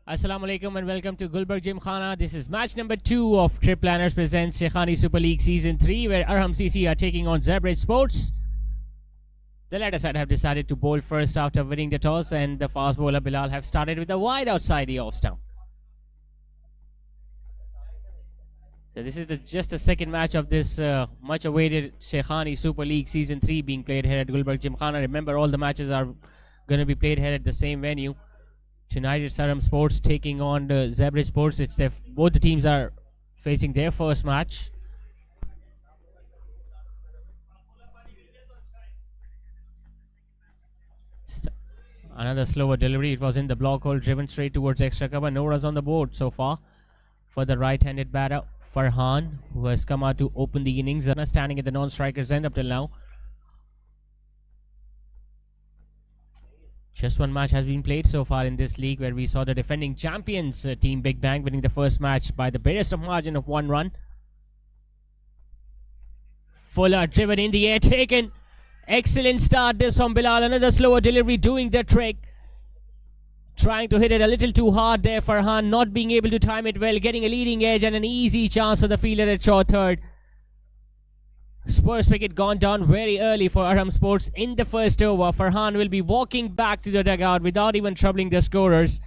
Assalamu alaikum and welcome to Gulberg Gymkhana. This is match number 2 of Trip Planners presents Shaikhani Super League Season 3, where Arham CC are taking on Zabrij Sports. The latter side have decided to bowl first after winning the toss, and the fast bowler Bilal have started with a wide outside the off stump. So this is just the second match of this much awaited Shaikhani Super League Season 3 being played here at Gulberg Gymkhana. Remember, all the matches are going to be played here at the same venue. Tonight it's Arham Sports taking on Zabrij Sports. Both the teams are facing their first match. Another slower delivery. It was in the block hole, driven straight towards extra cover. No runs on the board so far for the right-handed batter Farhan, who has come out to open the innings. Standing at the non-striker's end up till now. Just one match has been played so far in this league, where we saw the defending champions team Big Bang winning the first match by the barest of margin of 1 run. Fuller driven in the air, taken. Excellent start this from Bilal. Another slower delivery doing the trick. Trying to hit it a little too hard there. Farhan not being able to time it well, getting a leading edge and an easy chance for the fielder at short third. Spurs wicket gone down very early for Arham Sports in the first over. Farhan will be walking back to the dugout without even troubling the scorers.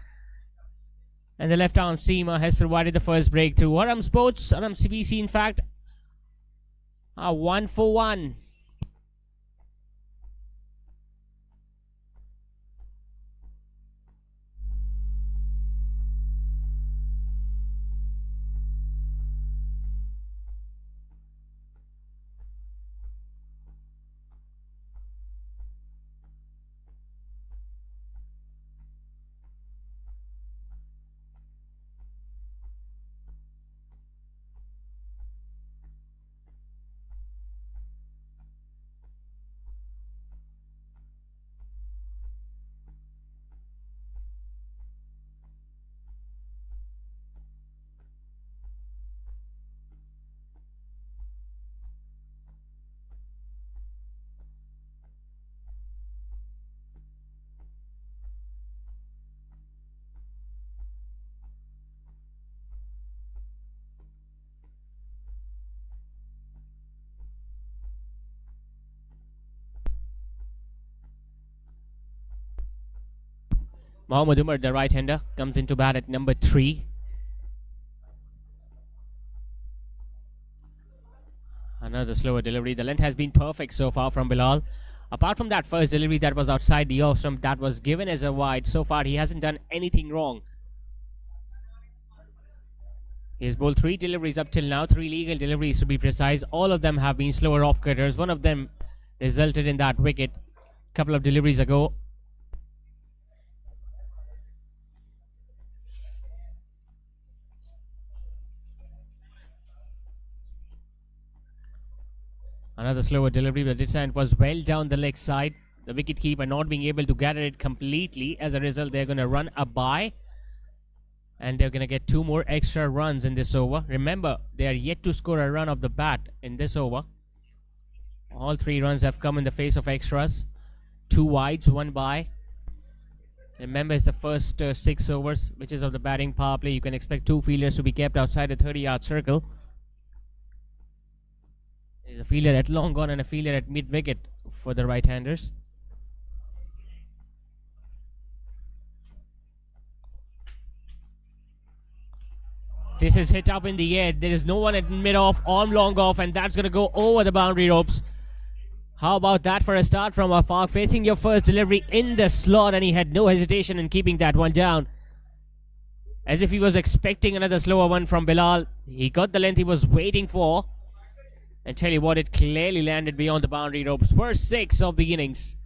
And the left-arm seamer has provided the first breakthrough. Arham Sports, Arham CBC in fact, are 1 for 1. Mohammad Umar, the right-hander, comes into bat at number 3. Another slower delivery. The length has been perfect so far from Bilal. Apart from that first delivery that was outside the off stump, that was given as a wide. So far he hasn't done anything wrong. He has bowled 3 deliveries up till now, 3 legal deliveries to be precise. All of them have been slower off-cutters. One of them resulted in that wicket a couple of deliveries ago. Another slower delivery, but this time it was well down the leg side. The wicketkeeper not being able to gather it completely. As a result, they're going to run a bye. And they're going to get 2 more extra runs in this over. Remember, they are yet to score a run off the bat in this over. All 3 runs have come in the face of extras. 2 wides, 1 bye. Remember, it's the first 6 overs, which is of the batting power play. You can expect 2 fielders to be kept outside the 30-yard circle. There's a fielder at long gone and a fielder at mid-wicket for the right-handers. This is hit up in the air. There is no one at mid-off, arm long off, and that's going to go over the boundary ropes. How about that for a start from Afaq, facing your first delivery in the slot, and he had no hesitation in keeping that one down. As if he was expecting another slower one from Bilal. He got the length he was waiting for. And tell you what, it clearly landed beyond the boundary ropes. First 6 of the innings.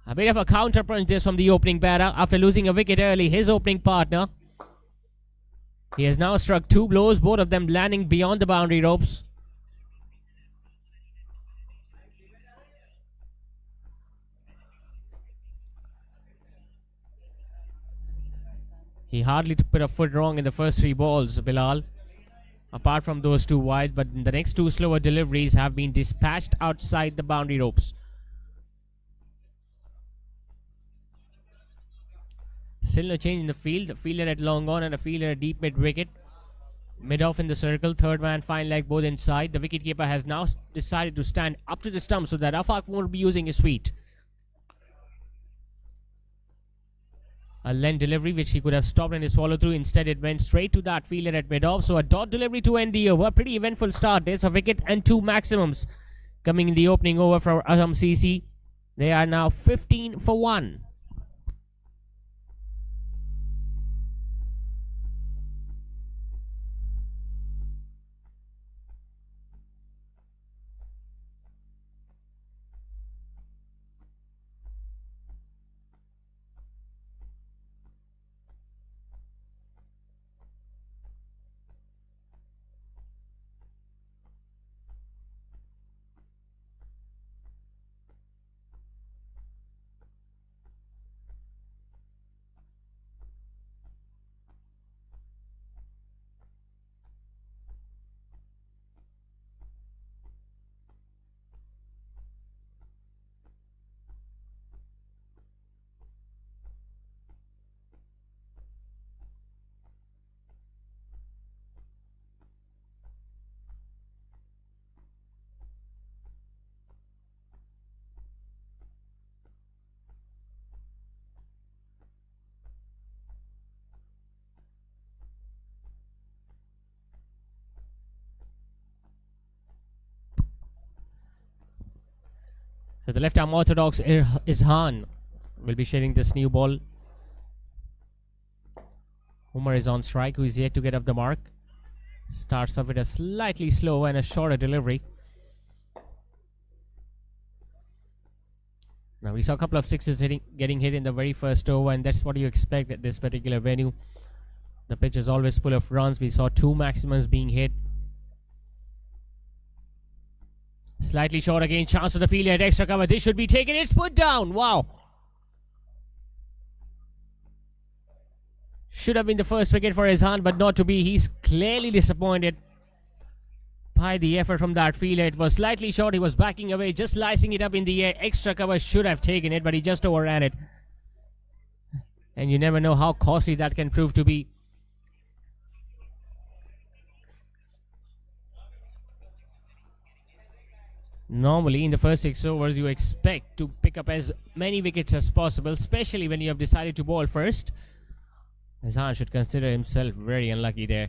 A bit of a counter punch this from the opening batter. After losing a wicket early, his opening partner. He has now struck 2 blows, both of them landing beyond the boundary ropes. He hardly put a foot wrong in the first 3 balls, Bilal. apart from those two wide, but the next two slower deliveries have been dispatched outside the boundary ropes. Still no change in the field. A fielder at long on and a fielder at deep mid wicket. Mid off in the circle, third man, fine leg, both inside. The wicketkeeper has now decided to stand up to the stump so that Afaq won't be using his feet. A length delivery which he could have stopped in his follow through. Instead, it went straight to that fielder at mid off. So a dot delivery to end the over. Pretty eventful start. There's a wicket and two maximums coming in the opening over for Arham CC. They are now 15 for 1. So the left arm orthodox Izhan will be sharing this new ball. Umar is on strike, who is yet to get up the mark. Starts off with a slightly slower and a shorter delivery. Now we saw a couple of sixes getting hit in the very first over, and that's what you expect at this particular venue. The pitch is always full of runs. We saw two maximums being hit. Slightly short again, chance for the fielder at extra cover. This should be taken. It's put down. Wow. Should have been the first wicket for Izhan, but not to be. He's clearly disappointed by the effort from that fielder. It was slightly short. He was backing away, just slicing it up in the air. Extra cover should have taken it, but he just overran it. And you never know how costly that can prove to be. Normally, in the first 6 overs, you expect to pick up as many wickets as possible, especially when you have decided to bowl first. Izhan should consider himself very unlucky there.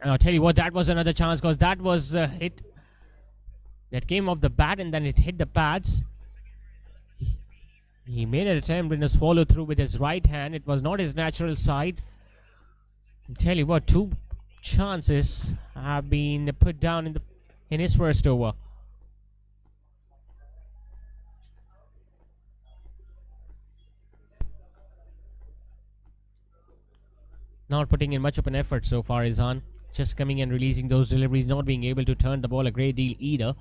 I'll tell you what, that was another chance, because that was a hit that came off the bat and then it hit the pads. He made an attempt in his follow through with his right hand. It was not his natural side. I'll tell you what, two chances have been put down in his first over. Not putting in much of an effort so far, Izhan. Just coming and releasing those deliveries, not being able to turn the ball a great deal either.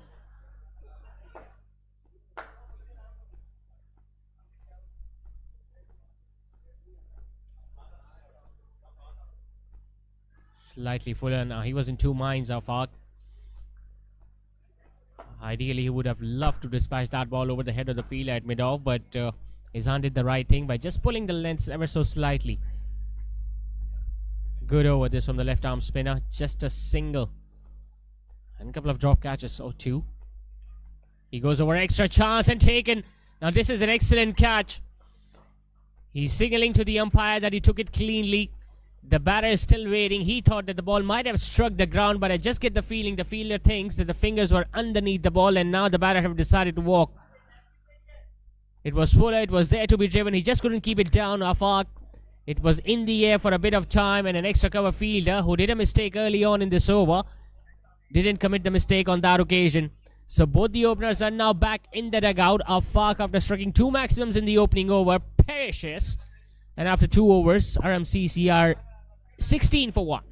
Slightly fuller now. He was in two minds of art. Ideally, he would have loved to dispatch that ball over the head of the field at mid-off, but Izhan did the right thing by just pulling the length ever so slightly. Good over this from the left arm spinner. Just a single. And a couple of drop catches or two. He goes over, extra chance and taken. Now this is an excellent catch. He's signaling to the umpire that he took it cleanly. The batter is still waiting. He thought that the ball might have struck the ground, but I just get the feeling the fielder thinks that the fingers were underneath the ball, and now the batter have decided to walk. It was fuller. It was there to be driven. He just couldn't keep it down. Afaq. It was in the air for a bit of time, and an extra cover fielder who did a mistake early on in this over didn't commit the mistake on that occasion. So both the openers are now back in the dugout. Afaq, after striking two maximums in the opening over, perishes. And after 2 overs, RMCC are 16 for 1.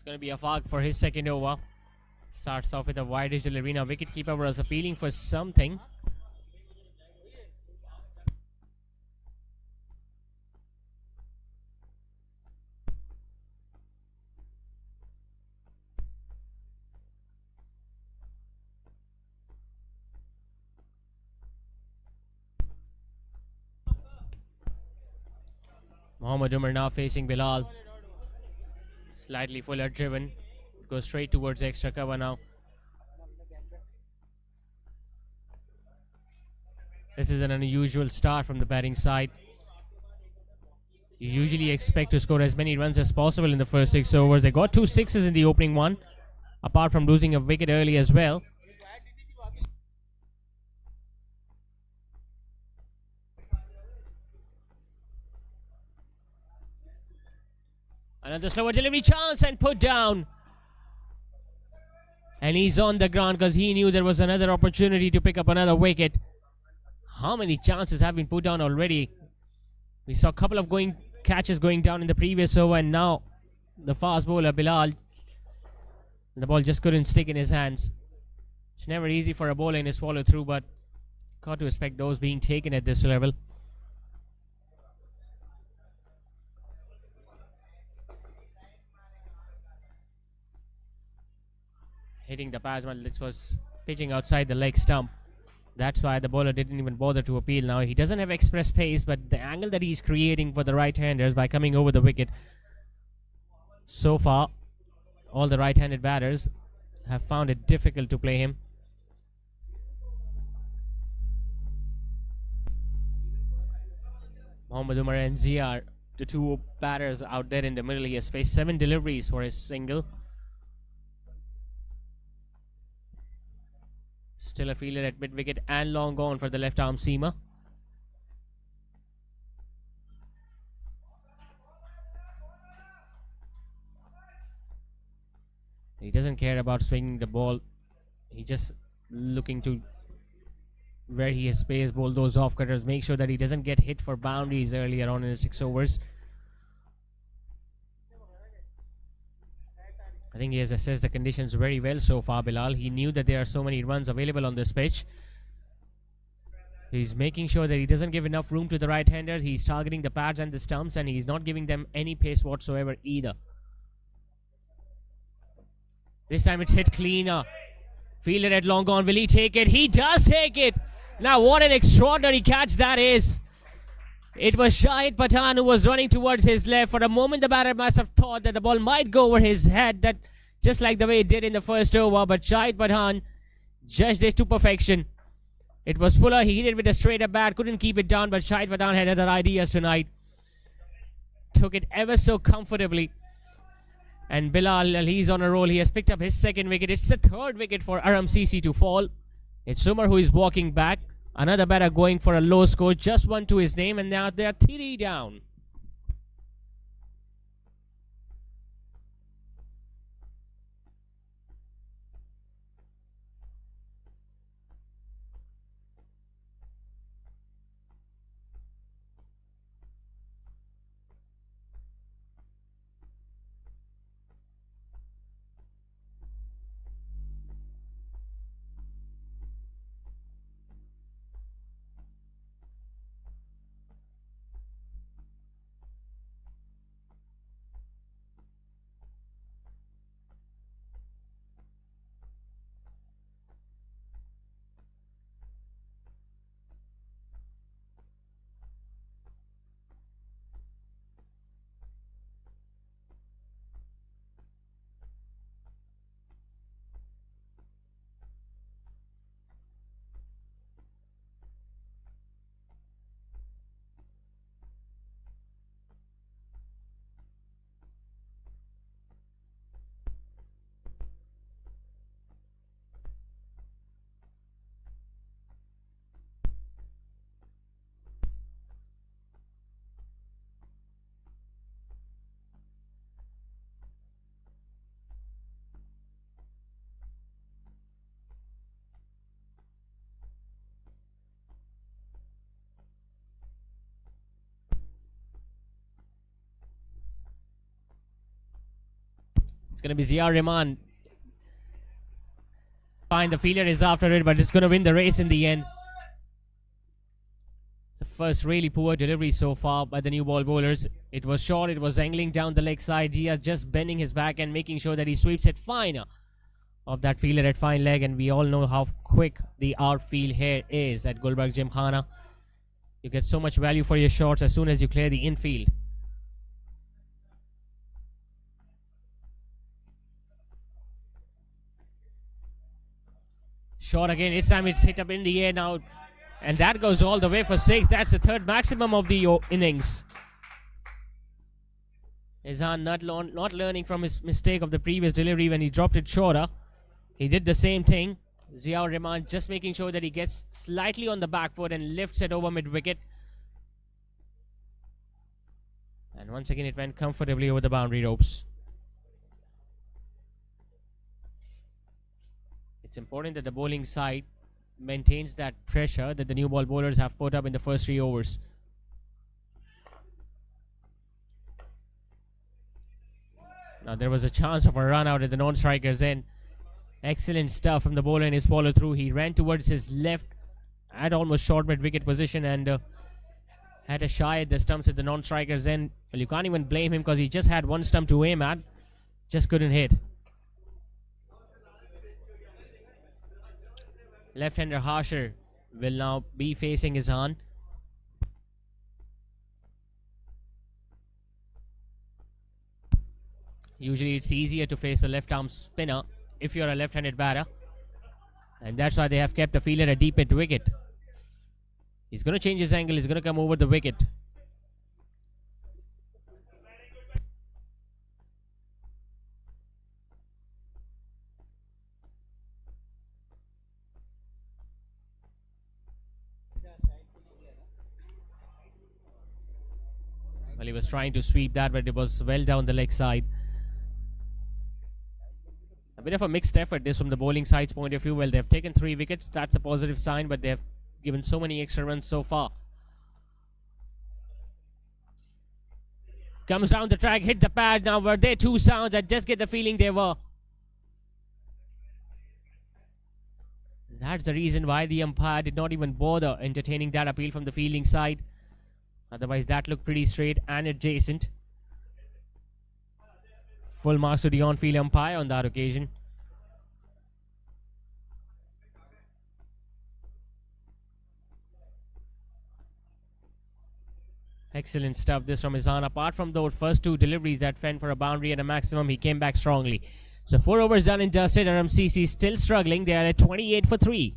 going to be a fog for his second over. Starts off with a wide-ish delivery. Now wicketkeeper was appealing for something. Mohammad Umar now facing Bilal. Slightly fuller driven. Goes straight towards extra cover now. This is an unusual start from the batting side. You usually expect to score as many runs as possible in the first 6 overs. They got 2 sixes in the opening one, apart from losing a wicket early as well. Another slower delivery chance and put down. And he's on the ground because he knew there was another opportunity to pick up another wicket. How many chances have been put down already? We saw a couple of catches going down in the previous over, and now the fast bowler Bilal, the ball just couldn't stick in his hands. It's never easy for a bowler in his follow through, but got to expect those being taken at this level. Hitting the batsman, this was pitching outside the leg stump. That's why the bowler didn't even bother to appeal. Now he doesn't have express pace, but the angle that he's creating for the right-handers by coming over the wicket, so far all the right-handed batters have found it difficult to play him. Mohammad Umar and Zia, the two batters out there in the middle. He has faced 7 deliveries for his single. Still a fielder at mid-wicket and long gone for the left-arm seamer. He doesn't care about swinging the ball. He's just looking to where he has space, bowl those off-cutters, make sure that he doesn't get hit for boundaries earlier on in the 6 overs. I think he has assessed the conditions very well so far, Bilal. He knew that there are so many runs available on this pitch. He's making sure that he doesn't give enough room to the right-handers. He's targeting the pads and the stumps, and he's not giving them any pace whatsoever either. This time it's hit cleaner. Fielder at long gone. Will he take it? He does take it. Now what an extraordinary catch that is. It was Shahid Pathan who was running towards his left. For a moment the batter must have thought that the ball might go over his head, that just like the way it did in the first over, but Shahid Pathan judged it to perfection. It was Fuller, he hit it with a straight up bat, couldn't keep it down, but Shahid Pathan had other ideas tonight. Took it ever so comfortably. And Bilal, he's on a roll. He has picked up his second wicket. It's the third wicket for Arham CC to fall. It's Umar who is walking back. Another batter going for a low score. Just 1 to his name, and now they are 3 down. It's going to be Zia Rahman. Fine, the fielder is after it, but it's going to win the race in the end. It's the first really poor delivery so far by the new ball bowlers. It was short, it was angling down the leg side. Zia just bending his back and making sure that he sweeps it fine of that fielder at fine leg. And we all know how quick the outfield here is at Gulberg Gymkhana. You get so much value for your shots as soon as you clear the infield. Shot again, this time it's hit up in the air now. And that goes all the way for 6. That's the third maximum of the innings. Izhan not learning from his mistake of the previous delivery when he dropped it shorter. He did the same thing. Ziaur Rahman just making sure that he gets slightly on the back foot and lifts it over mid-wicket. And once again it went comfortably over the boundary ropes. It's important that the bowling side maintains that pressure that the new ball bowlers have put up in the first 3 overs. Now there was a chance of a run out at the non-strikers end. Excellent stuff from the bowler in his follow through. He ran towards his left at almost short mid-wicket position and had a shy at the stumps at the non-strikers end. Well, you can't even blame him because he just had one stump to aim at. Just couldn't hit. Left-hander Harsher will now be facing Izhan. Usually it's easier to face the left-arm spinner if you're a left-handed batter. And that's why they have kept the fielder at deep mid-wicket. He's going to change his angle. He's going to come over the wicket. Well, he was trying to sweep that, but it was well down the leg side. A bit of a mixed effort this from the bowling side's point of view. Well, they've taken 3 wickets. That's a positive sign, but they've given so many extra runs so far. Comes down the track, hit the pad. Now, were they 2 sounds? I just get the feeling they were. That's the reason why the umpire did not even bother entertaining that appeal from the fielding side. Otherwise, that looked pretty straight and adjacent. Full marks to the on-field umpire on that occasion. Excellent stuff this from Izhan. Apart from those first 2 deliveries that fend for a boundary and a maximum, he came back strongly. So 4 overs done and dusted. RMCC still struggling. They are at 28 for 3.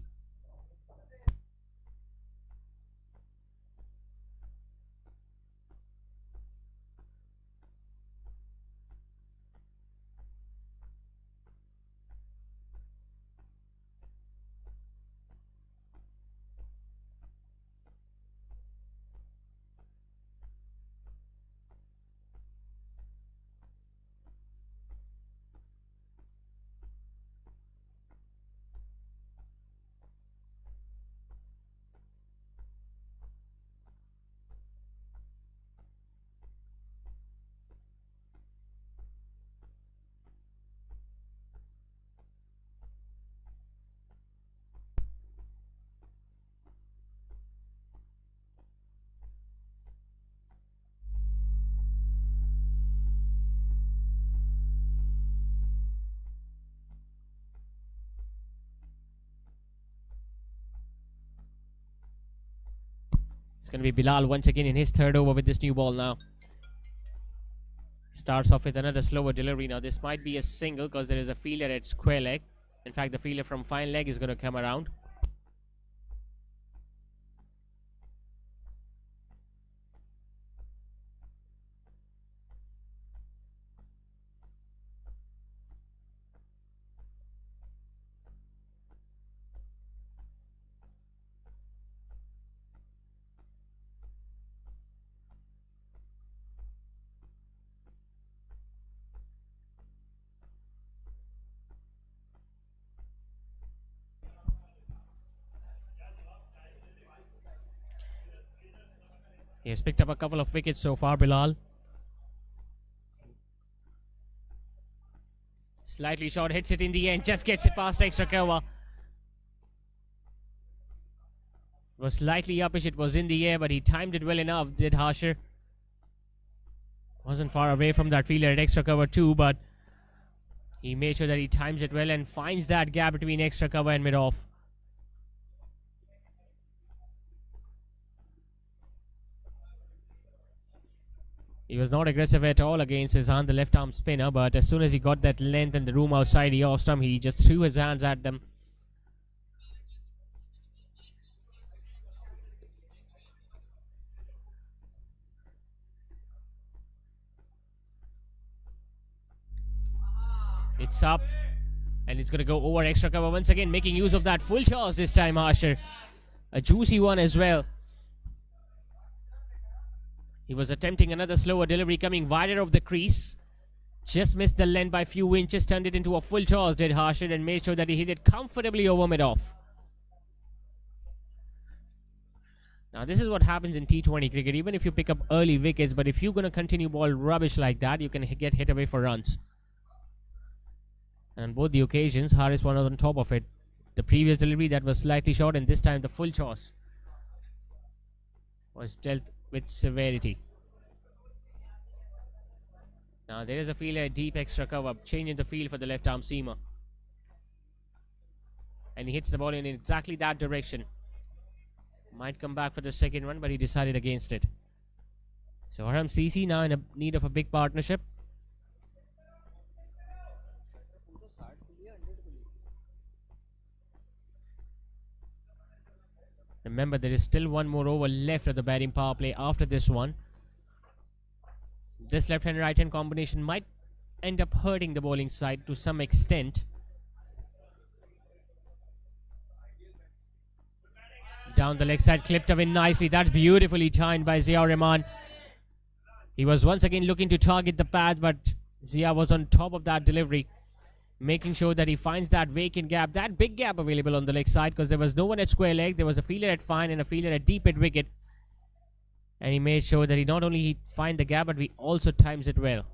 It's going to be Bilal once again in his 3rd over with this new ball now. Starts off with another slower delivery. Now this might be a single because there is a fielder at square leg. In fact, the fielder from fine leg is going to come around. He has picked up a couple of wickets so far, Bilal. Slightly short, hits it in the end, just gets it past extra cover. Was slightly uppish, it was in the air, but he timed it well enough, did Harsher. Wasn't far away from that fielder at extra cover too, but he made sure that he times it well and finds that gap between extra cover and mid-off. He was not aggressive at all against his hand, the left arm spinner, but as soon as he got that length and the room outside the off stump, he just threw his hands at them. It's up, and it's going to go over extra cover once again, making use of that full toss this time, Harsher. A juicy one as well. He was attempting another slower delivery coming wider of the crease. Just missed the length by a few inches, turned it into a full toss, did Harsher, and made sure that he hit it comfortably over mid-off. Now this is what happens in T20 cricket, even if you pick up early wickets, but if you're going to continue ball rubbish like that, you can get hit away for runs. And on both the occasions, Harris was on top of it. The previous delivery that was slightly short, and this time the full toss was dealt with severity. Now there is a fielder at deep extra cover, changing the field for the left arm seamer. And he hits the ball in exactly that direction. Might come back for the second one, but he decided against it. So Arham CC now in need of a big partnership. Remember, there is still one more over left of the batting power play after this one. This left-hand right-hand combination might end up hurting the bowling side to some extent. Down the leg side, clipped away nicely. That's beautifully timed by Zia Rahman. He was once again looking to target the pads, but Zia was on top of that delivery, making sure that he finds that vacant gap, that big gap available on the leg side, because there was no one at square leg. There was a fielder at fine and a fielder at deep at wicket. And he made sure that he not only find the gap, but he also times it well.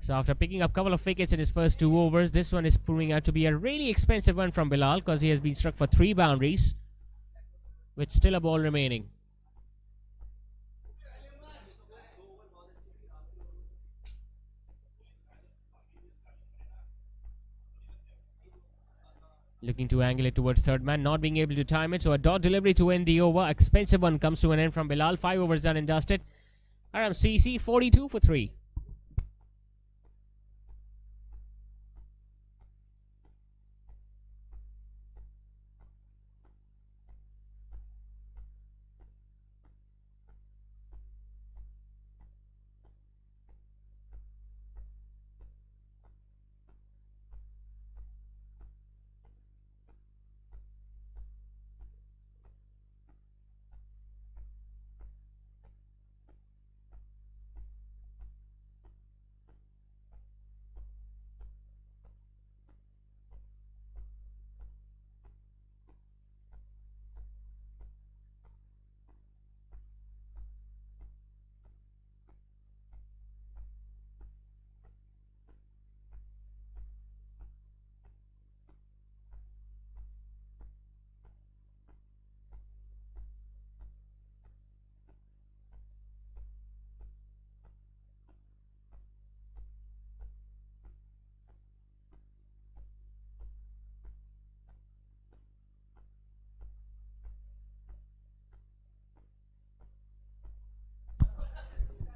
So after picking up a couple of wickets in his first 2 overs, this one is proving out to be a really expensive one from Bilal, because he has been struck for 3 boundaries with still a ball remaining. Looking to angle it towards third man, not being able to time it. So a dot delivery to end the over. Expensive one comes to an end from Bilal. 5 overs done and dusted. Arham CC 42 for 3.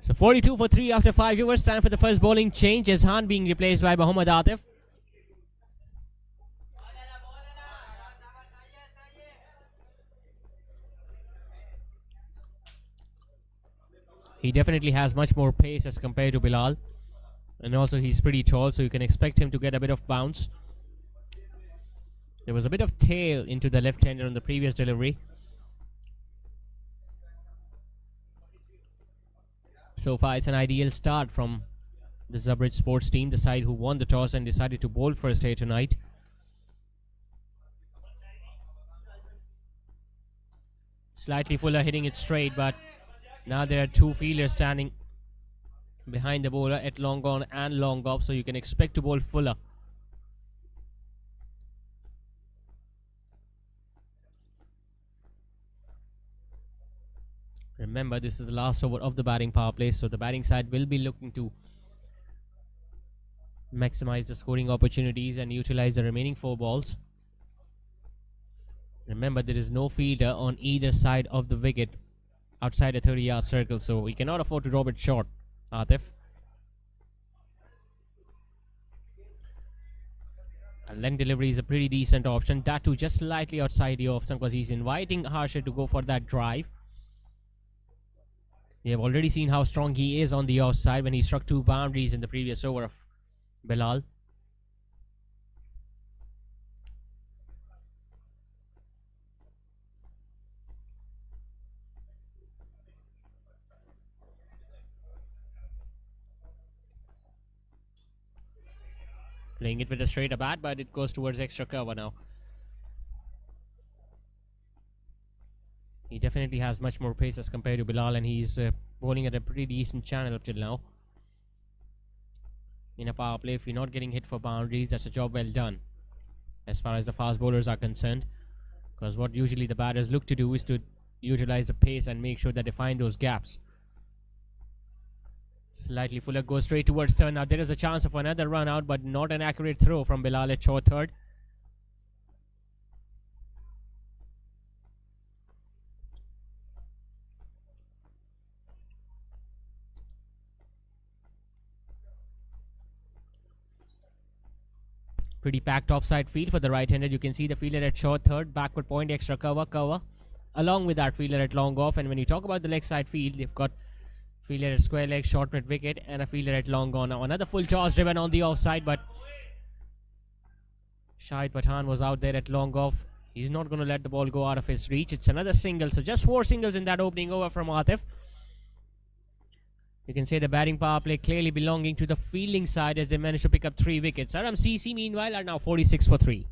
So 42 for 3 after 5 overs. Time for the first bowling change. Azhan being replaced by Muhammad Atif. He definitely has much more pace as compared to Bilal. And also he's pretty tall, so you can expect him to get a bit of bounce. There was a bit of tail into the left-hander on the previous delivery. So far, it's an ideal start from the Zabrij sports team, the side who won the toss and decided to bowl first here tonight. Slightly Fuller hitting it straight, but now there are 2 fielders standing behind the bowler at long on and long off, so you can expect to bowl fuller. Remember, this is the last over of the batting power play, so the batting side will be looking to maximize the scoring opportunities and utilize the remaining 4 balls. Remember, there is no fielder on either side of the wicket outside a 30-yard circle, so we cannot afford to drop it short, Atif. A length delivery is a pretty decent option, that too just slightly outside the off stump, because he's inviting Harsha to go for that drive. We have already seen how strong he is on the offside when he struck 2 boundaries in the previous over of Bilal. Playing it with a straighter bat, but it goes towards extra cover now. He definitely has much more pace as compared to Bilal, and he's bowling at a pretty decent channel up till now. In a power play, if you're not getting hit for boundaries, that's a job well done as far as the fast bowlers are concerned, because what usually the batters look to do is to utilize the pace and make sure that they find those gaps. Slightly fuller, goes straight towards turn. Now there is a chance of another run out, but not an accurate throw from Bilal at short third. Pretty packed offside field for the right-handed. You can see the fielder at short third, backward point, extra cover, along with that fielder at long off. And when you talk about the leg side field, they've got fielder at square leg, short mid wicket, and a fielder at long on. Now another full toss driven on the offside, but Shahid Pathan was out there at long off. He's not going to let the ball go out of his reach. It's another single, so just 4 singles in that opening over from Atif. You can say the batting power play clearly belonging to the fielding side as they managed to pick up 3 wickets. Arham CC meanwhile are now 46 for 3.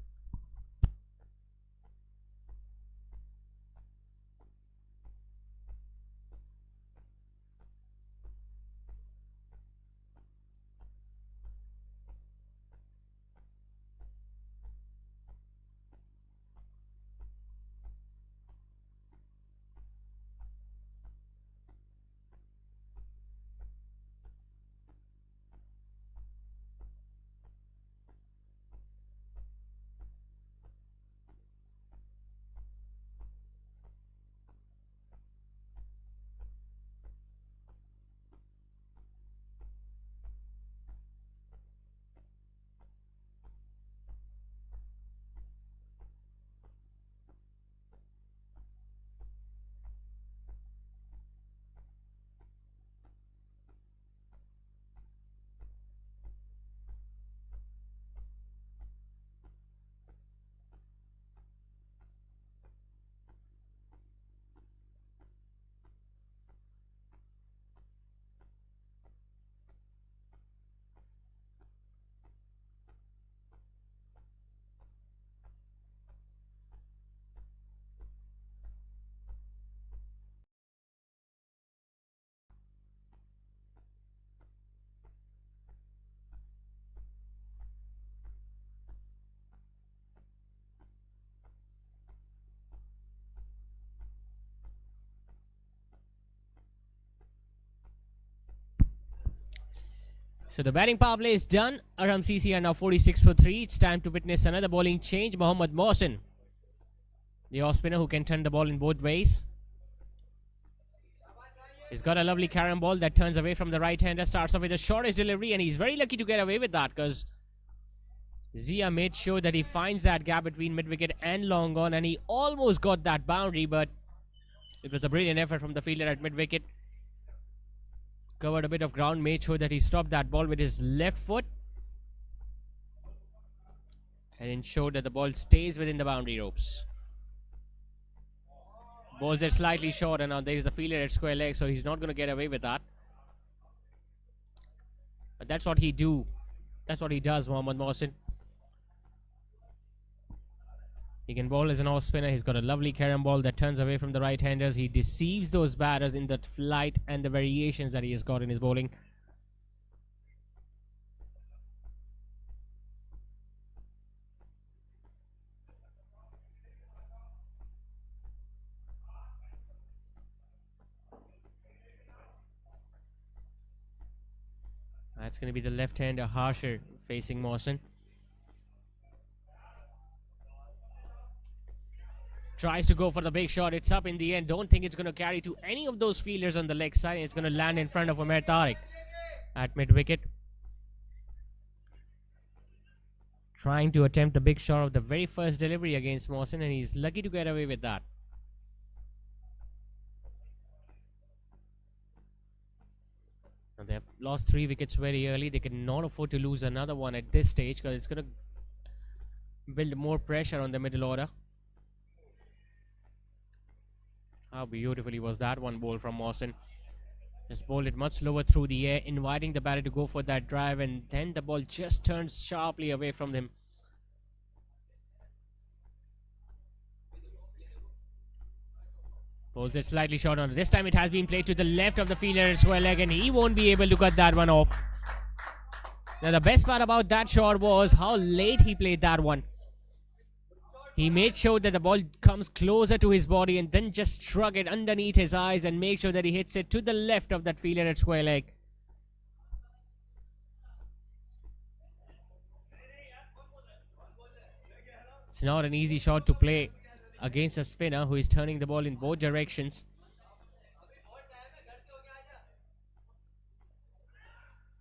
So the batting power play is done. Arham CC are now 46 for 3. It's time to witness another bowling change. Mohammad Mohsin, the off spinner who can turn the ball in both ways. He's got a lovely carom ball that turns away from the right-hander, starts off with a shortish delivery, and he's very lucky to get away with that because Zia made sure that he finds that gap between mid-wicket and long on, and he almost got that boundary, but it was a brilliant effort from the fielder at mid-wicket. Covered a bit of ground, made sure that he stopped that ball with his left foot and ensured that the ball stays within the boundary ropes. Balls are slightly short, and now there is the fielder at square leg, so he's not going to get away with that. But that's what he does, Mohammad Mohsin. He can bowl as an off spinner. He's got a lovely carom ball that turns away from the right-handers. He deceives those batters in the flight and the variations that he has got in his bowling. It's going to be the left-hander Harsher facing Mawson. Tries to go for the big shot. It's up in the end. Don't think it's going to carry to any of those fielders on the leg side. It's going to land in front of Umair Tariq at mid-wicket. Trying to attempt the big shot of the very first delivery against Mawson, and he's lucky to get away with that. Now they have lost 3 wickets very early. They cannot afford to lose another one at this stage because it's going to build more pressure on the middle order. How beautifully was that one ball from Mawson. Just bowled it much slower through the air, inviting the batter to go for that drive, and then the ball just turns sharply away from him. Bowls it slightly short on. This time it has been played to the left of the fielder as well, and he won't be able to cut that one off. Now the best part about that shot was how late he played that one. He made sure that the ball comes closer to his body and then just struck it underneath his eyes and make sure that he hits it to the left of that fielder at square leg. It's not an easy shot to play against a spinner who is turning the ball in both directions.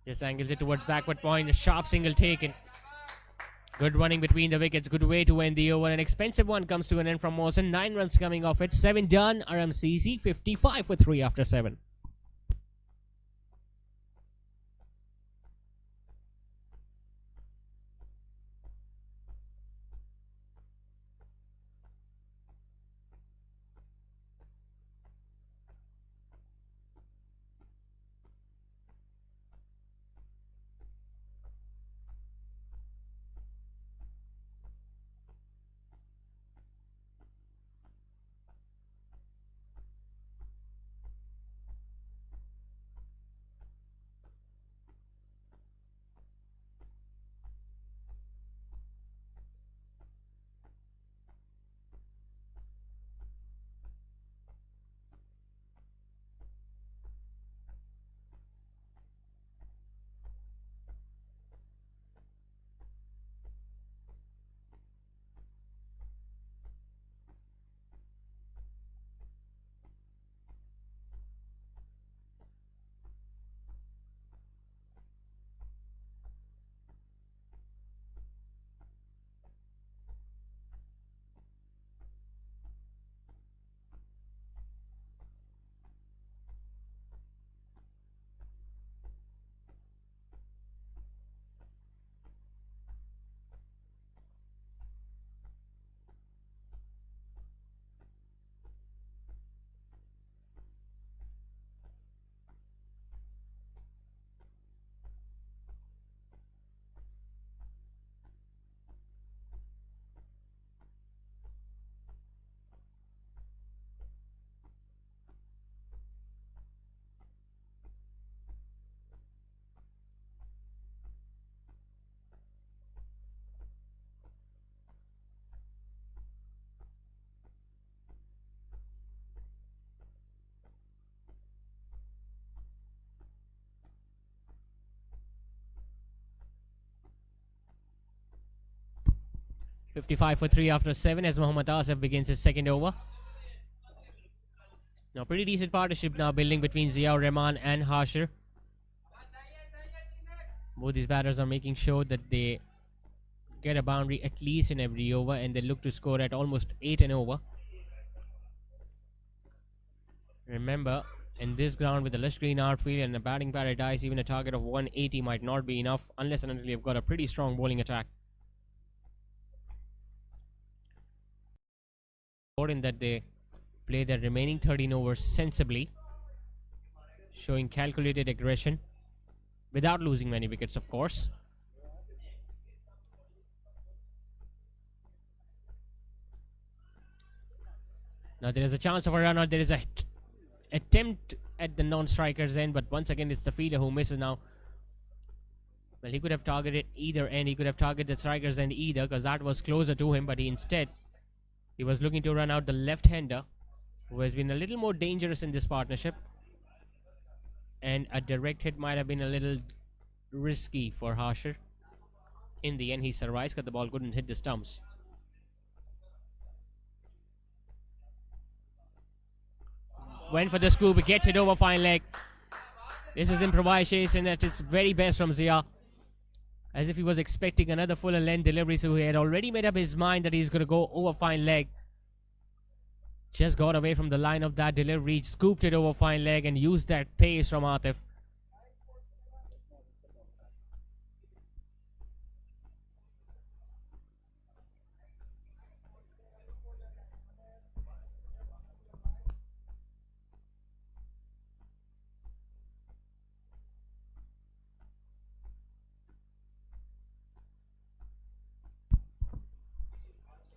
Just angles it towards backward point. A sharp single taken. Good running between the wickets. Good way to end the over. An expensive one comes to an end from Mawson. 9 runs coming off it. 7 done. Arham CC 55 for 3 after 7. .55 for 3 after 7 as Mohammad Asif begins his second over. Now pretty decent partnership now building between Ziaur Rahman and Harsher. Both these batters are making sure that they get a boundary at least in every over, and they look to score at almost 8 an over. Remember, in this ground with a lush green outfield and a batting paradise, even a target of 180 might not be enough unless and until you've got a pretty strong bowling attack. Important that they play their remaining 13 overs sensibly, showing calculated aggression without losing many wickets, of course. Now there is a chance of a run out. There is a attempt at the non-striker's end, but once again it's the fielder who misses now. Well, he could have targeted either end. He could have targeted the striker's end either, because that was closer to him, but he was looking to run out the left-hander, who has been a little more dangerous in this partnership, and a direct hit might have been a little risky for Harsher. In the end, he survives because the ball couldn't hit the stumps. Went for the scoop, gets it over fine leg. This is improvisation at its very best from Zia. As if he was expecting another full and length delivery, so he had already made up his mind that he's going to go over fine leg. Just got away from the line of that delivery, scooped it over fine leg and used that pace from Atif.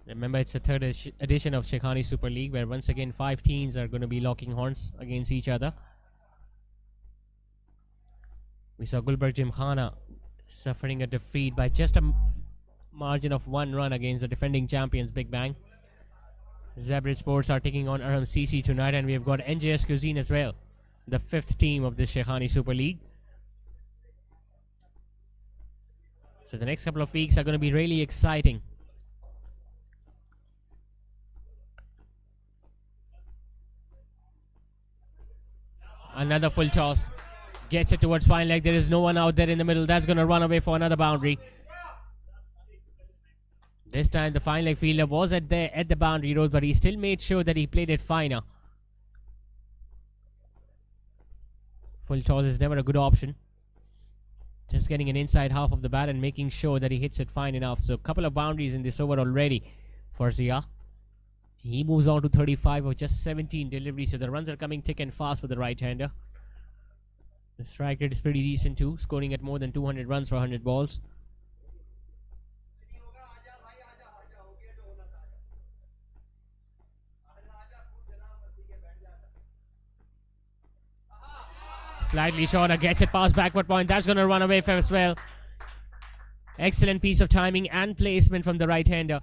Remember, it's the third edition of Shaikhani Super League, where once again 5 teams are going to be locking horns against each other. We saw Gulberg Gymkhana suffering a defeat by just a margin of 1 run against the defending champions Big Bang. Zabrij Sports are taking on Arham CC tonight, and we have got NJS Cuisine as well, the 5th team of this Shaikhani Super League. So the next couple of weeks are going to be really exciting. Another full toss. Gets it towards fine leg. There is no one out there in the middle. That's going to run away for another boundary. This time the fine leg fielder was at the boundary road, but he still made sure that he played it finer. Full toss is never a good option. Just getting an inside half of the bat and making sure that he hits it fine enough. So a couple of boundaries in this over already for Zia. He moves on to 35 of just 17 deliveries, so the runs are coming thick and fast for the right-hander. The strike rate is pretty decent too, scoring at more than 200 runs for 100 balls. Slightly shorter, gets it past backward point. That's going to run away as well. Excellent piece of timing and placement from the right-hander.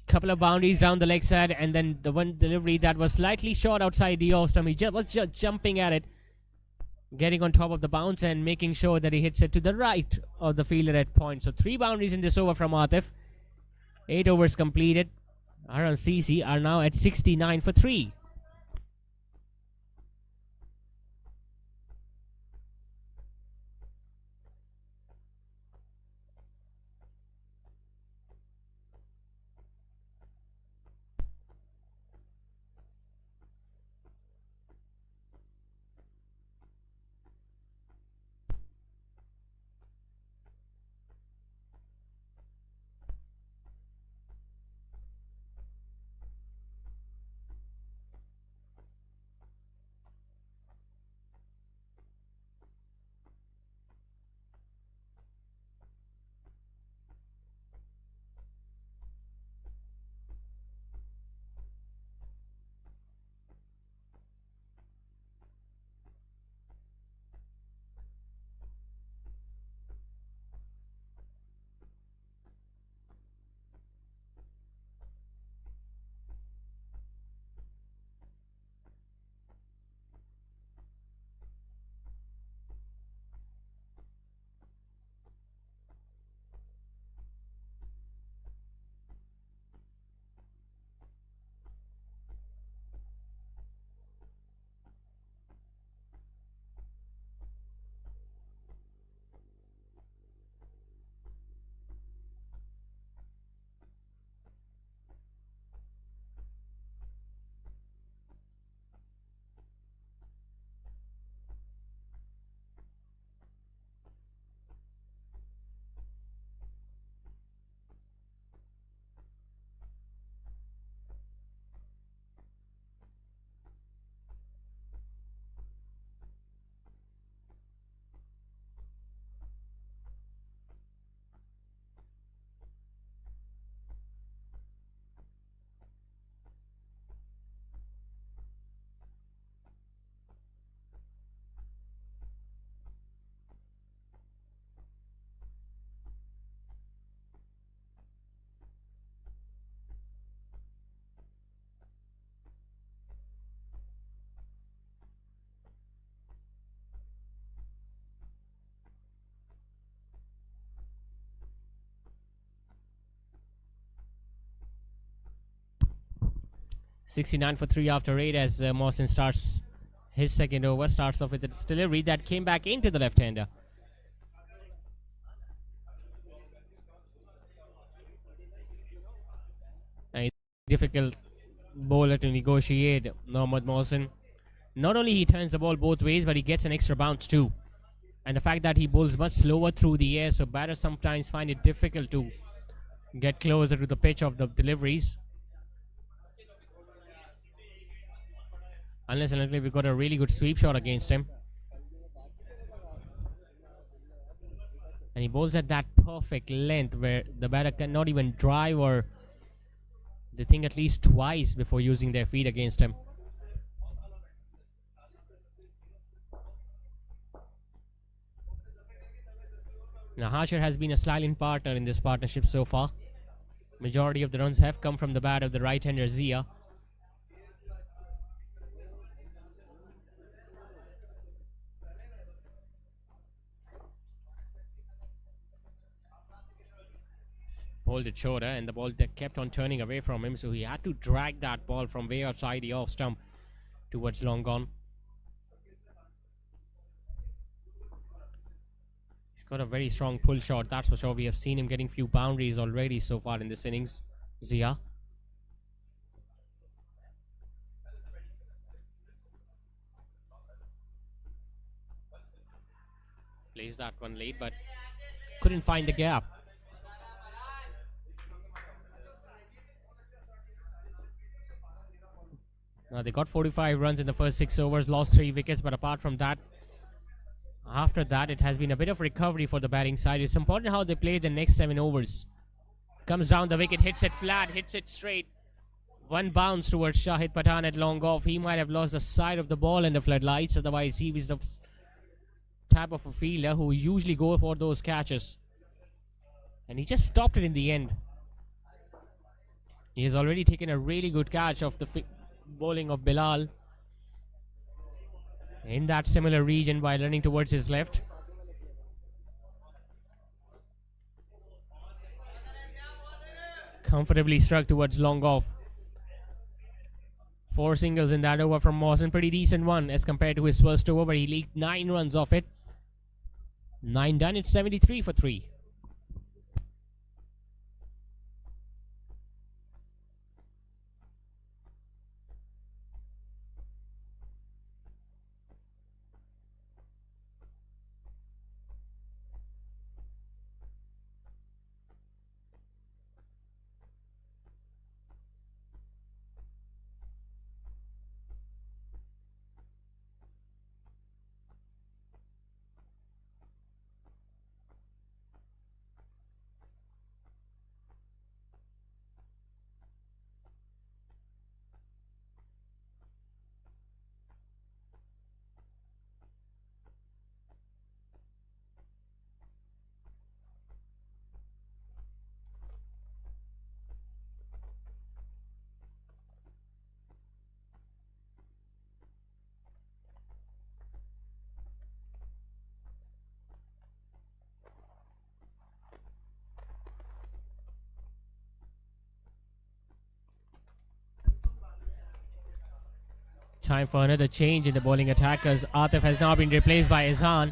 Couple of boundaries down the leg side, and then the one delivery that was slightly short outside the off stump. He was just jumping at it, getting on top of the bounce and making sure that he hits it to the right of the fielder at point. So 3 boundaries in this over from Atif. 8 overs completed. Arham CC are now at 69 for 3. 69 for 3 after 8 as Mohsin starts his second over. Starts off with a delivery that came back into the left-hander. A difficult bowler to negotiate, Mohammad Mohsin. Not only he turns the ball both ways, but he gets an extra bounce too. And the fact that he bowls much slower through the air, so batters sometimes find it difficult to get closer to the pitch of the deliveries. Unless and until we got a really good sweep shot against him. And he bowls at that perfect length where the batter cannot even drive or they think at least twice before using their feet against him. Now Hashir has been a silent partner in this partnership so far. Majority of the runs have come from the bat of the right-hander Zia. Bowled it shorter and the ball that kept on turning away from him, so he had to drag that ball from way outside the off stump towards long gone. Got a very strong pull shot, that's for sure. We have seen him getting few boundaries already so far in this innings. Zia. Plays that one late, but couldn't find the gap. Now they got 45 runs in the first 6 overs, lost 3 wickets, but apart from that, after that, it has been a bit of recovery for the batting side. It's important how they play the next 7 overs. Comes down the wicket, hits it flat, hits it straight. One bounce towards Shahid Pathan at long off. He might have lost the side of the ball in the floodlights. Otherwise, he was the type of a fielder who usually go for those catches. And he just stopped it in the end. He has already taken a really good catch of the bowling of Bilal in that similar region by running towards his left. Comfortably struck towards long off. 4 singles in that over from Mohsin. Pretty decent one as compared to his first over where he leaked 9 runs off it. 9 done, it's 73 for 3. Time for another change in the bowling attack as Atif has now been replaced by Izhan.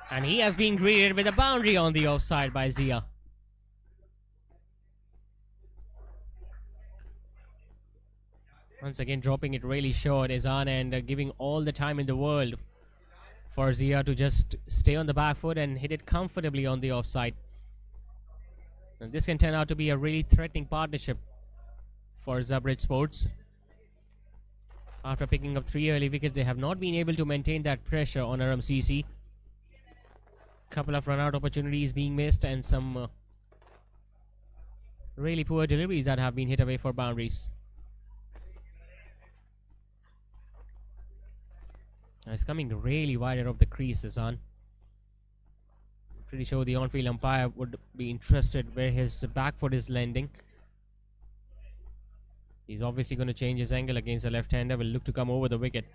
And he has been greeted with a boundary on the offside by Zia. Once again dropping it really short, Izhan, and giving all the time in the world for Zia to just stay on the back foot and hit it comfortably on the offside. And this can turn out to be a really threatening partnership for Zabrij Sports. After picking up 3 early wickets, they have not been able to maintain that pressure on Arham CC. Couple of run-out opportunities being missed and some really poor deliveries that have been hit away for boundaries. It's coming really wider of the crease, Izhan. Pretty sure the on-field umpire would be interested where his back foot is landing. He's obviously going to change his angle against the left-hander. Will look to come over the wicket.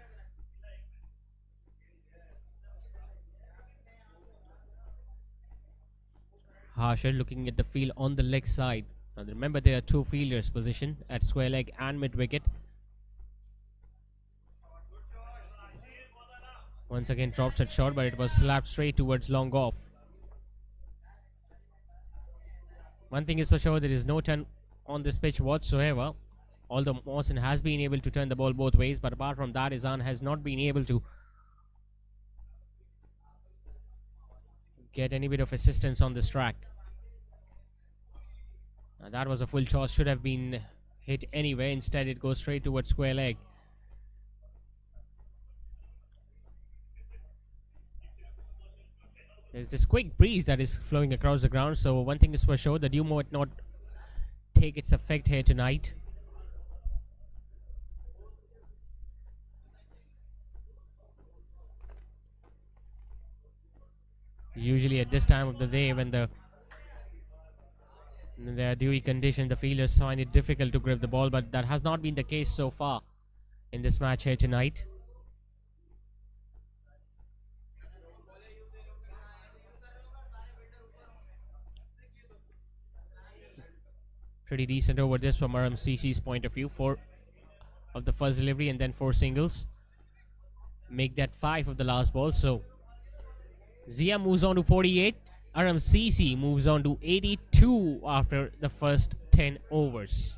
Harsher looking at the field on the leg side. Now remember there are 2 fielders positioned at square leg and mid wicket. Once again drops it short, but it was slapped straight towards long off. One thing is for sure, there is no turn on this pitch whatsoever. Although Mohsin has been able to turn the ball both ways, but apart from that, Izan has not been able to get any bit of assistance on this track. Now that was a full toss, should have been hit anyway. Instead, it goes straight towards square leg. There's this quick breeze that is flowing across the ground, so one thing is for sure, the dew might not take its effect here tonight. Usually at this time of the day, when the dewy condition, the fielders find it difficult to grip the ball, but that has not been the case so far in this match here tonight. Pretty decent over this from Arham CC's point of view. 4 of the first delivery and then 4 singles. Make that 5 of the last ball. So Zia moves on to 48. Arham CC moves on to 82 after the first 10 overs.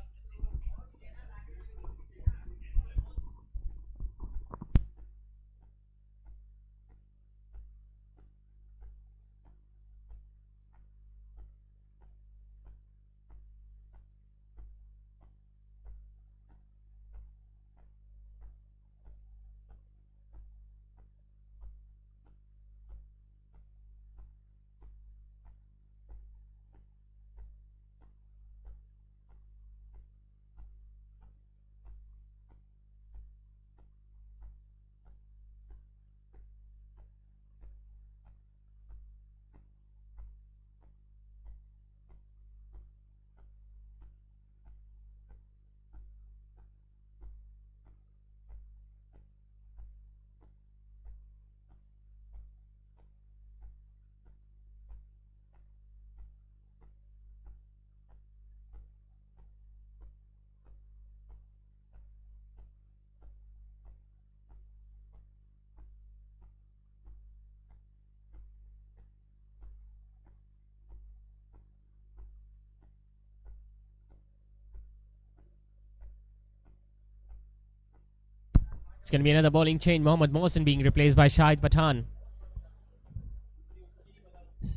It's going to be another bowling change. Mohammad Mohsin being replaced by Shahid Pathan.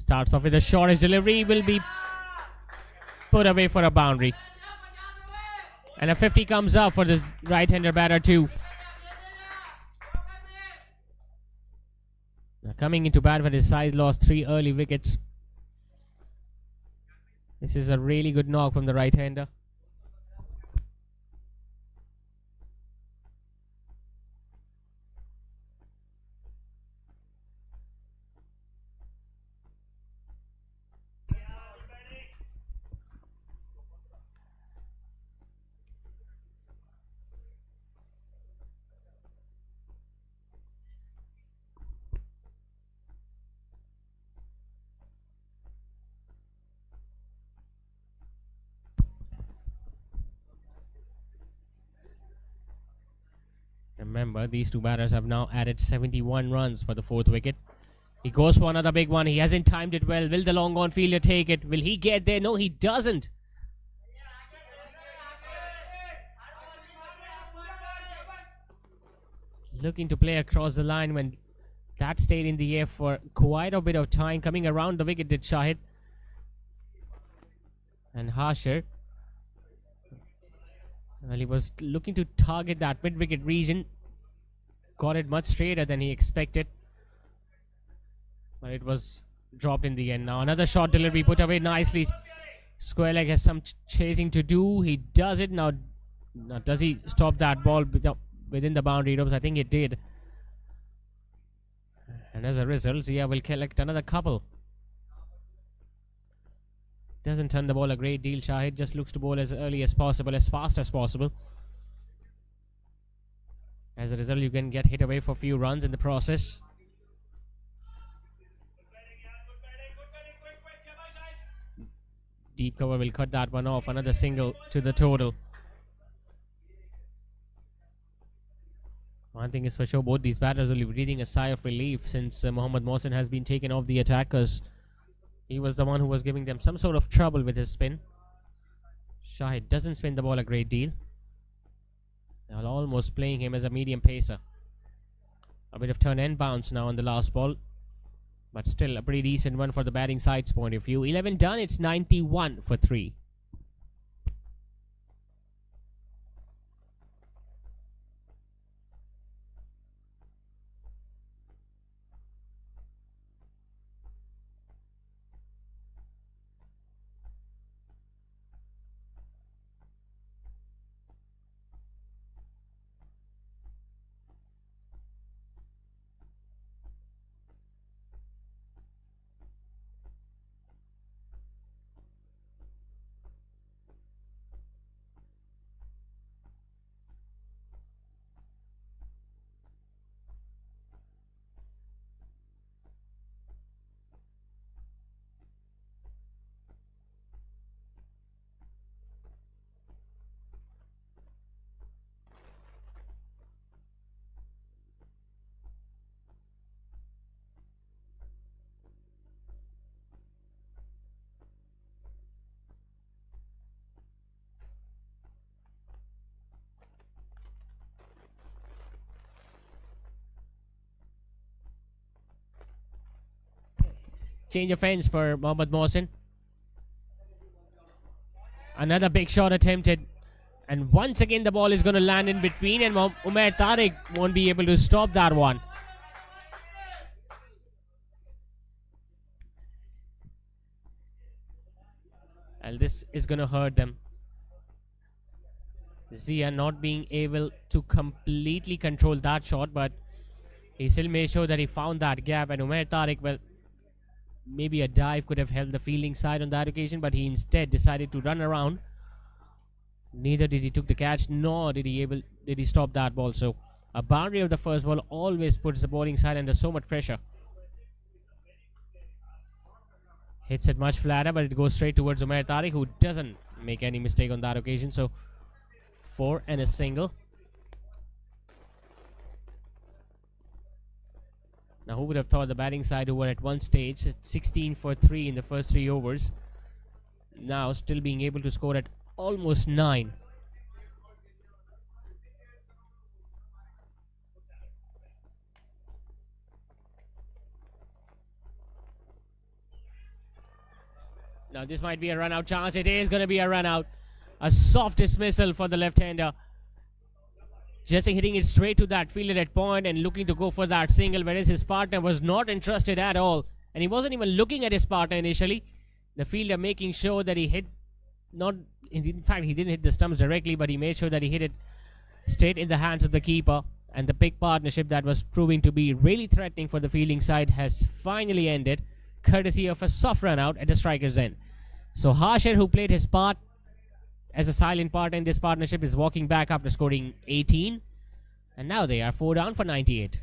Starts off with a shortish delivery. Will be put away for a boundary. And a 50 comes up for this right-hander batter too. Now coming into bat, but his side lost 3 early wickets. This is a really good knock from the right-hander. Remember, these two batters have now added 71 runs for the 4th wicket. He goes for another big one. He hasn't timed it well. Will the long on fielder take it? Will he get there? No, he doesn't. Looking to play across the line when that stayed in the air for quite a bit of time. Coming around the wicket did Shahid. And Harsher. Well, he was looking to target that mid-wicket region. Got it much straighter than he expected. But it was dropped in the end. Now another short delivery put away nicely. Square leg has some chasing to do. He does it. Now does he stop that ball within the boundary ropes? I think it did. And as a result, Zia will collect another couple. Doesn't turn the ball a great deal. Shahid just looks to bowl as early as possible, as fast as possible. As a result, you can get hit away for a few runs in the process. Deep cover will cut that one off. Another single to the total. One thing is for sure, both these batters will be breathing a sigh of relief since Mohammad Mohsin has been taken off the attackers. He was the one who was giving them some sort of trouble with his spin. Shahid doesn't spin the ball a great deal. They're almost playing him as a medium pacer. A bit of turn and bounce now on the last ball. But still a pretty decent one for the batting side's point of view. 11 done, it's 91 for 3. Change of ends for Mohammad Mohsin. Another big shot attempted. And once again the ball is going to land in between and Umair Tariq won't be able to stop that one. And this is going to hurt them. Zia not being able to completely control that shot, but he still made sure that he found that gap, and Umair Tariq, well, maybe a dive could have helped the fielding side on that occasion, but he instead decided to run around. Neither did he took the catch, nor did he stop that ball. So a boundary of the first ball always puts the bowling side under so much pressure. Hits it much flatter, but it goes straight towards Umair Tariq, who doesn't make any mistake on that occasion. So 4 and a single. Now, who would have thought the batting side, who were at one stage 16 for 3 in the first 3 overs, now still being able to score at almost 9. Now, this might be a run out chance. It is going to be a run out. A soft dismissal for the left-hander. Just hitting it straight to that fielder at point and looking to go for that single, whereas his partner was not interested at all. And he wasn't even looking at his partner initially. The fielder making sure that he hit, in fact, he didn't hit the stumps directly, but he made sure that he hit it straight in the hands of the keeper. And the big partnership that was proving to be really threatening for the fielding side has finally ended, courtesy of a soft run out at the striker's end. So Hashir, who played his part as a silent part in this partnership, is walking back after scoring 18. And now they are 4 down for 98.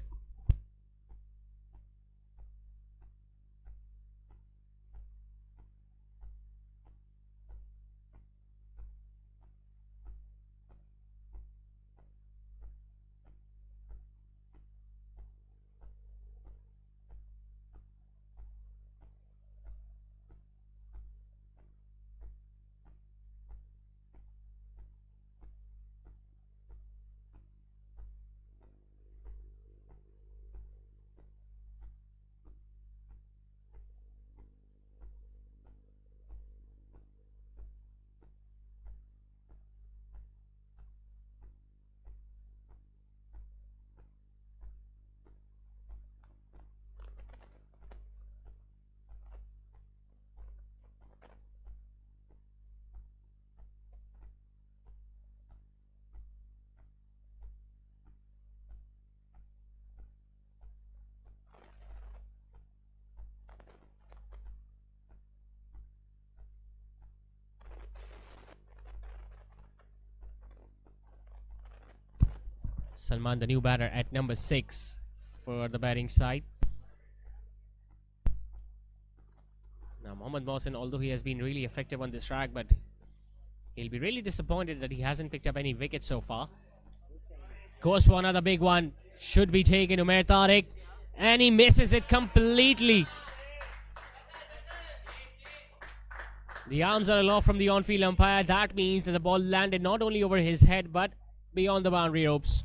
Salman, the new batter, at number 6 for the batting side. Now, Mohammad Mohsin, although he has been really effective on this track, but he'll be really disappointed that he hasn't picked up any wickets so far. Goes for another big one. should be taken. Umair Tariq, and he misses it completely. The arms are aloft from the on-field umpire. That means that the ball landed not only over his head but beyond the boundary ropes.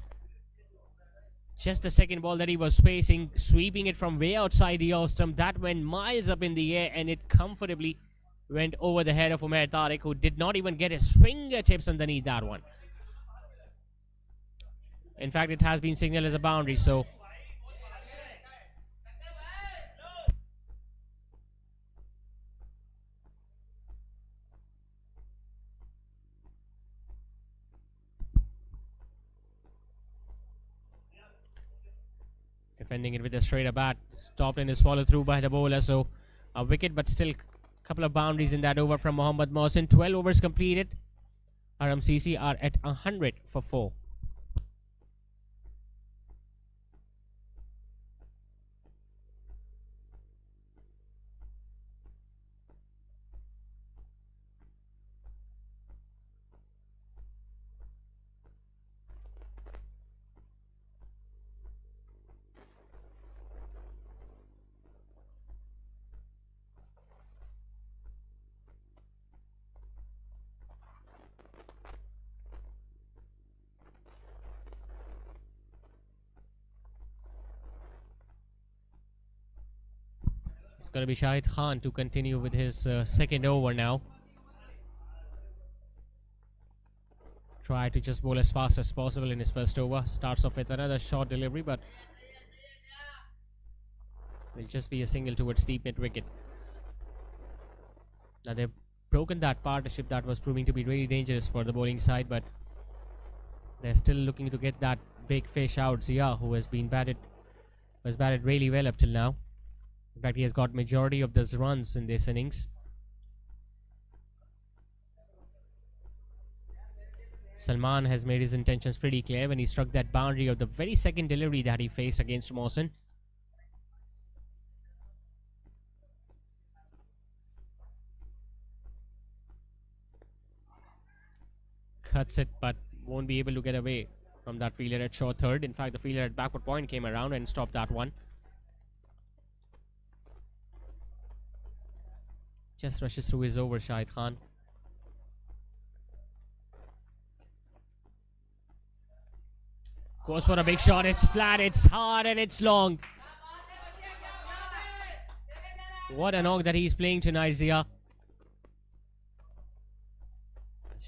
Just the second ball that he was facing, sweeping it from way outside the off stump. That went miles up in the air and it comfortably went over the head of Umair Tariq, who did not even get his fingertips underneath that one. In fact, it has been signaled as a boundary, so defending it with a straighter bat, stopped and is swallowed through by the bowler. So a wicket, but still a couple of boundaries in that over from Mohammad Mohsin. 12 overs completed. Arham CC are at 100 for 4. It's going to be Shaikhani to continue with his second over now. Try to just bowl as fast as possible in his first over. Starts off with another short delivery, but will just be a single towards deep mid wicket. Now they've broken that partnership that was proving to be really dangerous for the bowling side, but they're still looking to get that big fish out. Zia, who has batted really well up till now. In fact, he has got majority of those runs in this innings. Salman has made his intentions pretty clear when he struck that boundary of the very second delivery that he faced against Mohsin. Cuts it, but won't be able to get away from that fielder at short third. In fact, the fielder at backward point came around and stopped that one. Just rushes through his over, Shaikhani. Goes for a big shot. It's flat, it's hard, and it's long. What a knock that he's playing tonight, Zia.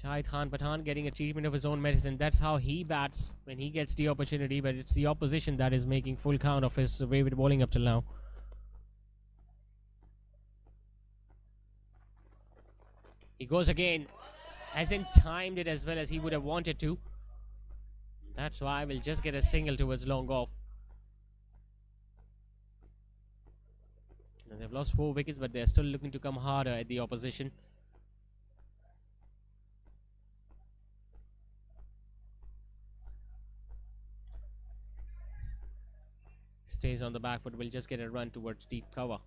Shaikhani Pathan getting a treatment of his own medicine. That's how he bats when he gets the opportunity, but it's the opposition that is making full count of his wayward bowling up till now. He goes again. Hasn't timed it as well as he would have wanted to. That's why we'll just get a single towards long off. And they've lost 4 wickets, but they're still looking to come harder at the opposition. Stays on the back foot, will just get a run towards deep cover.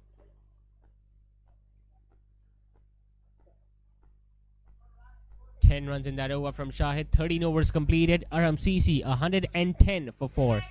Runs in that over from Shahid. 13 overs completed. Arham CC 110 for 4.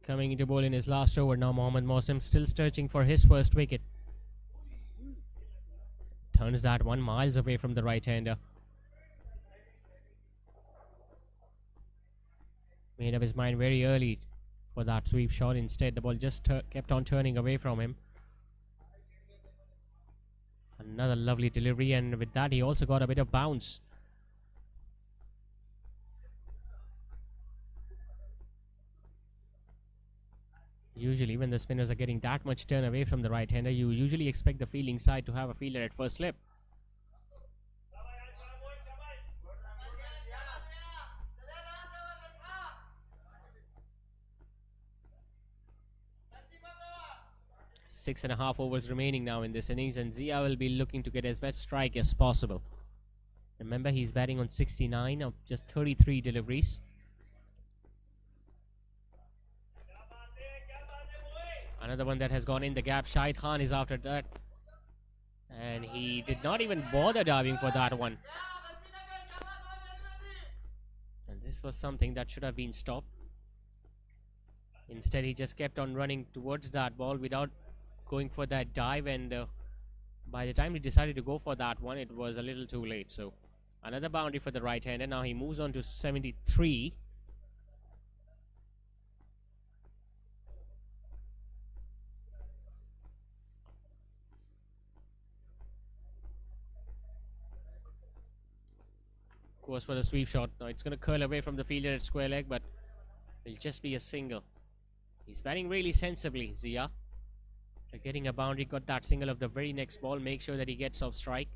Coming into bowl in his last over now, Mohammad Mohsin still searching for his first wicket. Turns that one miles away from the right-hander. Made up his mind very early for that sweep shot. Instead, the ball just kept on turning away from him. Another lovely delivery, and with that he also got a bit of bounce. Usually when the spinners are getting that much turn away from the right-hander, you usually expect the fielding side to have a fielder at first slip. Six and a half overs remaining now in this innings, and Zia will be looking to get as much strike as possible. Remember, he's batting on 69 of just 33 deliveries. Another one that has gone in the gap. Shaikhani is after that, and he did not even bother diving for that one. And this was something that should have been stopped. Instead, he just kept on running towards that ball without going for that dive, and by the time he decided to go for that one, it was a little too late. So another boundary for the right-hander. Now he moves on to 73. Goes for the sweep shot. Now it's going to curl away from the fielder at square leg, but will just be a single. He's batting really sensibly, Zia. After getting a boundary, got that single of the very next ball. Make sure that he gets off strike.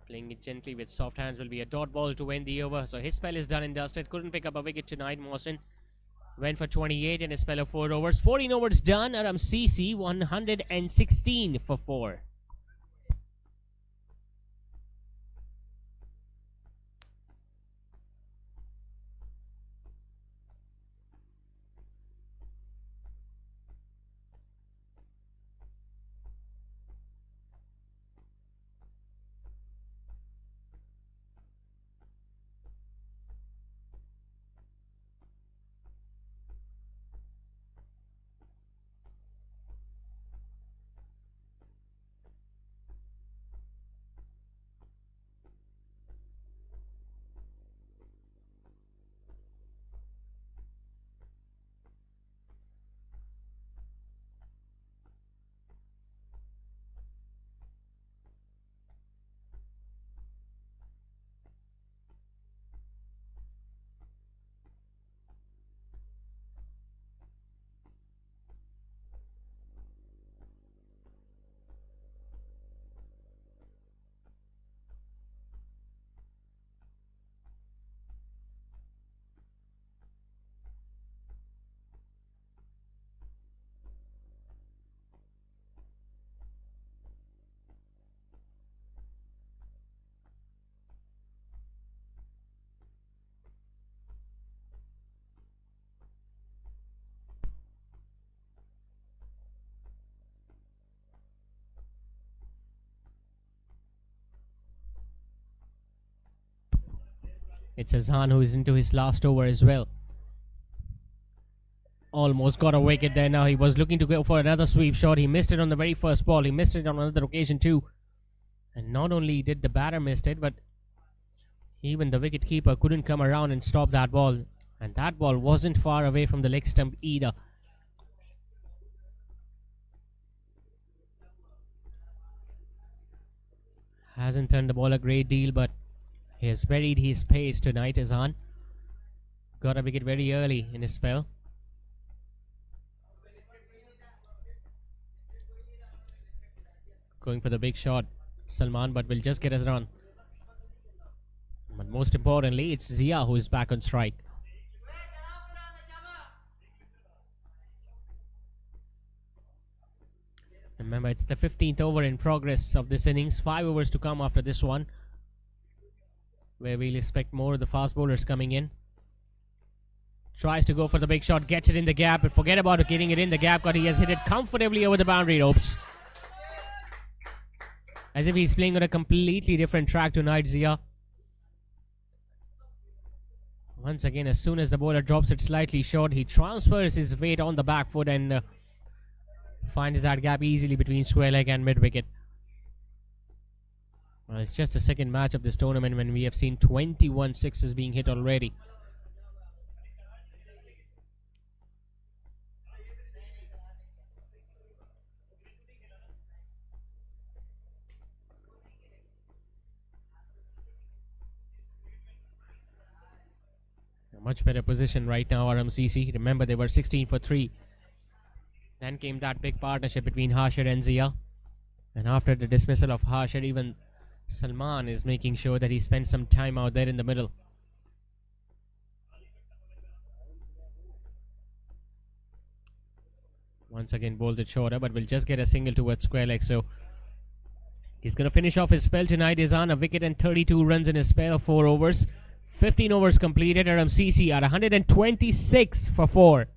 Playing it gently with soft hands will be a dot ball to end the over. So his spell is done and dusted. Couldn't pick up a wicket tonight, Mohsin. Went for 28 in a spell of 4 overs. 14 overs done. Arham CC 116 for 4. It's Azhan who is into his last over as well. Almost got a wicket there. Now he was looking to go for another sweep shot. He missed it on the very first ball. He missed it on another occasion too. And not only did the batter miss it, but even the wicket keeper couldn't come around and stop that ball. And that ball wasn't far away from the leg stump either. Hasn't turned the ball a great deal, but he has varied his pace tonight, Azhan. Got a wicket very early in his spell. Going for the big shot, Salman, but will just get us run. But most importantly, it's Zia who is back on strike. Remember, it's the 15th over in progress of this innings. 5 overs to come after this one, where we'll expect more of the fast bowlers coming in. Tries to go for the big shot, gets it in the gap, but forget about getting it in the gap, because he has hit it comfortably over the boundary ropes. As if he's playing on a completely different track tonight, Zia. Once again, as soon as the bowler drops it slightly short, he transfers his weight on the back foot and finds that gap easily between square leg and mid wicket. Well, it's just the second match of this tournament when we have seen 21 sixes being hit already. A much better position right now, RMCC. Remember, they were 16 for 3. Then came that big partnership between Hashir and Zia. And after the dismissal of Hashir, even Salman is making sure that he spends some time out there in the middle. Once again bolted shorter, but will just get a single towards square leg. So he's going to finish off his spell tonight. He's on a wicket and 32 runs in his spell, 4 overs. 15 overs completed. RMCC at 126 for 4.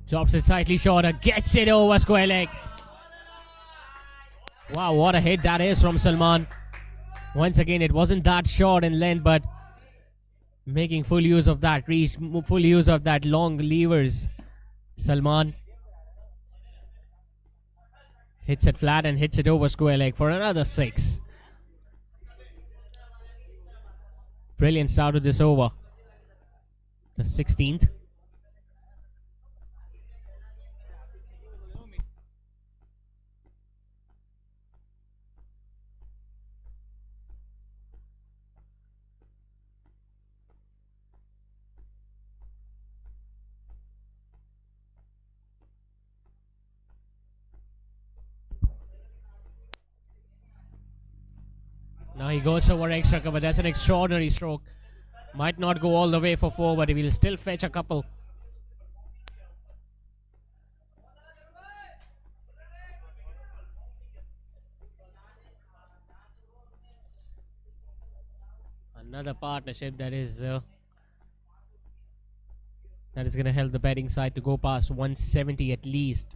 Drops it slightly shorter, gets it over square leg. Wow, what a hit that is from Salman. Once again, it wasn't that short in length, but making full use of that reach, full use of that long levers. Salman hits it flat and hits it over square leg for another 6. Brilliant start to this over. The 16th. Now he goes over extra cover. That's an extraordinary stroke. Might not go all the way for 4, but he will still fetch a couple. Another partnership that is going to help the batting side to go past 170 at least.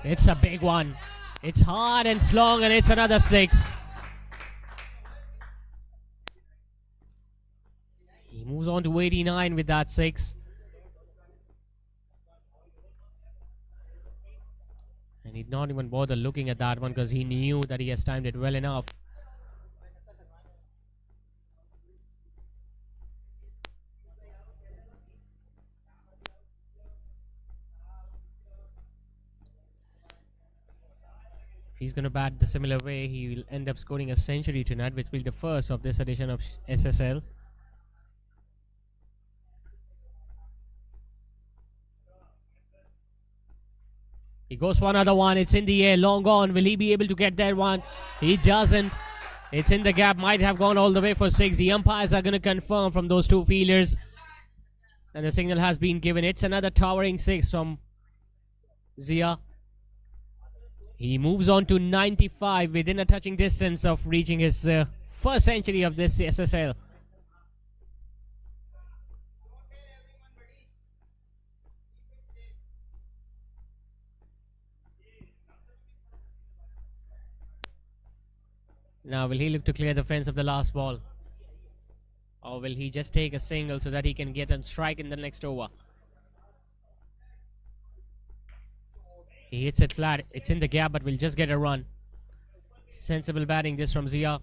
It's a big one. It's hard and long, and it's another 6. He moves on to 89 with that 6. And he'd not even bother looking at that one because he knew that he has timed it well enough. If he's going to bat the similar way, he will end up scoring a century tonight, which will be the first of this edition of SSL. He goes for another one. It's in the air. Long on. Will he be able to get that one? He doesn't. It's in the gap. Might have gone all the way for 6. The umpires are going to confirm from those two fielders. And the signal has been given. It's another towering 6 from Zia. He moves on to 95 within a touching distance of reaching his first century of this SSL. Now, will he look to clear the fence of the last ball? Or will he just take a single so that he can get a strike in the next over? He hits it flat. It's in the gap, but will just get a run. Sensible batting this from Zia.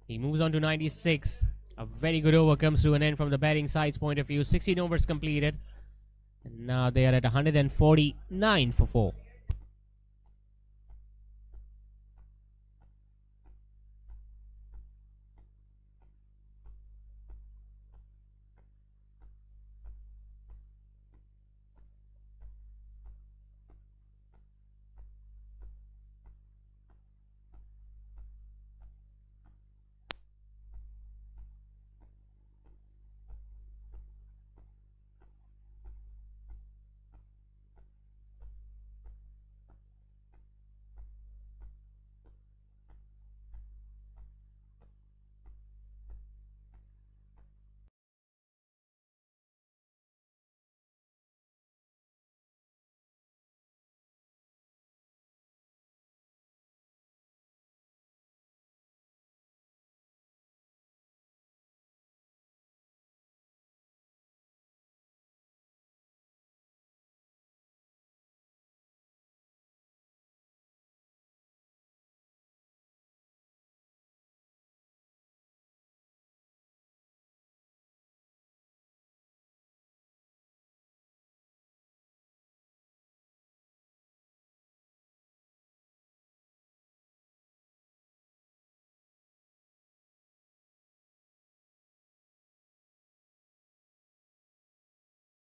He moves on to 96. A very good over comes to an end from the batting side's point of view. 16 overs completed. And now they are at 149 for 4.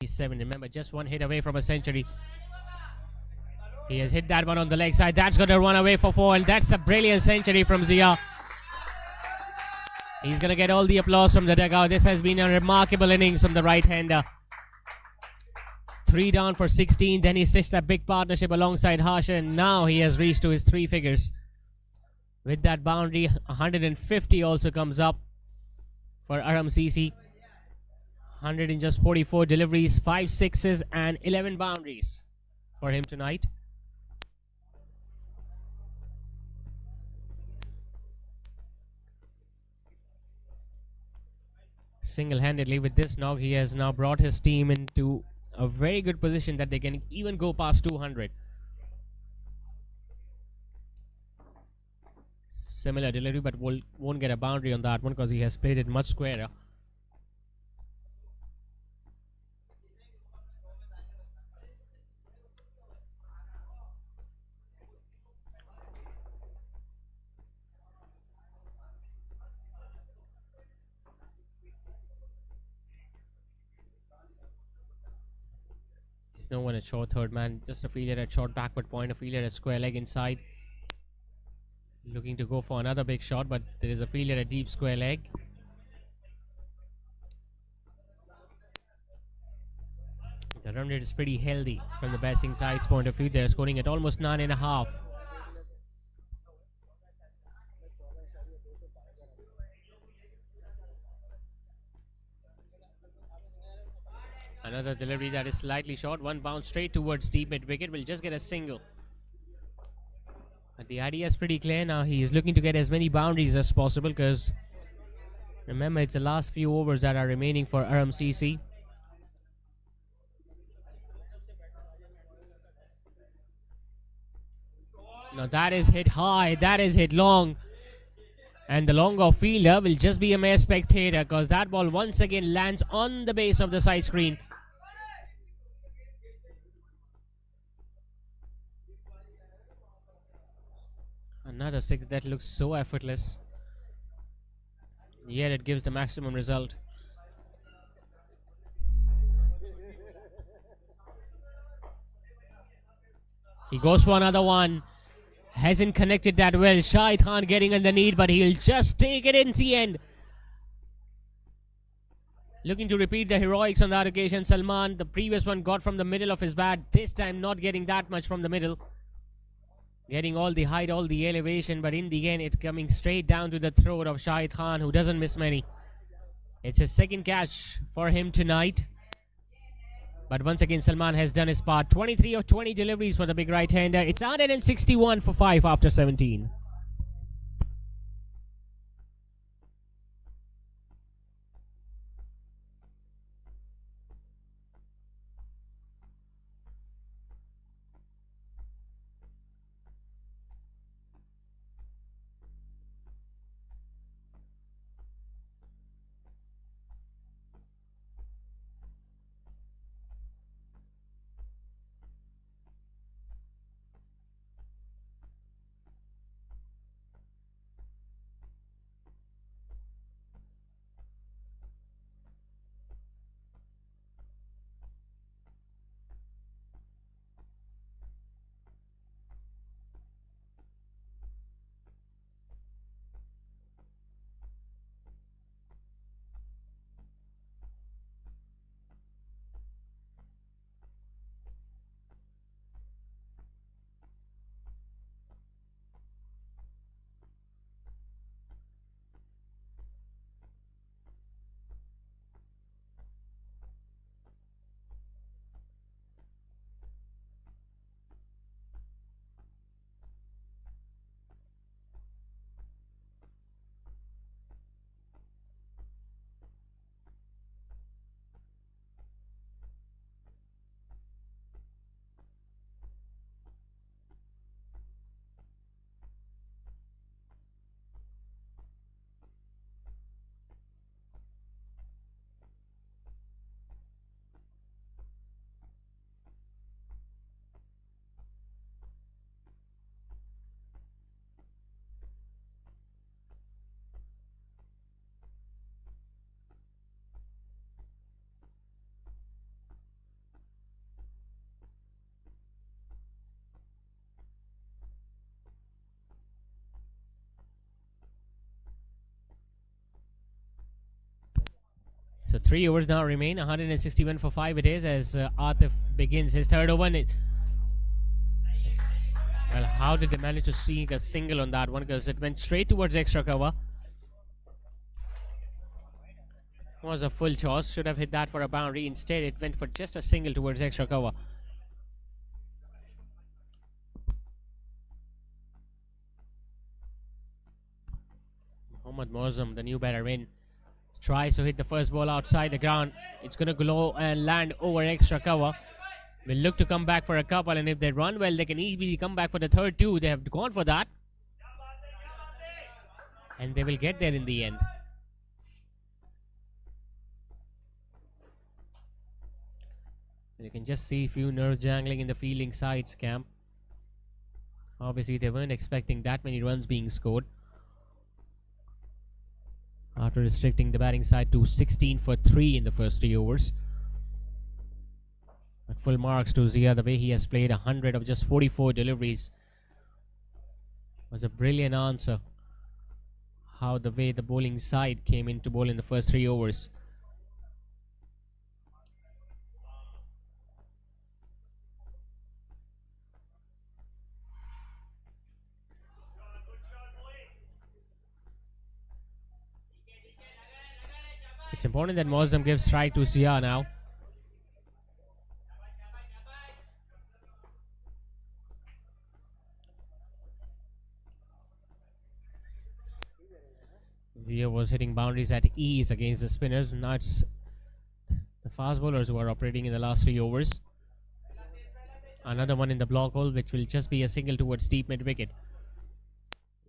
Seven. Remember, just one hit away from a century. He has hit that one on the leg side. That's going to run away for 4. And that's a brilliant century from Zia. He's going to get all the applause from the dugout. This has been a remarkable innings from the right-hander. 3 down for 16. Then he stitched that big partnership alongside Harsha. And now he has reached to his 3 figures. With that boundary, 150 also comes up for Arham CC. 100 in just 44 deliveries, 5 sixes and 11 boundaries for him tonight. Single-handedly with this knock, he has now brought his team into a very good position that they can even go past 200. Similar delivery, but won't get a boundary on that one because he has played it much squarer. No one at short third man, just a fielder at short backward point, a fielder at square leg inside. Looking to go for another big shot, but there is a fielder at deep square leg. The run rate is pretty healthy from the batting side's point of view. They're scoring at almost 9.5. Another delivery that is slightly short. One bounce straight towards deep mid wicket. Will just get a single. But the idea is pretty clear now. He is looking to get as many boundaries as possible because remember, it's the last few overs that are remaining for Arham CC. Now that is hit high. That is hit long. And the longer fielder will just be a mere spectator because that ball once again lands on the base of the side screen. Another 6 that looks so effortless. Yet it gives the maximum result. He goes for another one. Hasn't connected that well. Shaikhani getting underneath, but he'll just take it in the end. Looking to repeat the heroics on that occasion. Salman, the previous one got from the middle of his bat. This time not getting that much from the middle. Getting all the height, all the elevation, but in the end it's coming straight down to the throat of Shaikhani, who doesn't miss many. It's his second catch for him tonight. But once again, Salman has done his part. 23 of 20 deliveries for the big right-hander. It's 161 for 5 after 17. So 3 overs now remain. 161 for 5 it is as Atif begins his third over. Well, how did they manage to sneak a single on that one? Because it went straight towards extra cover. Was a full toss. Should have hit that for a boundary. Instead, it went for just a single towards extra cover. Mohammad Mozam, the new batter in, tries to hit the first ball outside the ground. It's going to glow and land over extra cover. Will look to come back for a couple, and if they run well, they can easily come back for the third too. They have gone for that, and they will get there in the end. You can just see a few nerves jangling in the fielding sides camp. Obviously, they weren't expecting that many runs being scored. After restricting the batting side to 16 for 3 in the first 3 overs. But full marks to Zia. The way he has played 100 of just 44 deliveries was a brilliant answer. How the way the bowling side came in to bowl in the first 3 overs. It's important that Mozam gives strike to Zia now. Zia was hitting boundaries at ease against the spinners. Now it's the fast bowlers who are operating in the last 3 overs. Another one in the block hole, which will just be a single towards deep mid wicket.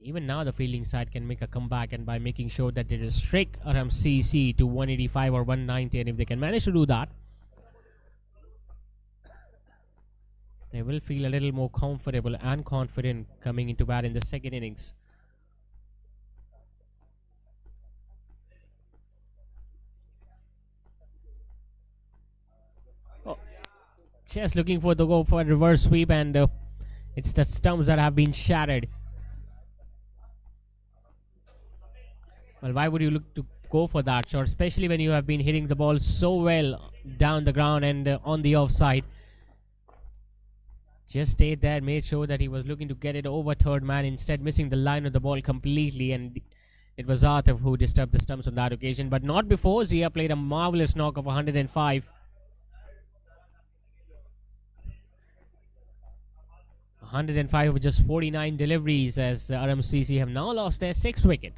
Even now the fielding side can make a comeback, and by making sure that they restrict Arham CC to 185 or 190, and if they can manage to do that, they will feel a little more comfortable and confident coming into bat in the second innings. Oh, just looking for the go for a reverse sweep, and It's the stumps that have been shattered. Well, why would you look to go for that shot, especially when you have been hitting the ball so well down the ground and on the offside? Just stayed there, made sure that he was looking to get it over third man, instead missing the line of the ball completely, and it was Arthur who disturbed the stumps on that occasion, but not before. Zia played a marvelous knock of 105. 105 with just 49 deliveries, as Arham CC have now lost their 6th wicket.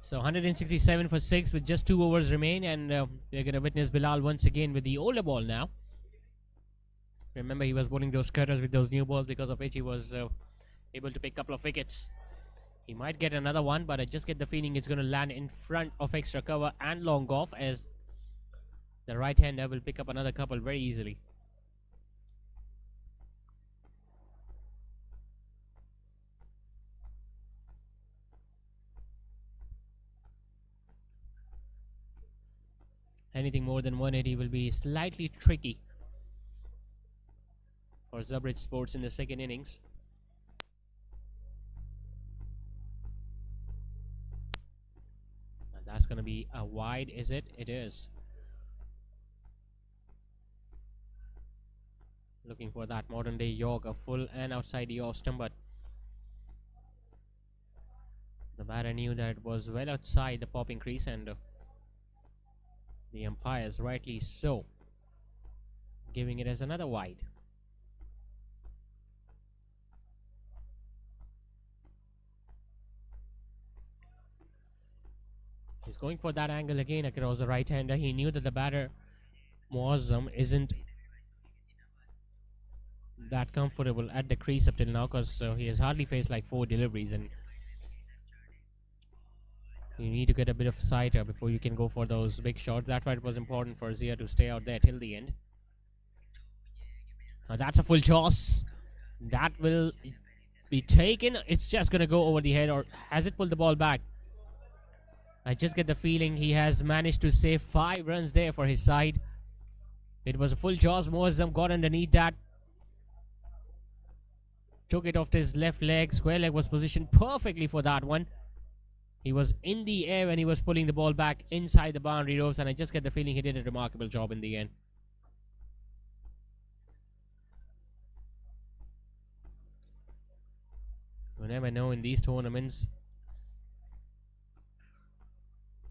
So 167 for 6 with just 2 overs remain, and we're going to witness Bilal once again with the older ball now. Remember, he was bowling those cutters with those new balls, because of which he was able to pick a couple of wickets. He might get another one, but I just get the feeling it's going to land in front of extra cover and long off, as the right-hander will pick up another couple very easily. Anything more than 180 will be slightly tricky for Zabrij Sports in the second innings. And that's going to be a wide, is it? It is. Looking for that modern day York, a full and outside the off stump, but the batter knew that it was well outside the popping crease, and the umpires, rightly so, giving it as another wide. He's going for that angle again across the right hander. He knew that the batter Muazzam isn't that comfortable at the crease up till now, because he has hardly faced like 4 deliveries, and you need to get a bit of sighter before you can go for those big shots. That's why it was important for Zia to stay out there till the end. Now that's a full toss. That will be taken. It's just going to go over the head, or has it pulled the ball back? I just get the feeling he has managed to save 5 runs there for his side. It was a full jaws. Moazzam got underneath that. Took it off to his left leg. Square leg was positioned perfectly for that one. He was in the air when he was pulling the ball back inside the boundary ropes, and I just get the feeling he did a remarkable job in the end. You never know in these tournaments.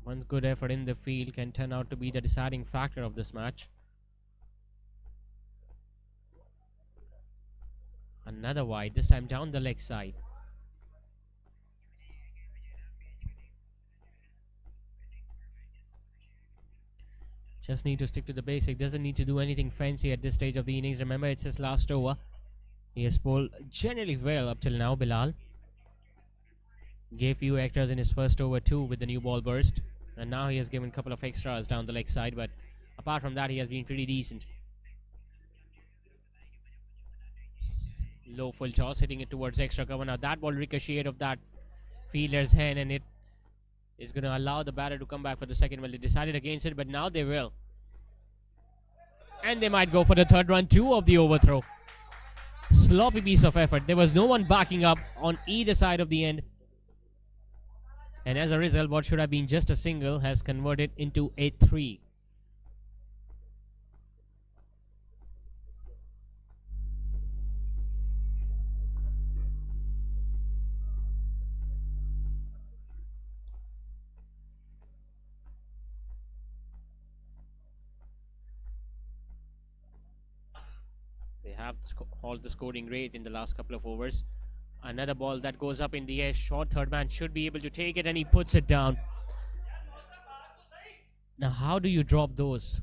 One good effort in the field can turn out to be the deciding factor of this match. Another wide, this time down the leg side. Just need to stick to the basic. Doesn't need to do anything fancy at this stage of the innings. Remember, it's his last over. He has bowled generally well up till now, Bilal. Gave few extras in his first over too with the new ball burst. And now he has given a couple of extras down the leg side. But apart from that, he has been pretty decent. Low full toss, hitting it towards extra cover. Now that ball ricocheted of that fielder's hand, and it is going to allow the batter to come back for the second. Well, they decided against it, but now they will. And they might go for the third run too of the overthrow. Sloppy piece of effort. There was no one backing up on either side of the end. And as a result, what should have been just a single has converted into a 3. They have hauled the scoring rate in the last couple of overs. Another ball that goes up in the air. Short third man should be able to take it, and he puts it down. Now, how do you drop those?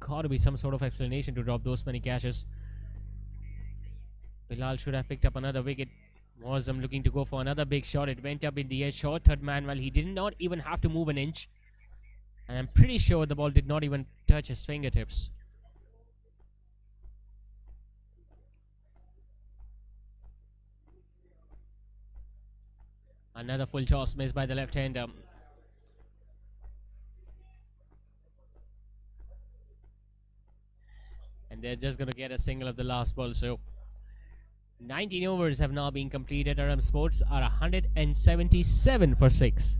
Got to be some sort of explanation to drop those many catches. Bilal should have picked up another wicket. Moazzam looking to go for another big shot. It went up in the air. Short third man. Well, he did not even have to move an inch. And I'm pretty sure the ball did not even touch his fingertips. Another full toss missed by the left-hander. And they're just going to get a single of the last ball. So 19 overs have now been completed. Arham Sports are 177 for 6.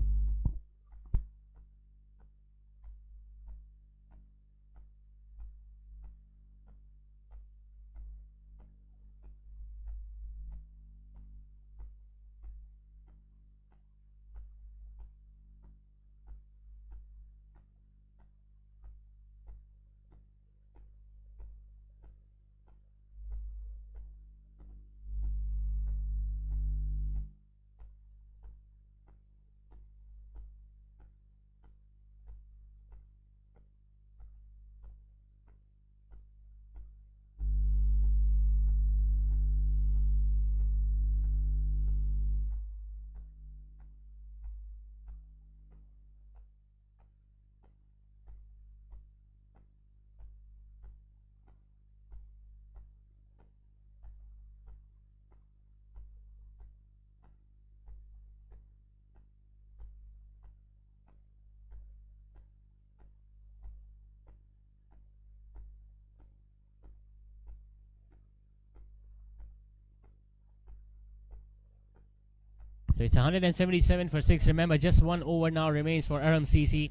So it's 177 for 6. Remember, just 1 over now remains for Arham CC,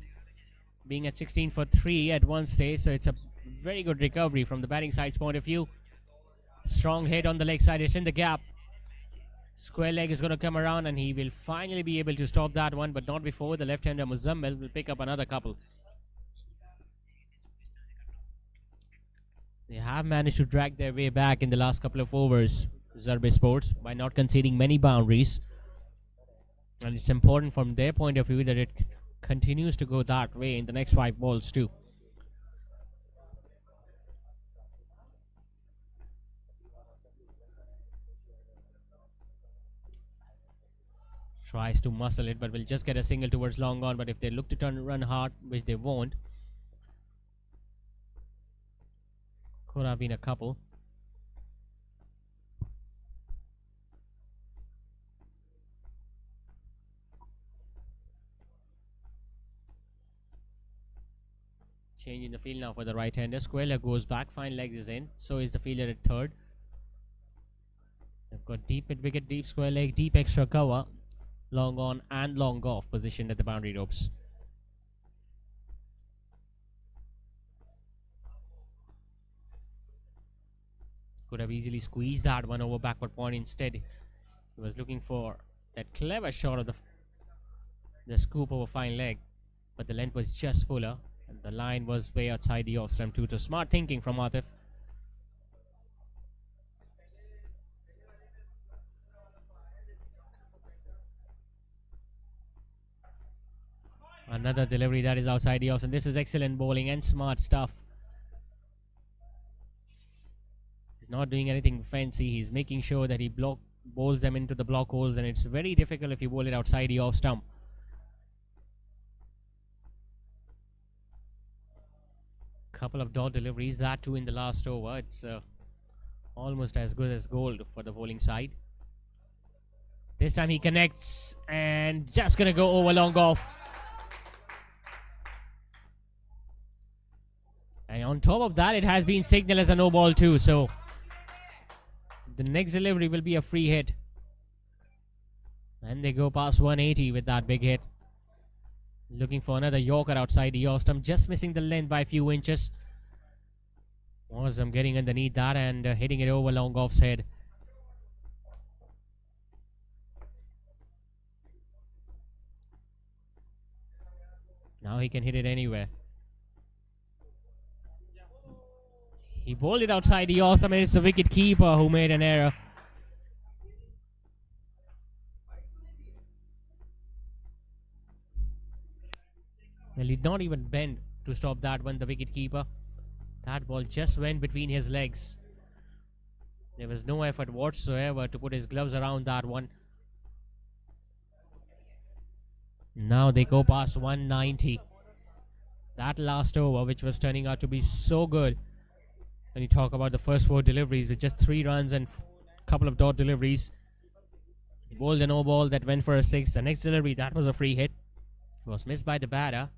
being at 16 for 3 at one stage. So it's a very good recovery from the batting side's point of view. Strong hit on the leg side. It's in the gap. Square leg is going to come around, and he will finally be able to stop that one, but not before the left-hander Muzammil will pick up another couple. They have managed to drag their way back in the last couple of overs, Zabrij Sports, by not conceding many boundaries. And it's important from their point of view that it continues to go that way in the next 5 balls too. Tries to muscle it, but will just get a single towards long on. But if they look to run hard, which they won't, could have been a couple. Change in the field now for the right-hander. Square leg goes back. Fine legs is in. So is the fielder at third. They've got deep mid-wicket, deep square leg, deep extra cover. Long on and long off positioned at the boundary ropes. Could have easily squeezed that one over backward point. Instead, he was looking for that clever shot of the scoop over fine leg, but the length was just fuller and the line was way outside the off stump too. So smart thinking from Atif. Another delivery that is outside the off, and this is excellent bowling and smart stuff. He's not doing anything fancy. He's making sure that he bowls them into the block holes, and it's very difficult if you bowl it outside the off stump. Couple of dot deliveries, that too in the last over. It's almost as good as gold for the bowling side. This time he connects and just gonna go over long off. And on top of that, it has been signaled as a no ball too. So the next delivery will be a free hit. And they go past 180 with that big hit. Looking for another Yorker outside the off stump, just missing the length by a few inches. Awesome, getting underneath that and hitting it over long off's head. Now he can hit it anywhere. He bowled it outside the off stump, and it's the wicket keeper who made an error. Well, he did not even bend to stop that one, the wicket keeper. That ball just went between his legs. There was no effort whatsoever to put his gloves around that one. Now they go past 190. That last over, which was turning out to be so good. When you talk about the first 4 deliveries with just 3 runs and a couple of dot deliveries. He bowled a no ball that went for a 6. The next delivery, that was a free hit. It was missed by the batter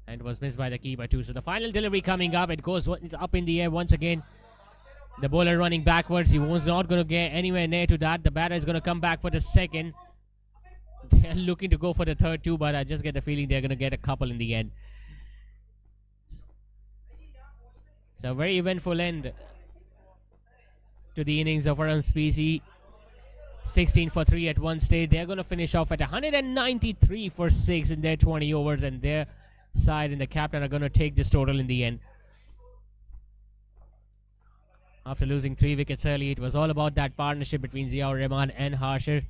and was missed by the keeper too. So the final delivery coming up, it goes up in the air once again. The bowler running backwards. He was not going to get anywhere near to that. The batter is going to come back for the second. They're looking to go for the third too, but I just get the feeling they're going to get a couple in the end. So a very eventful end to the innings of Arham Species. 16 for 3 at one stage. They're going to finish off at 193 for 6 in their 20 overs, and their side and the captain are going to take this total in the end. After losing 3 wickets early, it was all about that partnership between Ziaur Rahman and Harsher.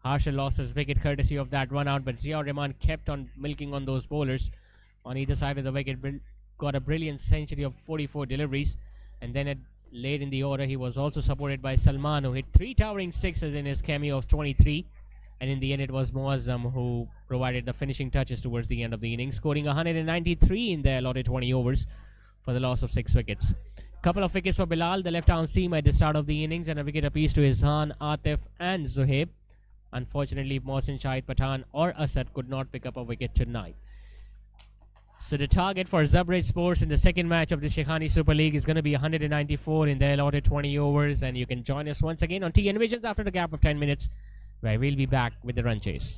Harsher lost his wicket courtesy of that run out, but Ziaur Rahman kept on milking on those bowlers on either side of the wicket. Got a brilliant century of 44 deliveries, and then late in the order he was also supported by Salman, who hit 3 towering sixes in his cameo of 23, and in the end it was Muazzam who provided the finishing touches towards the end of the innings, scoring 193 in the allotted 20 overs for the loss of 6 wickets. Couple of wickets for Bilal, the left-arm seam at the start of the innings, and a wicket apiece to Izhan, Atif and Zuhaib. Unfortunately, Mohsin, Shahid Pathan or Asad could not pick up a wicket tonight. So the target for Zabrij Sports in the second match of the Shaikhani Super League is going to be 194 in the allotted 20 overs, and you can join us once again on TNVisions after the gap of 10 minutes, where we'll be back with the run chase.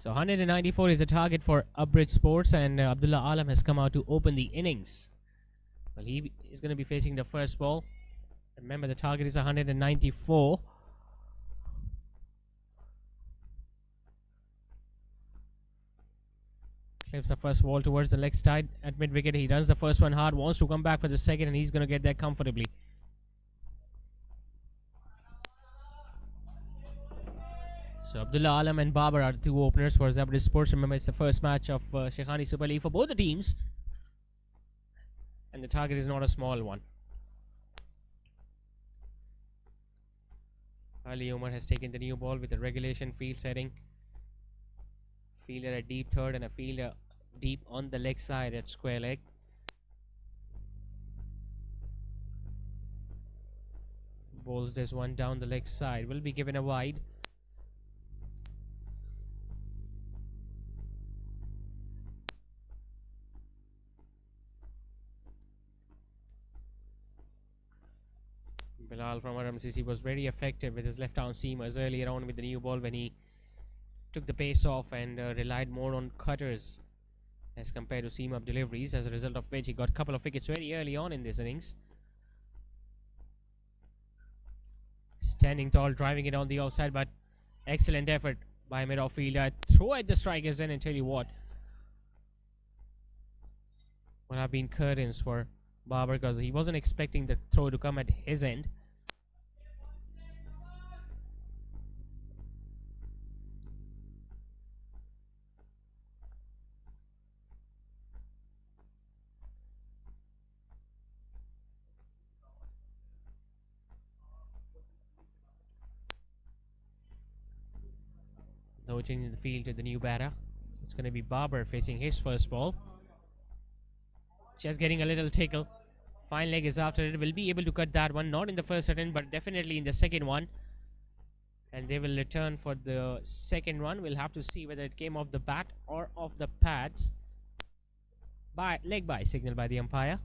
So 194 is the target for Zabrij Sports, and Abdullah Alam has come out to open the innings. Well, he is going to be facing the first ball. Remember, the target is 194. Clips the first ball towards the leg side at mid wicket. He runs the first one hard, wants to come back for the second, and he's going to get there comfortably. So Abdullah Alam and Babar are the two openers for Zabrij Sports. Remember, it's the first match of Shaikhani Super League for both the teams, and the target is not a small one. Ali Umar has taken the new ball with a regulation field setting. Fielder at deep third and a fielder deep on the leg side at square leg. Bowls this one down the leg side. Will be given a wide. Bilal from Arham was very effective with his left arm seamers earlier on with the new ball when he took the pace off and relied more on cutters as compared to seam up deliveries, as a result of which he got a couple of wickets very early on in this innings. Standing tall, driving it on the offside, but excellent effort by mid-off fielder. Throw at the strikers in, and tell you what, would have been curtains for Babar, because he wasn't expecting the throw to come at his end. No change in the field to the new batter. It's going to be Babar facing his first ball. Just getting a little tickle. Fine leg is after it. Will be able to cut that one. Not in the first attempt, but definitely in the second one. And they will return for the second one. We'll have to see whether it came off the bat or off the pads. Leg by signal by the umpire.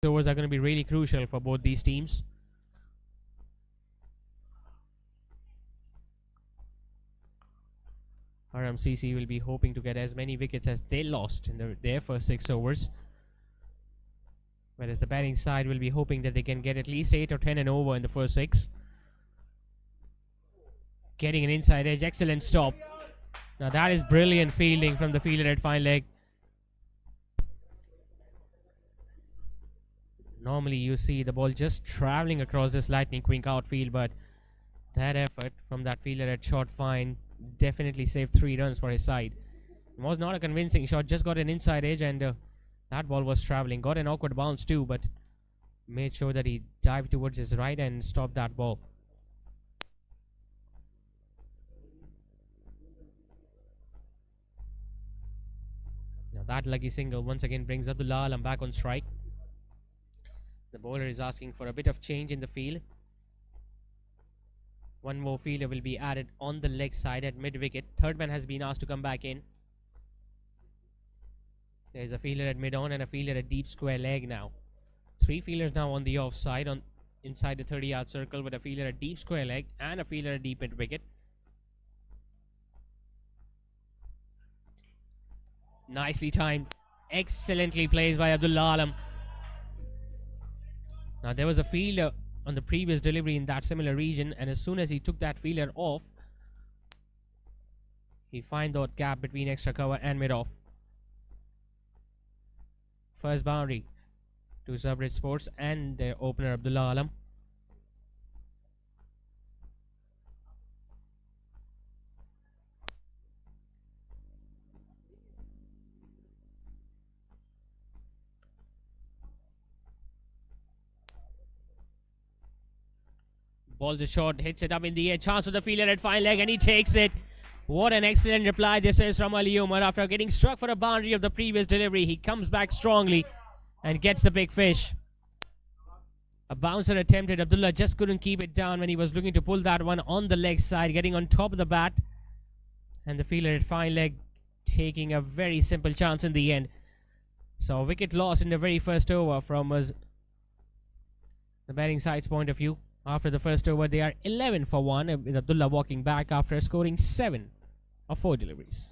Overs are going to be really crucial for both these teams. Arham will be hoping to get as many wickets as they lost in their first 6 overs. Whereas the batting side will be hoping that they can get at least 8 or 10 and over in the first 6. Getting an inside edge, excellent stop. Now that is brilliant fielding from the fielder at fine leg. Normally you see the ball just travelling across this lightning quick outfield, but that effort from that fielder at short fine definitely saved 3 runs for his side. It was not a convincing shot, just got an inside edge, and that ball was travelling. Got an awkward bounce too, but made sure that he dived towards his right and stopped that ball. Now that lucky single once again brings Abdullah Alam back on strike. The bowler is asking for a bit of change in the field. One more fielder will be added on the leg side at mid-wicket. Third man has been asked to come back in. There is a fielder at mid-on and a fielder at deep square leg now. 3 fielders now on the offside inside the 30-yard circle, with a fielder at deep square leg and a fielder at deep mid-wicket. Nicely timed. Excellently placed by Abdullah Alam. Now there was a fielder on the previous delivery in that similar region, and as soon as he took that fielder off, he found that gap between extra cover and mid-off. First boundary to Zabrij Sports and their opener Abdullah Alam. Ball's a short, hits it up in the air. Chance for the fielder at fine leg, and he takes it. What an excellent reply this is from Ali Umar. After getting struck for a boundary of the previous delivery, he comes back strongly and gets the big fish. A bouncer attempted. Abdullah just couldn't keep it down when he was looking to pull that one on the leg side, getting on top of the bat. And the fielder at fine leg taking a very simple chance in the end. So wicket lost in the very first over from us, the batting side's point of view. After the first over, they are 11 for 1, with Abdullah walking back after scoring 7 of 4 deliveries.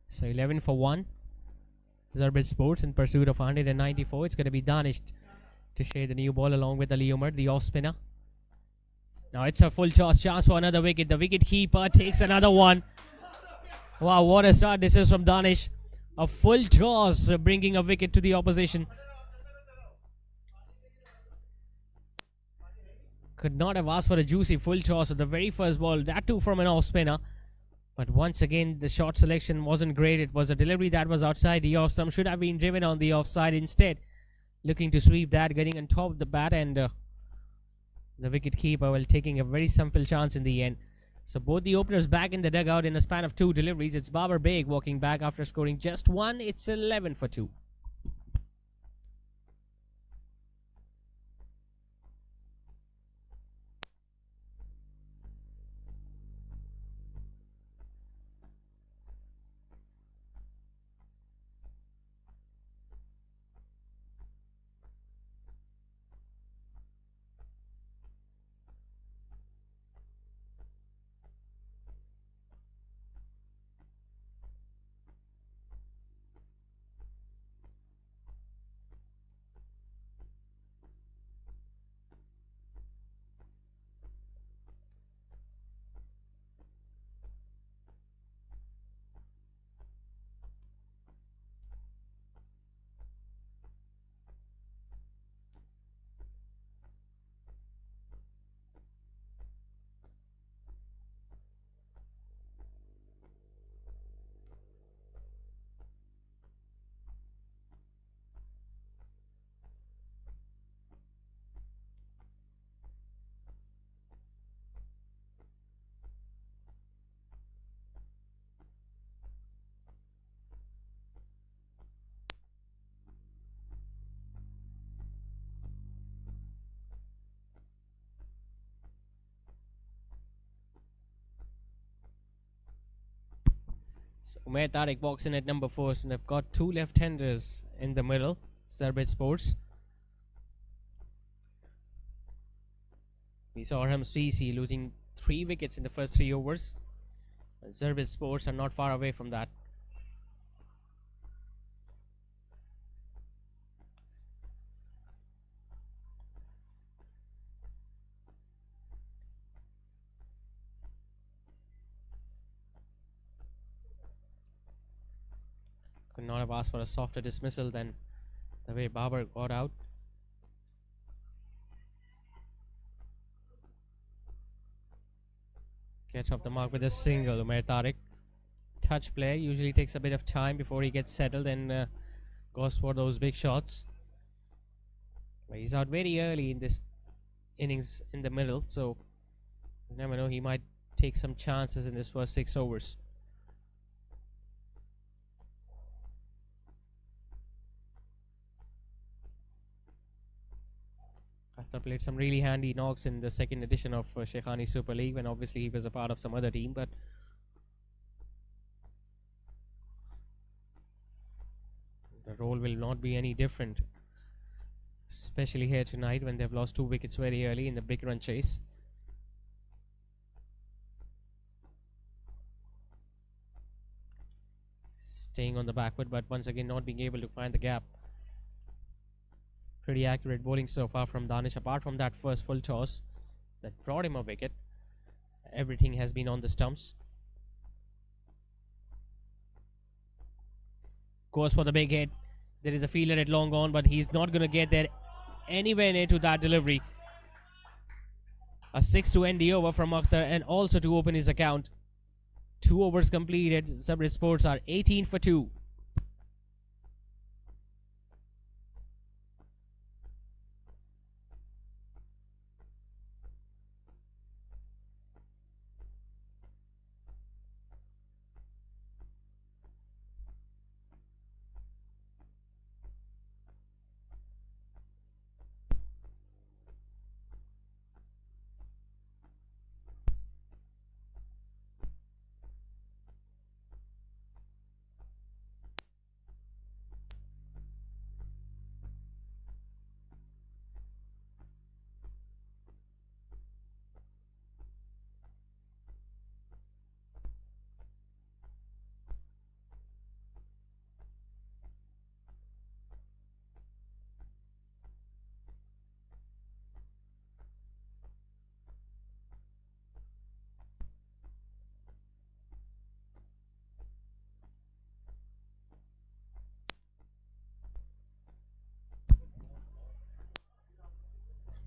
So 11 for 1. Zabrij Sports in pursuit of 194. It's going to be Danish to share the new ball along with Ali Umar, the off spinner. Now it's a full toss chance for another wicket. The wicket keeper takes another one. Wow, what a start this is from Danish. A full toss bringing a wicket to the opposition. Could not have asked for a juicy full toss at the very first ball, that too from an off spinner. But once again, the shot selection wasn't great. It was a delivery that was outside the off stump. Should have been driven on the offside instead. Looking to sweep that, getting on top of the bat, and the wicket keeper, well, taking a very simple chance in the end. So both the openers back in the dugout in a span of 2 deliveries. It's Babar Beg walking back after scoring just 1. It's 11 for 2. So Umair Tariq walks in at number 4, and they've got 2 left-handers in the middle. Zabrij Sports. We saw Arham CC losing 3 wickets in the first 3 overs. And Zabrij Sports are not far away from that. Could not have asked for a softer dismissal than The way Babar got out. Gets off the mark with a single. Umair Tariq. Touch player usually takes a bit of time before he gets settled and goes for those big shots. But he's out very early in this innings in the middle, so you never know, he might take some chances in his first 6 overs. After played some really handy knocks in the second edition of Shaikhani Super League, when obviously he was a part of some other team, but the role will not be any different, especially here tonight when they've lost 2 wickets very early in the big run chase. Staying on the back foot, but once again not being able to find the gap. Pretty accurate bowling so far from Danish. Apart from that first full toss that brought him a wicket, everything has been on the stumps. Goes for the big hit. There is a fielder at long on, but he's not going to get there anywhere near to that delivery. A 6 to end the over from Akhtar and also to open his account. 2 overs completed. Zabrij Sports are 18 for 2.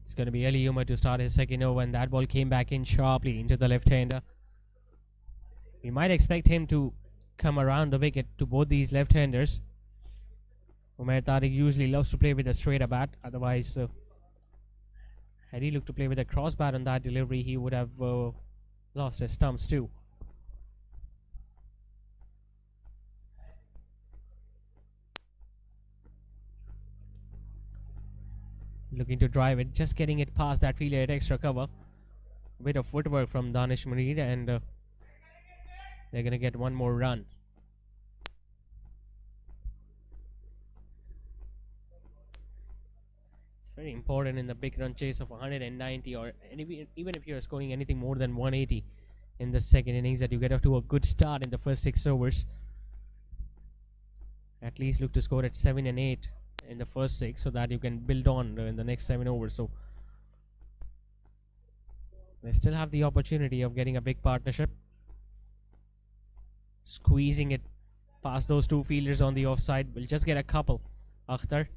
It's going to be Ali Umar to start his second over, and that ball came back in sharply into the left-hander. We might expect him to come around the wicket to both these left-handers. Umair Tariq usually loves to play with a straighter bat. Otherwise, had he looked to play with a cross bat on that delivery, he would have lost his stumps too. Looking to drive it, just getting it past that fielder at extra cover. A bit of footwork from Danish Murid, and they're going to get one more run. It's very important in the big run chase of 190, or even if you're scoring anything more than 180 in the second innings, that you get off to a good start in the first 6 overs. At least look to score at 7 and 8 in the first 6, so that you can build on in the next 7 overs. So they still have the opportunity of getting a big partnership, squeezing it past those 2 fielders on the offside. We'll just get a couple. Akhtar.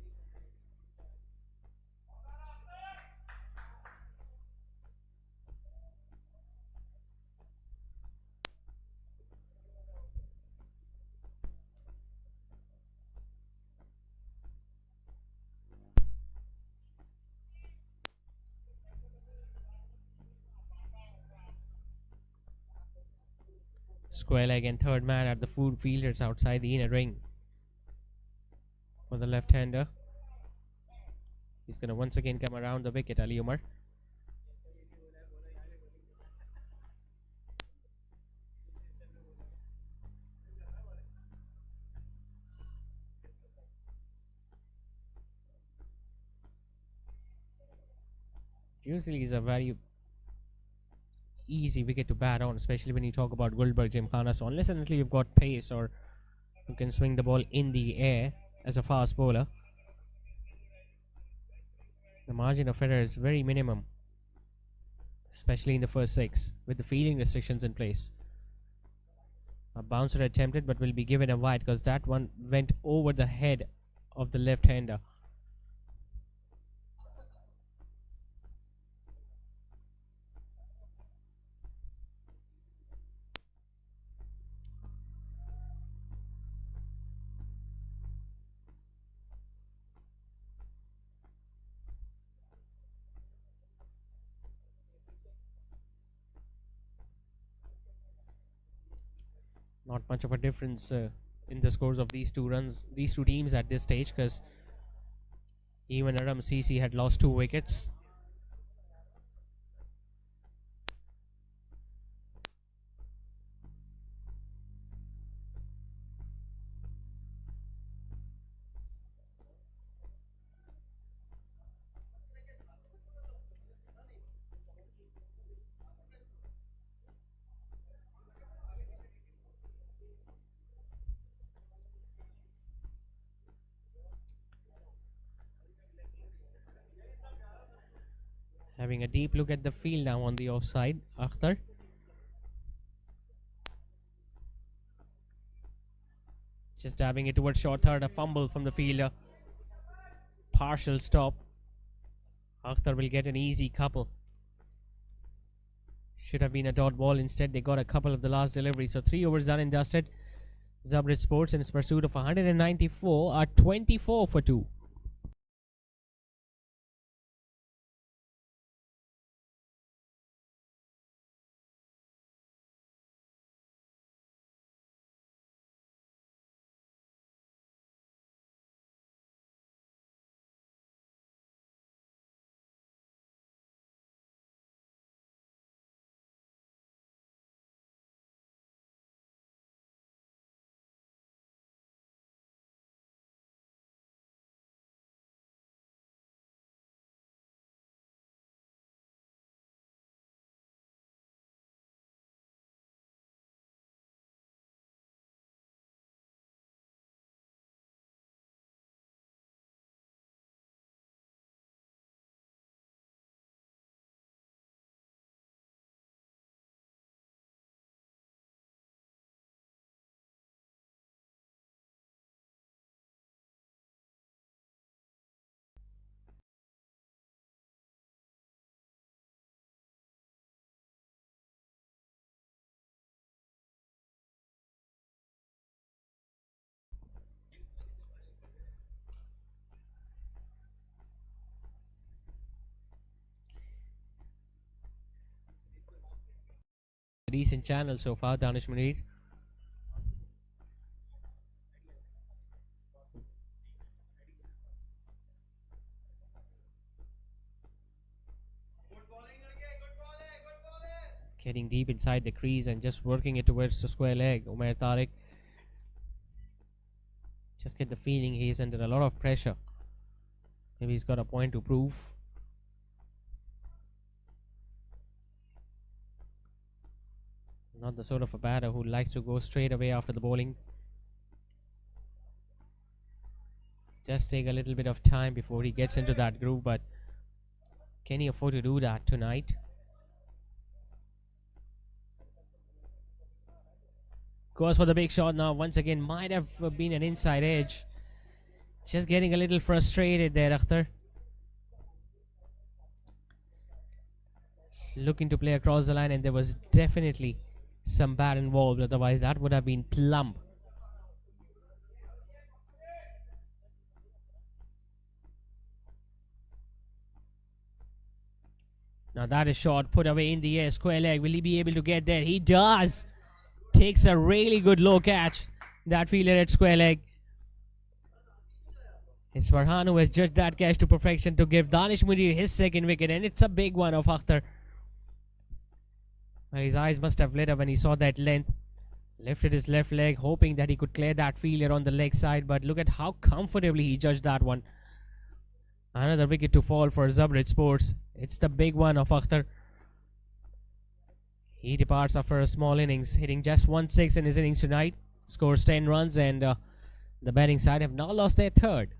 Square leg and third man at the food fielders outside the inner ring. For the left-hander, he's going to once again come around the wicket, Ali Umar. Usually he's a very easy wicket to bat on, especially when you talk about Goldberg, Gymkhana. So unless and until you've got pace or you can swing the ball in the air as a fast bowler, the margin of error is very minimum, especially in the first 6 with the fielding restrictions in place. A bouncer attempted, but will be given a wide because that one went over the head of the left-hander. Not much of a difference in the scores of these two teams at this stage, because even Arham CC had lost 2 wickets. Having a deep look at the field now on the offside, Akhtar. Just dabbing it towards short third, a fumble from the fielder. Partial stop. Akhtar will get an easy couple. Should have been a dot ball. Instead, they got a couple of the last delivery. So 3 overs done and dusted. Zabrij Sports in its pursuit of 194 are 24 for 2. Decent channel so far, Danish Munir. Getting deep inside the crease and just working it towards the square leg. Umair Tariq. Just get the feeling he's under a lot of pressure. Maybe he's got a point to prove. Not the sort of a batter who likes to go straight away after the bowling. Just take a little bit of time before he gets into that groove, but can he afford to do that tonight? Goes for the big shot now. Once again, might have been an inside edge. Just getting a little frustrated there, Akhtar. Looking to play across the line, and there was definitely some bat involved. Otherwise, that would have been plump. Now that is shot, put away in the air, square leg. Will he be able to get there? He does. Takes a really good low catch. That fielder at square leg. It's Farhan who has judged that catch to perfection to give Danish Munir his second wicket, and it's a big one of Akhtar. His eyes must have lit up when he saw that length. Lifted his left leg, hoping that he could clear that fielder on the leg side, but look at how comfortably he judged that one. Another wicket to fall for Zabrij Sports. It's the big one of Akhtar. He departs after a small innings, hitting just 1-6 in his innings tonight. Scores 10 runs, and the batting side have now lost their third.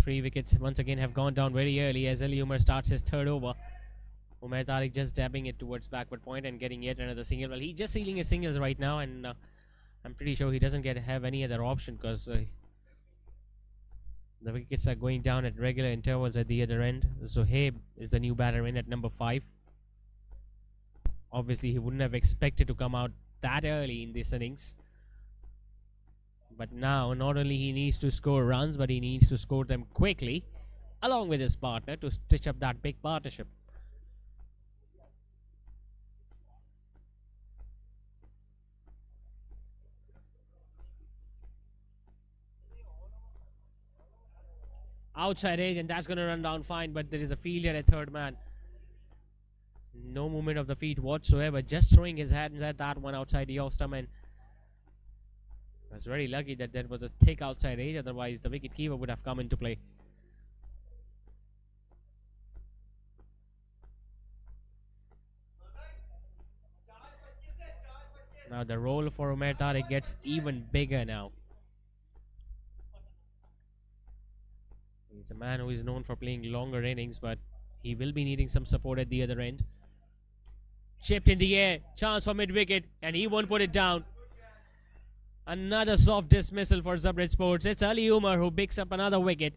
3 wickets once again have gone down very early as Ali Umar starts his third over. Umair Tariq just dabbing it towards backward point and getting yet another single. Well, he's just sealing his singles right now, and I'm pretty sure he doesn't have any other option because the wickets are going down at regular intervals at the other end. Zohaib is the new batter in at number 5. Obviously, he wouldn't have expected to come out that early in this innings. But now, not only he needs to score runs, but he needs to score them quickly, along with his partner, to stitch up that big partnership. Outside edge, and that's going to run down fine, but there is a failure at third man. No movement of the feet whatsoever, just throwing his hands at that one outside the off stump, and was very lucky that there was a thick outside edge, otherwise the wicket keeper would have come into play. Now the role for Umair Tariq gets even bigger now. He's a man who is known for playing longer innings, but he will be needing some support at the other end. Chipped in the air, chance for mid-wicket, and he won't put it down. Another soft dismissal for Zabrij Sports. It's Ali Umar who picks up another wicket.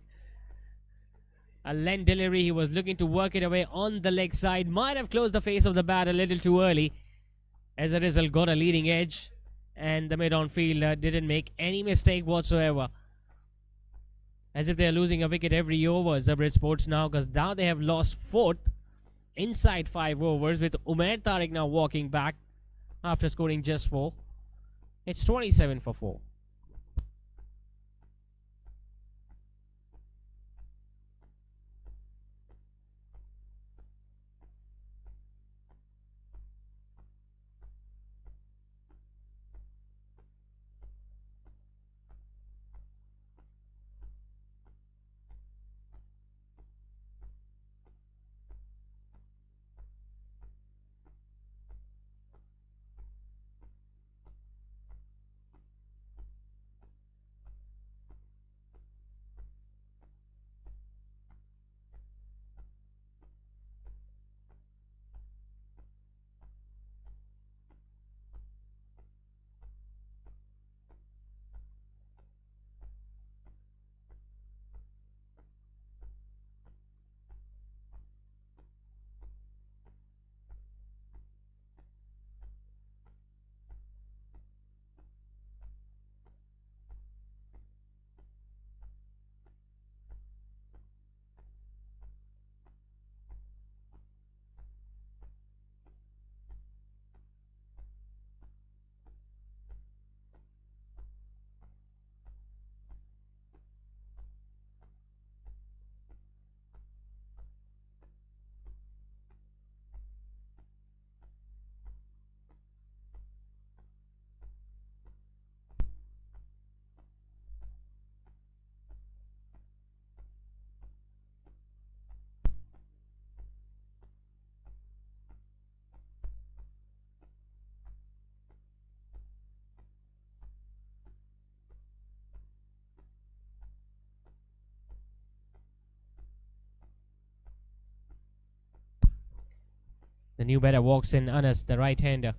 A length delivery, he was looking to work it away on the leg side. Might have closed the face of the bat a little too early. As a result, got a leading edge. And the mid-on fielder didn't make any mistake whatsoever. As if they're losing a wicket every over, Zabrij Sports now, because now they have lost 4th inside 5 overs, with Umair Tariq now walking back after scoring just 4. It's 27 for 4. The new batter walks in, Anas, the right-hander.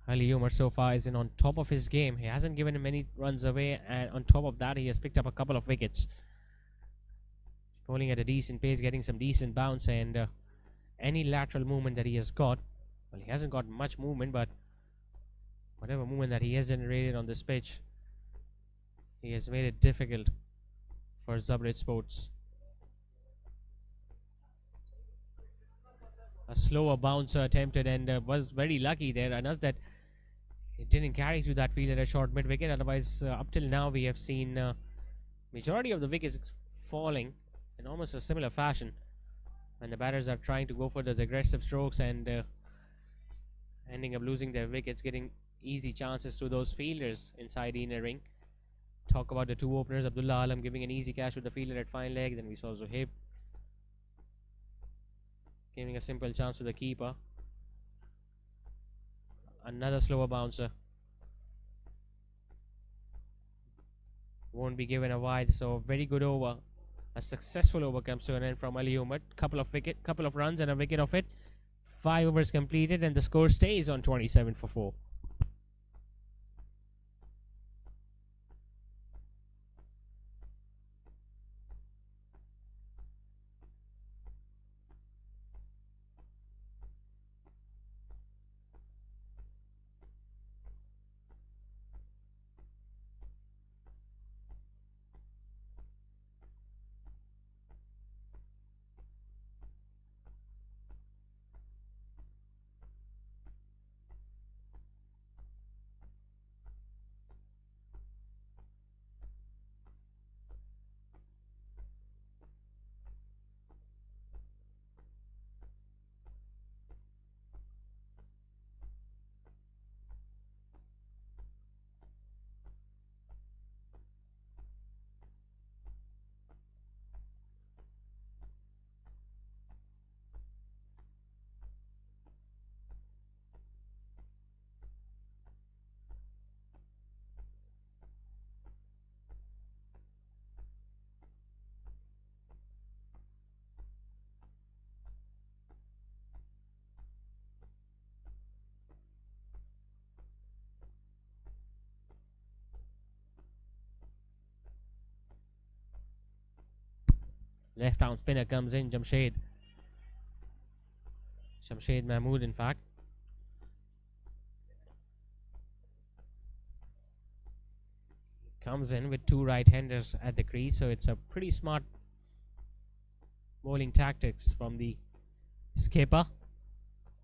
Ali Umar so far is on top of his game. He hasn't given him many runs away, and on top of that, he has picked up a couple of wickets. Bowling at a decent pace, getting some decent bounce, and any lateral movement that he has got, well, he hasn't got much movement, but whatever movement that he has generated on this pitch, he has made it difficult for Zabrij Sports. A slower bouncer attempted, and was very lucky there, Anas, that it didn't carry through that field at a short mid-wicket. Otherwise, up till now, we have seen majority of the wickets falling in almost a similar fashion, and the batters are trying to go for those aggressive strokes and ending up losing their wickets, getting easy chances to those fielders inside the inner ring. Talk about the 2 openers, Abdullah Alam giving an easy catch to the fielder at fine leg. Then we saw Zohaib giving a simple chance to the keeper. Another slower bouncer. won't be given a wide. So very good over. A successful over comes to an end from Ali Umar. Couple of runs and a wicket of it. 5 overs completed and the score stays on 27 for 4. Left arm spinner comes in, Jamshed Mahmood in fact. Comes in with 2 right-handers at the crease, so it's a pretty smart bowling tactics from the skipper.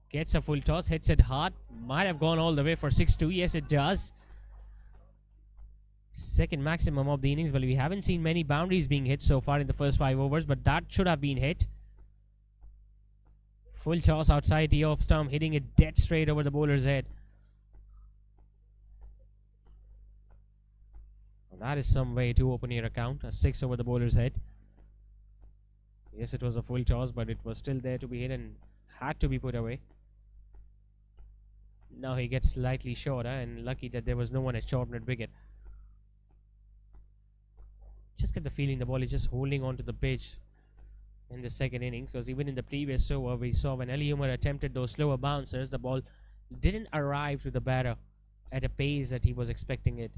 Gets a full toss, hits it hard. Might have gone all the way for 6-2. Yes, it does. Second maximum of the innings. Well, we haven't seen many boundaries being hit so far in the first 5 overs, but that should have been hit. Full toss outside the off stump, hitting it dead straight over the bowler's head. Well, that is some way to open your account. A 6 over the bowler's head. Yes, it was a full toss, but it was still there to be hit and had to be put away. Now he gets slightly shorter, and lucky that there was no one at short mid wicket. Just get the feeling the ball is just holding on to the pitch in the second innings, because even in the previous over we saw when Ali Umar attempted those slower bouncers, the ball didn't arrive to the batter at a pace that he was expecting it.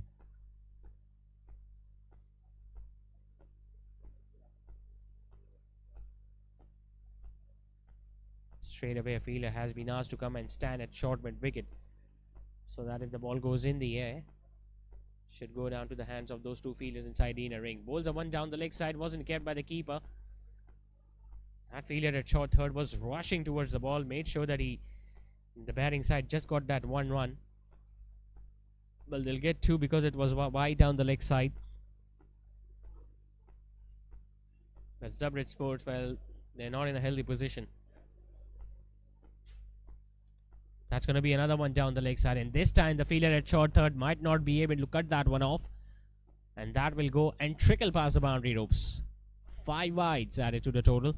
Straight away a fielder has been asked to come and stand at short mid wicket, so that if the ball goes in the air, should go down to the hands of those 2 fielders inside the inner ring. Bowls a one down the leg side, wasn't kept by the keeper. That fielder at short third was rushing towards the ball, made sure that the batting side just got that 1 run. Well, they'll get 2 because it was wide down the leg side. But Zabrij Sports, well, they're not in a healthy position. That's going to be another one down the leg side, and this time the fielder at short third might not be able to cut that one off, and that will go and trickle past the boundary ropes. 5 wides added to the total.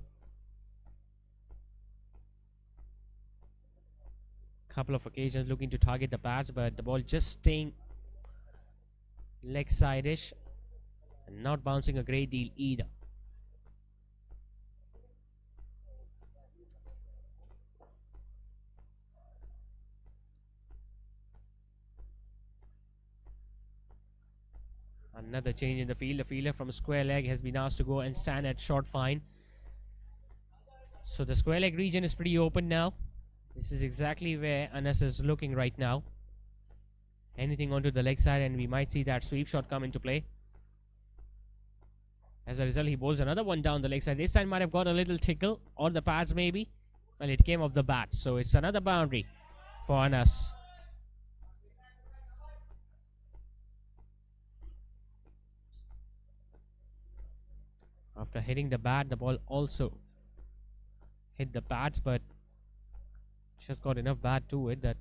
Couple of occasions looking to target the pads, but the ball just staying leg side-ish and not bouncing a great deal either. Another change in the field. The fielder from square leg has been asked to go and stand at short fine. So the square leg region is pretty open now. This is exactly where Anas is looking right now. Anything onto the leg side and we might see that sweep shot come into play. As a result, he bowls another one down the leg side. This side might have got a little tickle, or the pads maybe. Well, it came off the bat, so it's another boundary for Anas. After hitting the bat, the ball also hit the pads, but just got enough bat to it that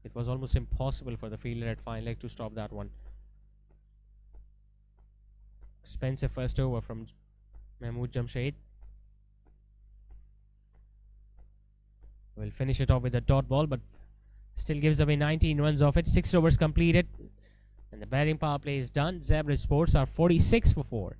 it was almost impossible for the fielder at fine leg to stop that one. Expensive first over from Mahmood Jamshed. Will finish it off with a dot ball, but still gives away 19 runs off it. 6 overs completed, And the batting power play is done. Zabrij Sports are 46 for 4.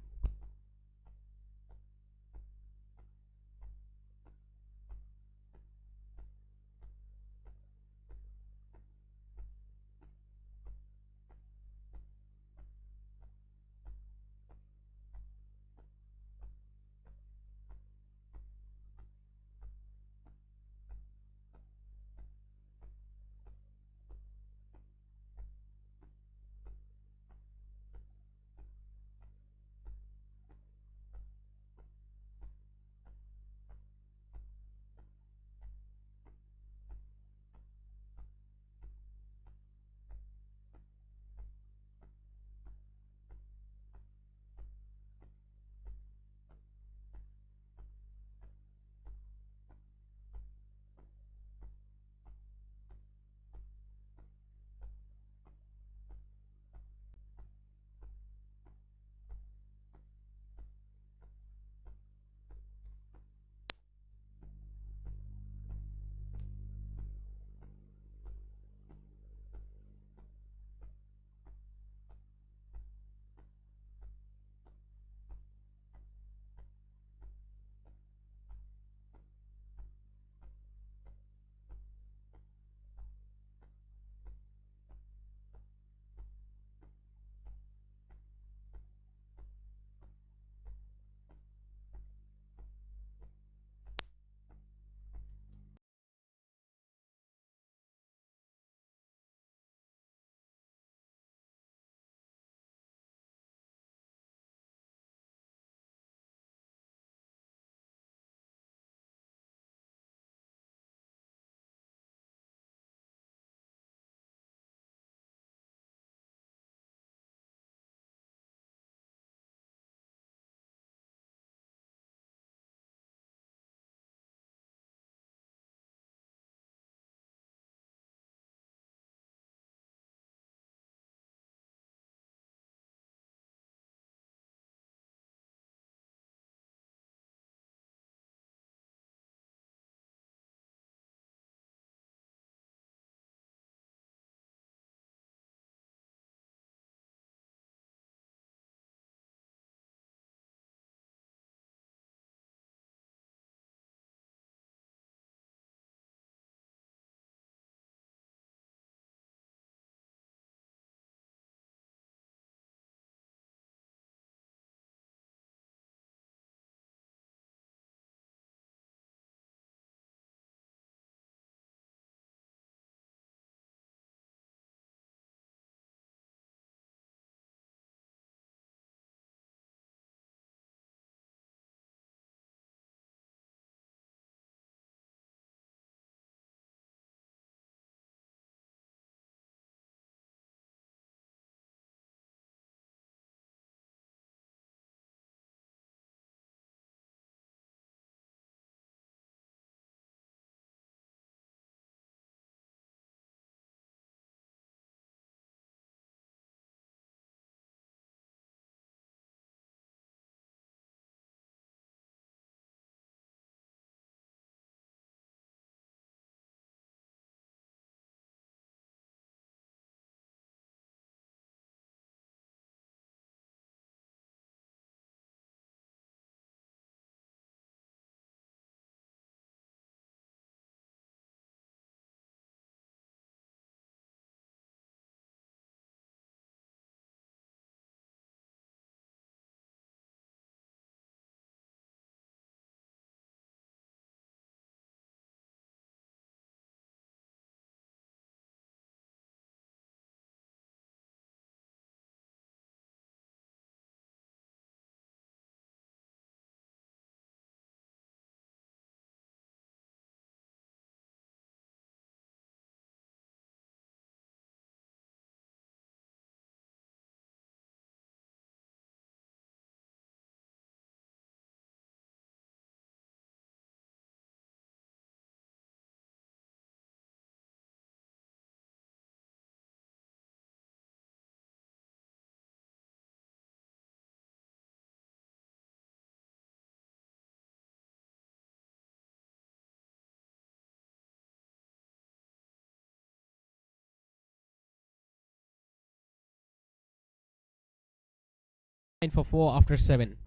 For 4 after 7.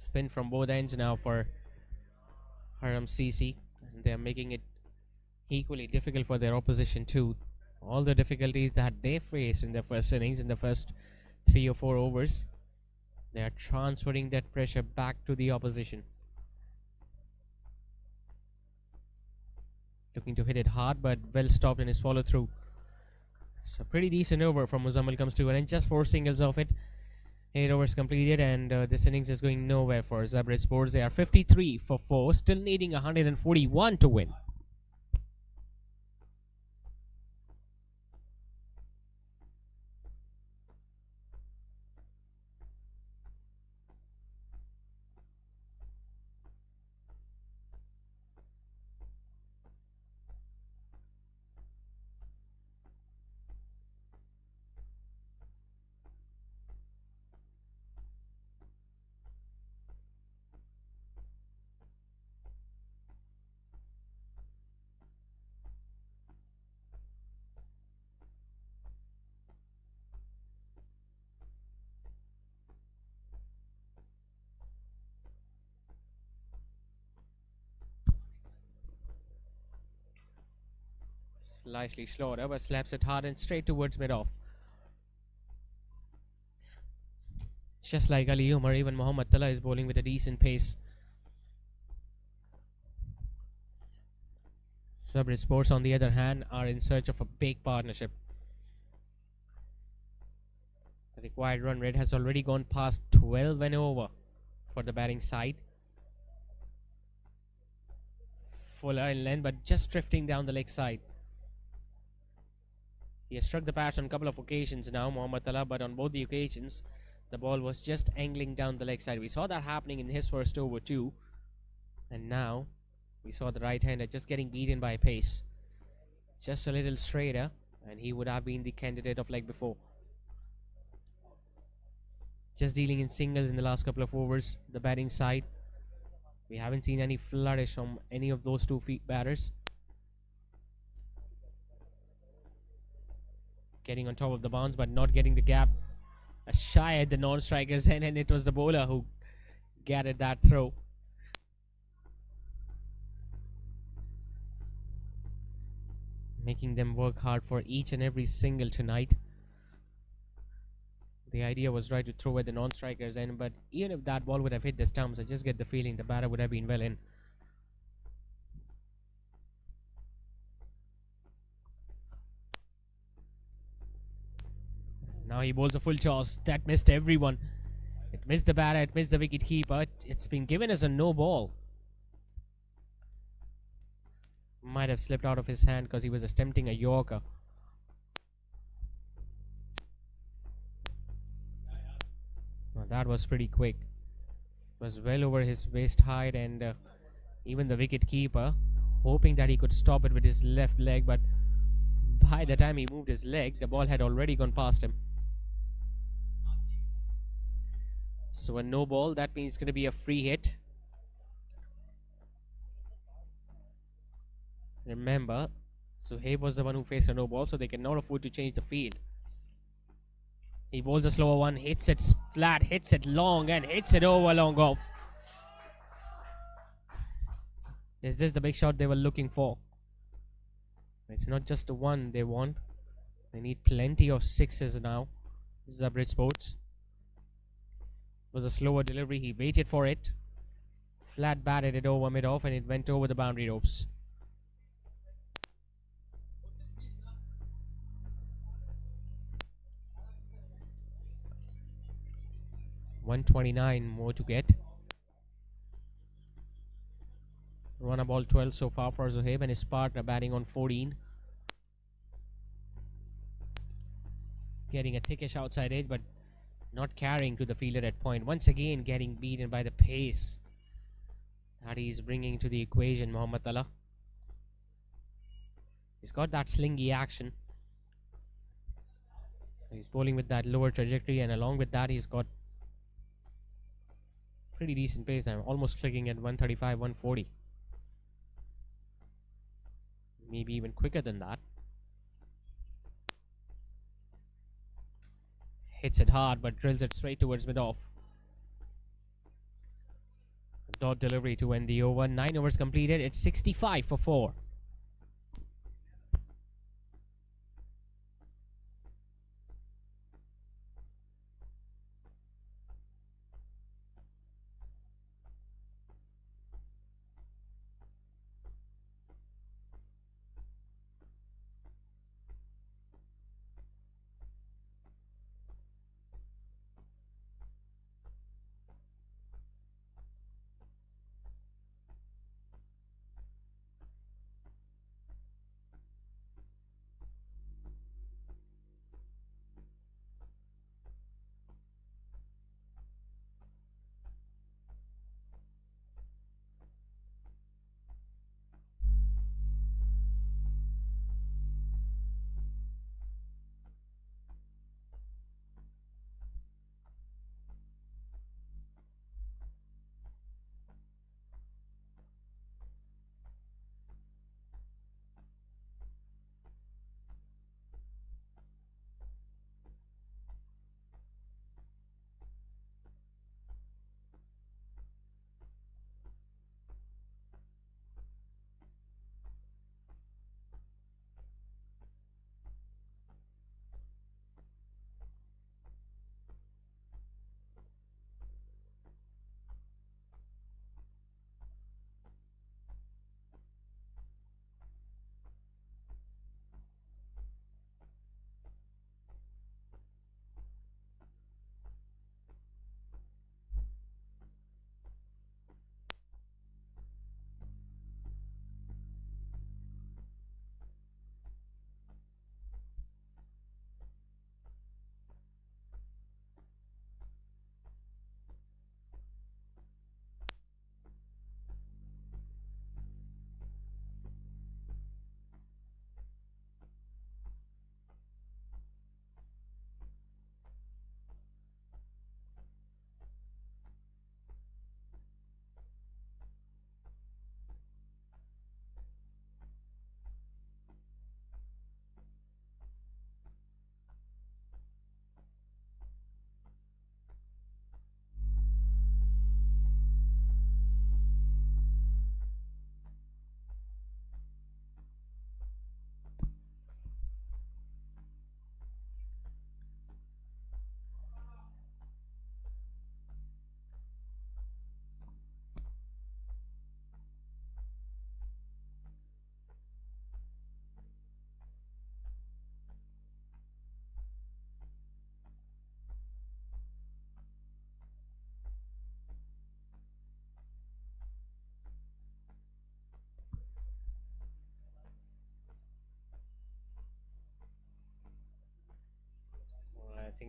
Spin from both ends now for Arham CC, and they're making it equally difficult for their opposition too. All the difficulties that they faced in their first innings, in the first 3 or 4 overs, they are transferring that pressure back to the opposition. Looking to hit it hard, but well stopped in his follow through. So pretty decent over from Muzammil comes to an end, just 4 singles off it. 8 overs completed, and this innings is going nowhere for Zabrij Sports. They are 53 for 4, still needing 141 to win. Slightly slaughter, but slaps it hard and straight towards mid-off. Just like Ali Umar, even Mohammad Tala is bowling with a decent pace. Zabrij Sports, on the other hand, are in search of a big partnership. The required run rate has already gone past 12 and over for the batting side. Fuller in length, but just drifting down the leg side. He has struck the patch on a couple of occasions now, Mohammad Tala, but on both the occasions, the ball was just angling down the leg side. We saw that happening in his first over too, and now we saw the right-hander just getting beaten by pace. Just a little straighter, and he would have been the candidate of leg before. Just dealing in singles in the last couple of overs, the batting side. We haven't seen any flourish from any of those 2 feet batters. Getting on top of the bounce, but not getting the gap. A shy at the non-strikers, and it was the bowler who gathered that throw. Making them work hard for each and every single tonight. The idea was right to throw at the non-strikers end, but even if that ball would have hit the stumps, I just get the feeling the batter would have been well in. Now he bowls a full toss. That missed everyone. It missed the batter, it missed the wicket keeper. It's been given as a no ball. Might have slipped out of his hand because he was attempting a Yorker. Well, that was pretty quick. It was well over his waist height, and even the wicket keeper hoping that he could stop it with his left leg, but by the time he moved his leg, the ball had already gone past him. So a no ball, that means it's going to be a free hit. Remember, Suhaib was the one who faced a no ball, so they cannot afford to change the field. He bowls a slower one, hits it flat, hits it long, and hits it over long off. Is this the big shot they were looking for? It's not just the one they want. They need plenty of sixes now. Zabrij Sports. It was a slower delivery. He waited for it. Flat batted it over mid-off, and it went over the boundary ropes. $129 more to get. Run a ball 12 so far for Zohaib, and his partner batting on 14. Getting a thickish outside edge, but not carrying to the fielder at point. Once again getting beaten by the pace that he's bringing to the equation, Mohammad Tala. He's got that slingy action. He's bowling with that lower trajectory, and along with that he's got pretty decent pace. I'm almost clicking at 135, 140. Maybe even quicker than that. Hits it hard, but drills it straight towards mid-off. Dot delivery to end the over. 9 overs completed. It's 65 for 4.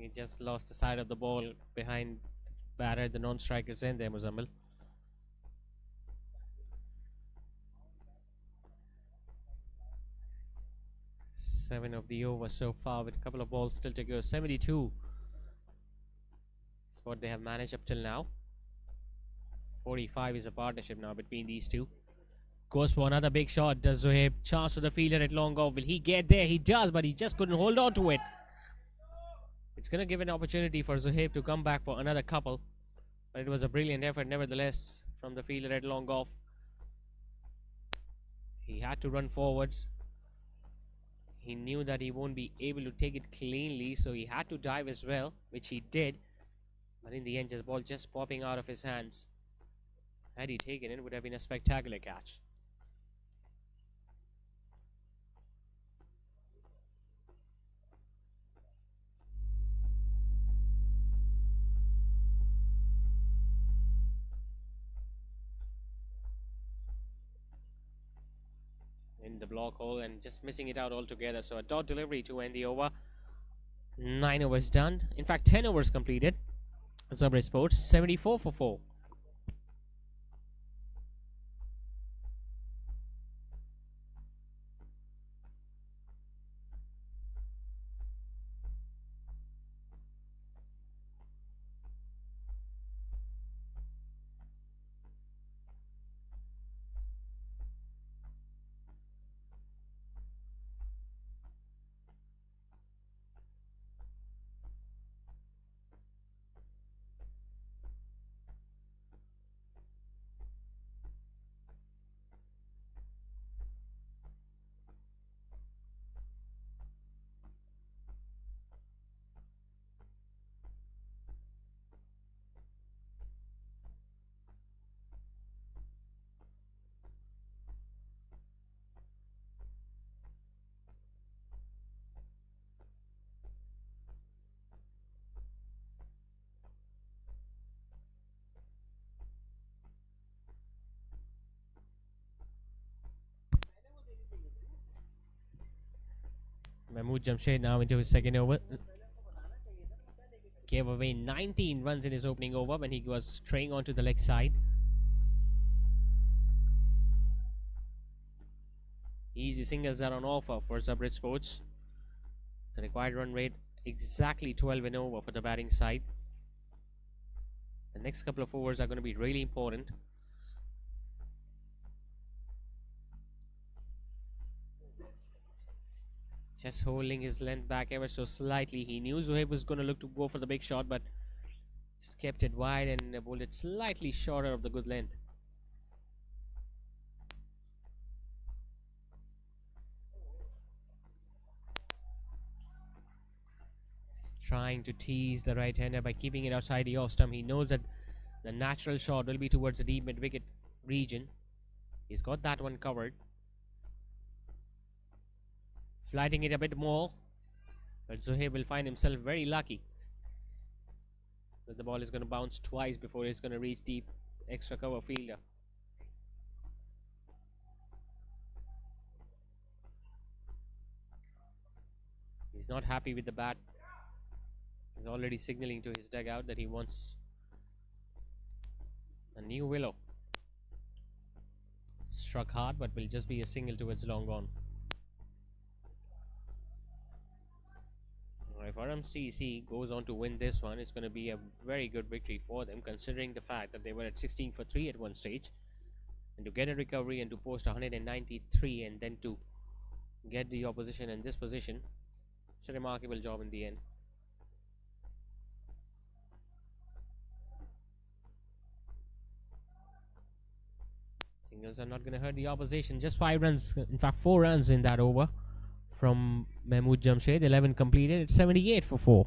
He just lost the side of the ball behind batter, the non-strikers in there, Muzammil. Seven of the over so far with a couple of balls still to go. 72 is what they have managed up till now. 45 is a partnership now between these two. Goes for another big shot. Does Zohaib chance to the fielder at long off? Will he get there? He does, but he just couldn't hold on to it. It's going to give an opportunity for Zohaib to come back for another couple. But it was a brilliant effort nevertheless from the fielder at long off. He had to run forwards. He knew that he won't be able to take it cleanly, so he had to dive as well, which he did. But in the end, the ball just popping out of his hands. Had he taken it, it would have been a spectacular catch. In the block hole and just missing it out altogether. So a dot delivery to end the over. 9 overs done. In fact, 10 overs completed. Zabrij Sports 74 for 4. Mahmood Jamshed now into his second over. Gave away 19 runs in his opening over when he was straying onto the leg side. Easy singles are on offer for Zabrij Sports. The required run rate exactly 12 and over for the batting side. The next couple of overs are going to be really important. Just holding his length back ever so slightly. He knew Zohaib was going to look to go for the big shot, but just kept it wide and bowled it slightly shorter of the good length. Trying to tease the right-hander by keeping it outside the off stump. He knows that the natural shot will be towards the deep mid-wicket region. He's got that one covered. Flighting it a bit more, but Zohaib will find himself very lucky that the ball is going to bounce twice before it's going to reach deep extra cover fielder. He's not happy with the bat. He's already signaling to his dugout that he wants a new willow. Struck hard, but will just be a single towards long on. If Arham CC goes on to win this one, it's going to be a very good victory for them, considering the fact that they were at 16 for 3 at one stage. And to get a recovery and to post 193 and then to get the opposition in this position, it's a remarkable job in the end. Singles are not going to hurt the opposition. Just 5 runs, in fact 4 runs in that over from Mahmood Jamshed. 11 completed. It's 78 for 4.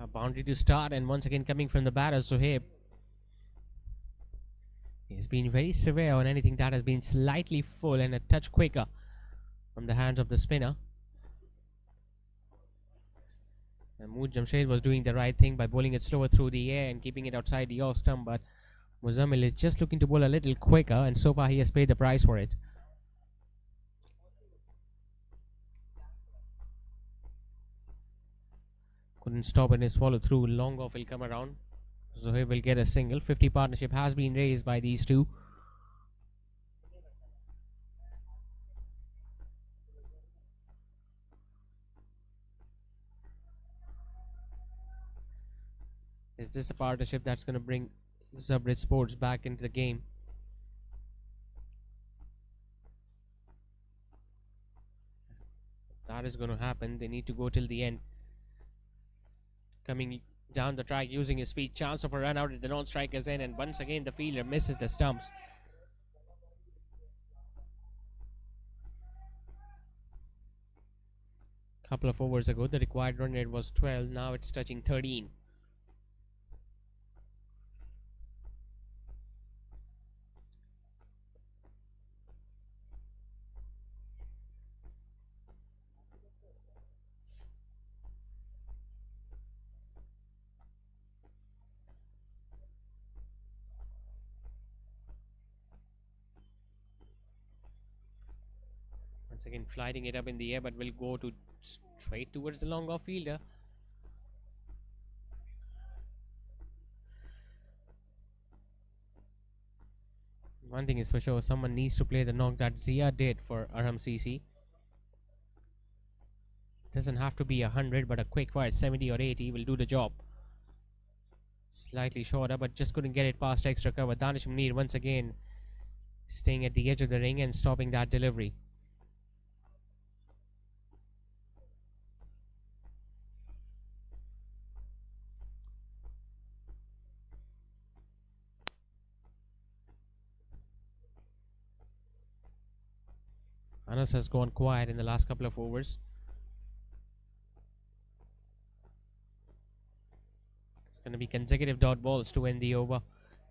A boundary to start, and once again coming from the batter, Zohaib. He's been very severe on anything that has been slightly full and a touch quicker from the hands of the spinner. Mahmood Jamshed was doing the right thing by bowling it slower through the air and keeping it outside the off stump, but Muzammil is just looking to bowl a little quicker, and so far he has paid the price for it. Couldn't stop in his follow through. Long off will come around. Zohaib will get a single. 50 partnership has been raised by these two. Is this a partnership that's going to bring Zabrij Sports back into the game? That is going to happen. They need to go till the end. Coming down the track using his feet. Chance of a run out at the non-striker's end, and once again the fielder misses the stumps. Couple of overs ago the required run rate was 12. Now it's touching 13. Once again flying it up in the air, but will go to straight towards the long off fielder. One thing is for sure, someone needs to play the knock that Zia did for Arham CC. Doesn't have to be 100, but a quick fire 70 or 80 will do the job. Slightly shorter, but just couldn't get it past extra cover. Danish Munir once again staying at the edge of the ring and stopping that delivery. Anas has gone quiet in the last couple of overs. It's going to be consecutive dot balls to end the over.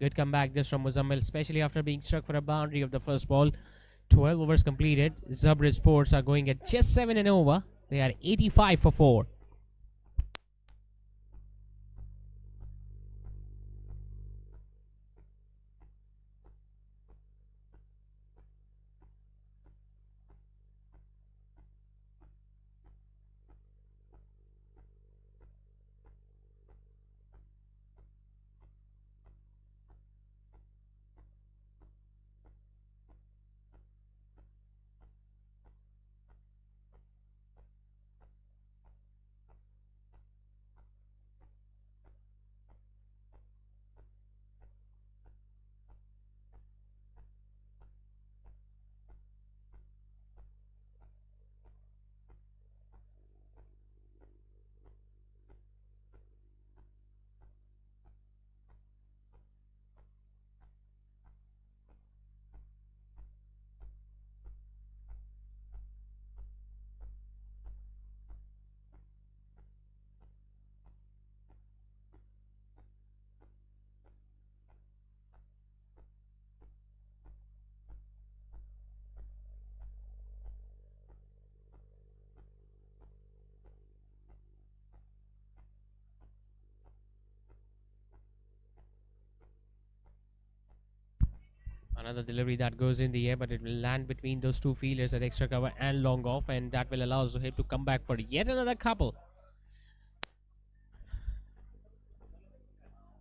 Good comeback this from Muzammil, especially after being struck for a boundary of the first ball. 12 overs completed. Zabrij Sports are going at just 7 and over. They are 85 for 4. Another delivery that goes in the air, but it will land between those two fielders at extra cover and long off, and that will allow Zohaib to come back for yet another couple.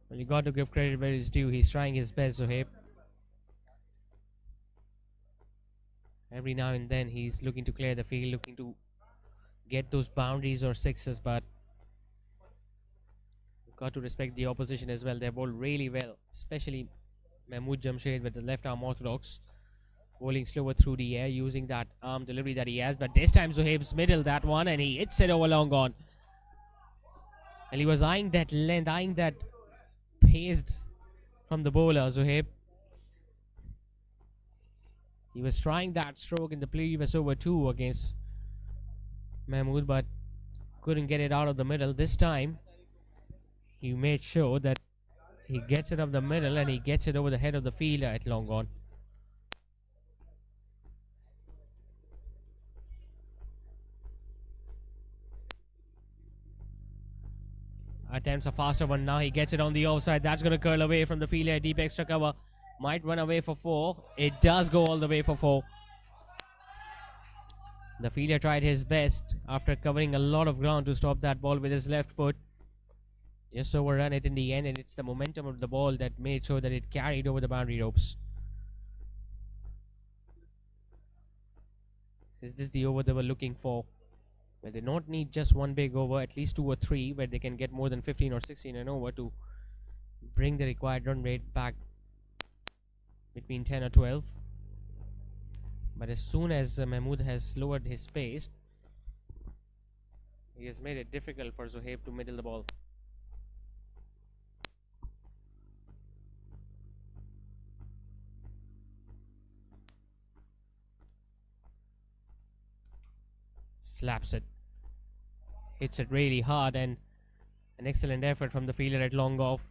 Well, you got to give credit where it's due. He's trying his best, Zohaib. Every now and then he's looking to clear the field, looking to get those boundaries or sixes, but you've got to respect the opposition as well. They bowled really well, especially Mahmood Jamshed with the left arm orthodox, bowling slower through the air using that arm delivery that he has, but this time Zohaib's middle that one, and he hits it over long on. And he was eyeing that length, eyeing that pace from the bowler, Zohaib. He was trying that stroke in the previous over 2 against Mahmood, but couldn't get it out of the middle. This time He made sure that he gets it up the middle and he gets it over the head of the fielder at long on. Attempts a faster one now. He gets it on the offside. That's going to curl away from the fielder. Deep extra cover. Might run away for 4. It does go all the way for 4. The fielder tried his best after covering a lot of ground to stop that ball with his left foot. Just overrun it in the end, and it's the momentum of the ball that made sure that it carried over the boundary ropes. Is this the over they were looking for? Where they don't need just one big over, at least 2 or 3, where they can get more than 15 or 16 and over to bring the required run rate back between 10 or 12. But as soon as Mahmood has lowered his pace, he has made it difficult for Zohaib to middle the ball. Slaps it. Hits it really hard, and an excellent effort from the fielder at long off.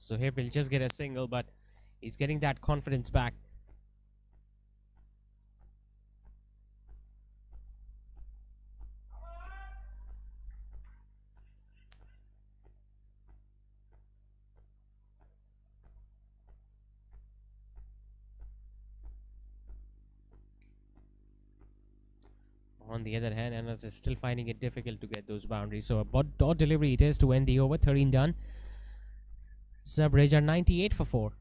Zohaib will just get a single, but he's getting that confidence back. On the other hand, Anas is still finding it difficult to get those boundaries. So a dot delivery it is to end the over. 13 done. Zabrij are 98 for 4.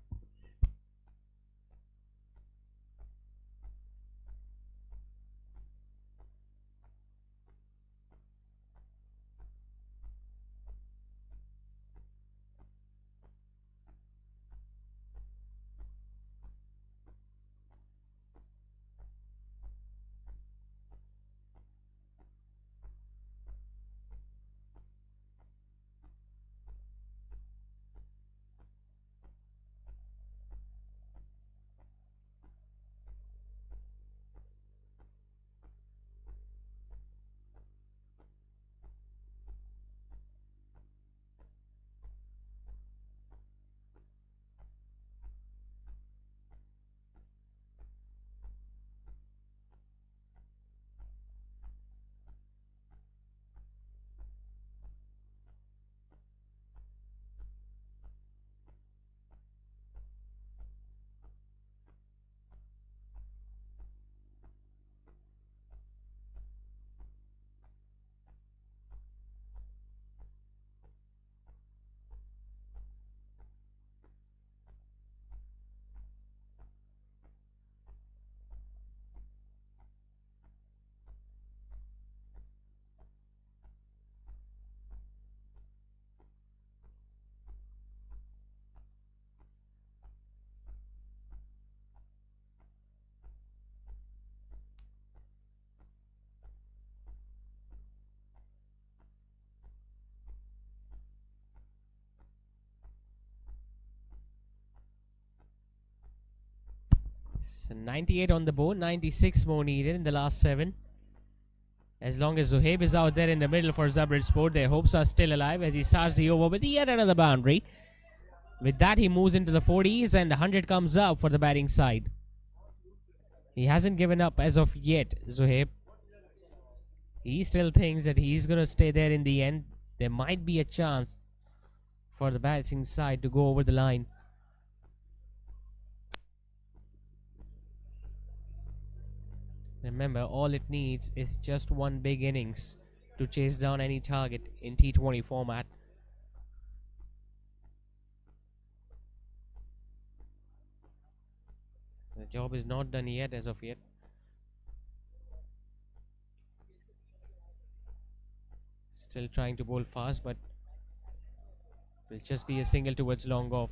So 98 on the board, 96 more needed in the last 7. As long as Zohaib is out there in the middle for Zabrij Sport, their hopes are still alive as he starts the over with yet another boundary. With that, he moves into the 40s and 100 comes up for the batting side. He hasn't given up as of yet, Zohaib. He still thinks that he's going to stay there in the end. There might be a chance for the batting side to go over the line. Remember, all it needs is just one big innings to chase down any target in T20 format. The job is not done yet as of yet. Still trying to bowl fast, but will just be a single towards long off.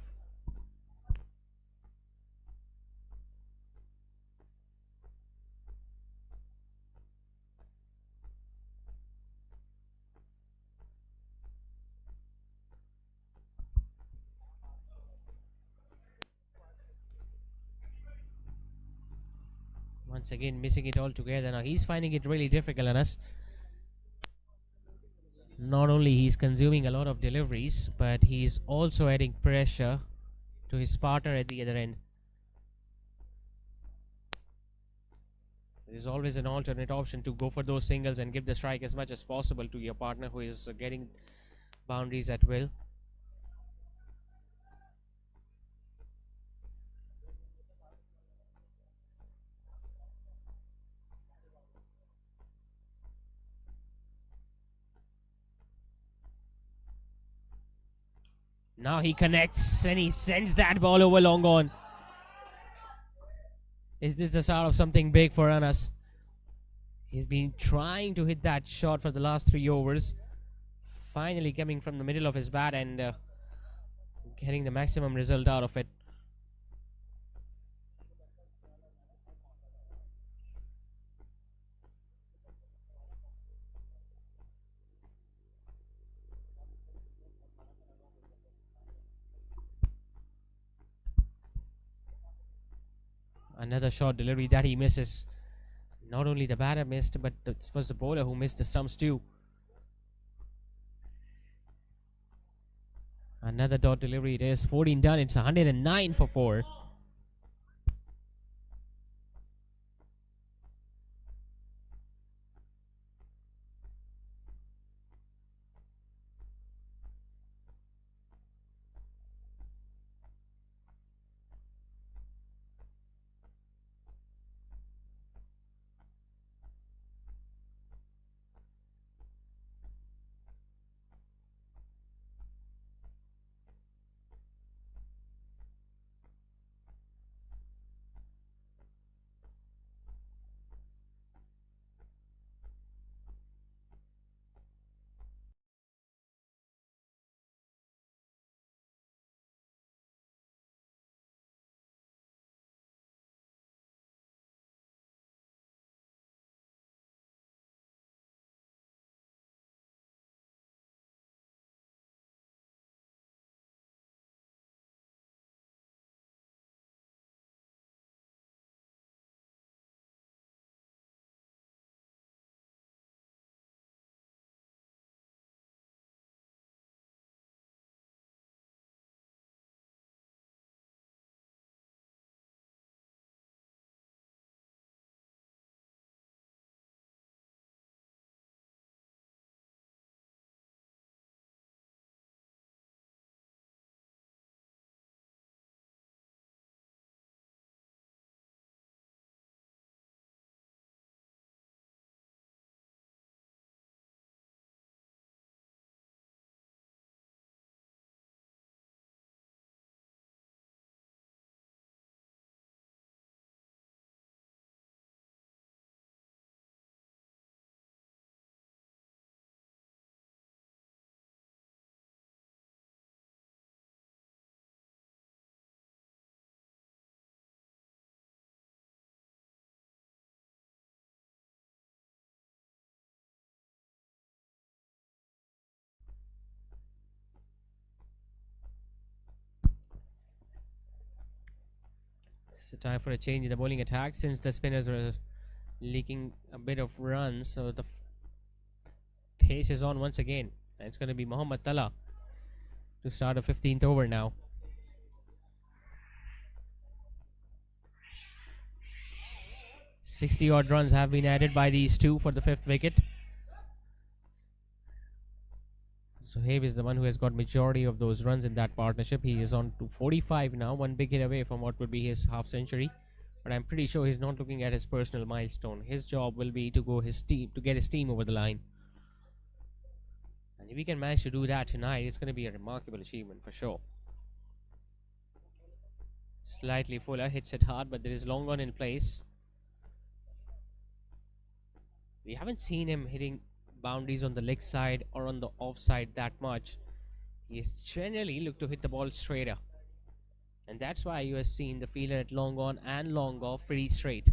Once again missing it altogether. Now he's finding it really difficult on us. Not only he's consuming a lot of deliveries, but he's also adding pressure to his partner at the other end. There is always an alternate option to go for those singles and give the strike as much as possible to your partner who is getting boundaries at will. Now he connects and he sends that ball over long on. Is this the start of something big for Anas? He's been trying to hit that shot for the last 3 overs. Finally coming from the middle of his bat and getting the maximum result out of it. Another short delivery that he misses. Not only the batter missed, but it was the bowler who missed the stumps too. Another dot delivery. It is 14 done. It's 109 for 4. It's time for a change in the bowling attack since the spinners were leaking a bit of runs. So the pace is on once again. And it's going to be Muhammad Tala to start the 15th over now. "60-odd runs have been added by these two for the 5th wicket. Sohaib is the one who has got majority of those runs in that partnership. He is on to 45 now, one big hit away from what would be his half century. But I'm pretty sure he's not looking at his personal milestone. His job will be to get his team over the line. And if he can manage to do that tonight, it's going to be a remarkable achievement for sure. Slightly fuller, hits it hard, but there is long on in place. We haven't seen him hitting boundaries on the leg side or on the offside that much. He has generally looked to hit the ball straighter. And that's why you have seen the fielder at long on and long off pretty straight.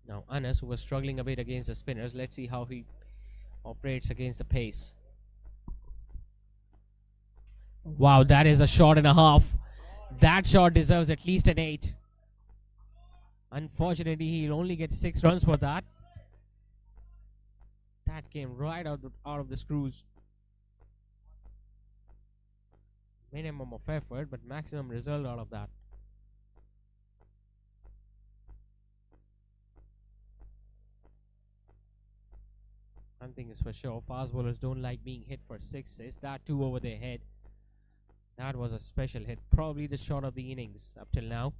Now Anas, who was struggling a bit against the spinners, let's see how he operates against the pace. Wow, that is a shot and a half. That shot deserves at least an 8. Unfortunately, he'll only get 6 runs for that. That came right out of the screws. Minimum of effort, but maximum result out of that. One thing is for sure, fast bowlers don't like being hit for sixes, that too over their head. That was a special hit, probably the shot of the innings up till now.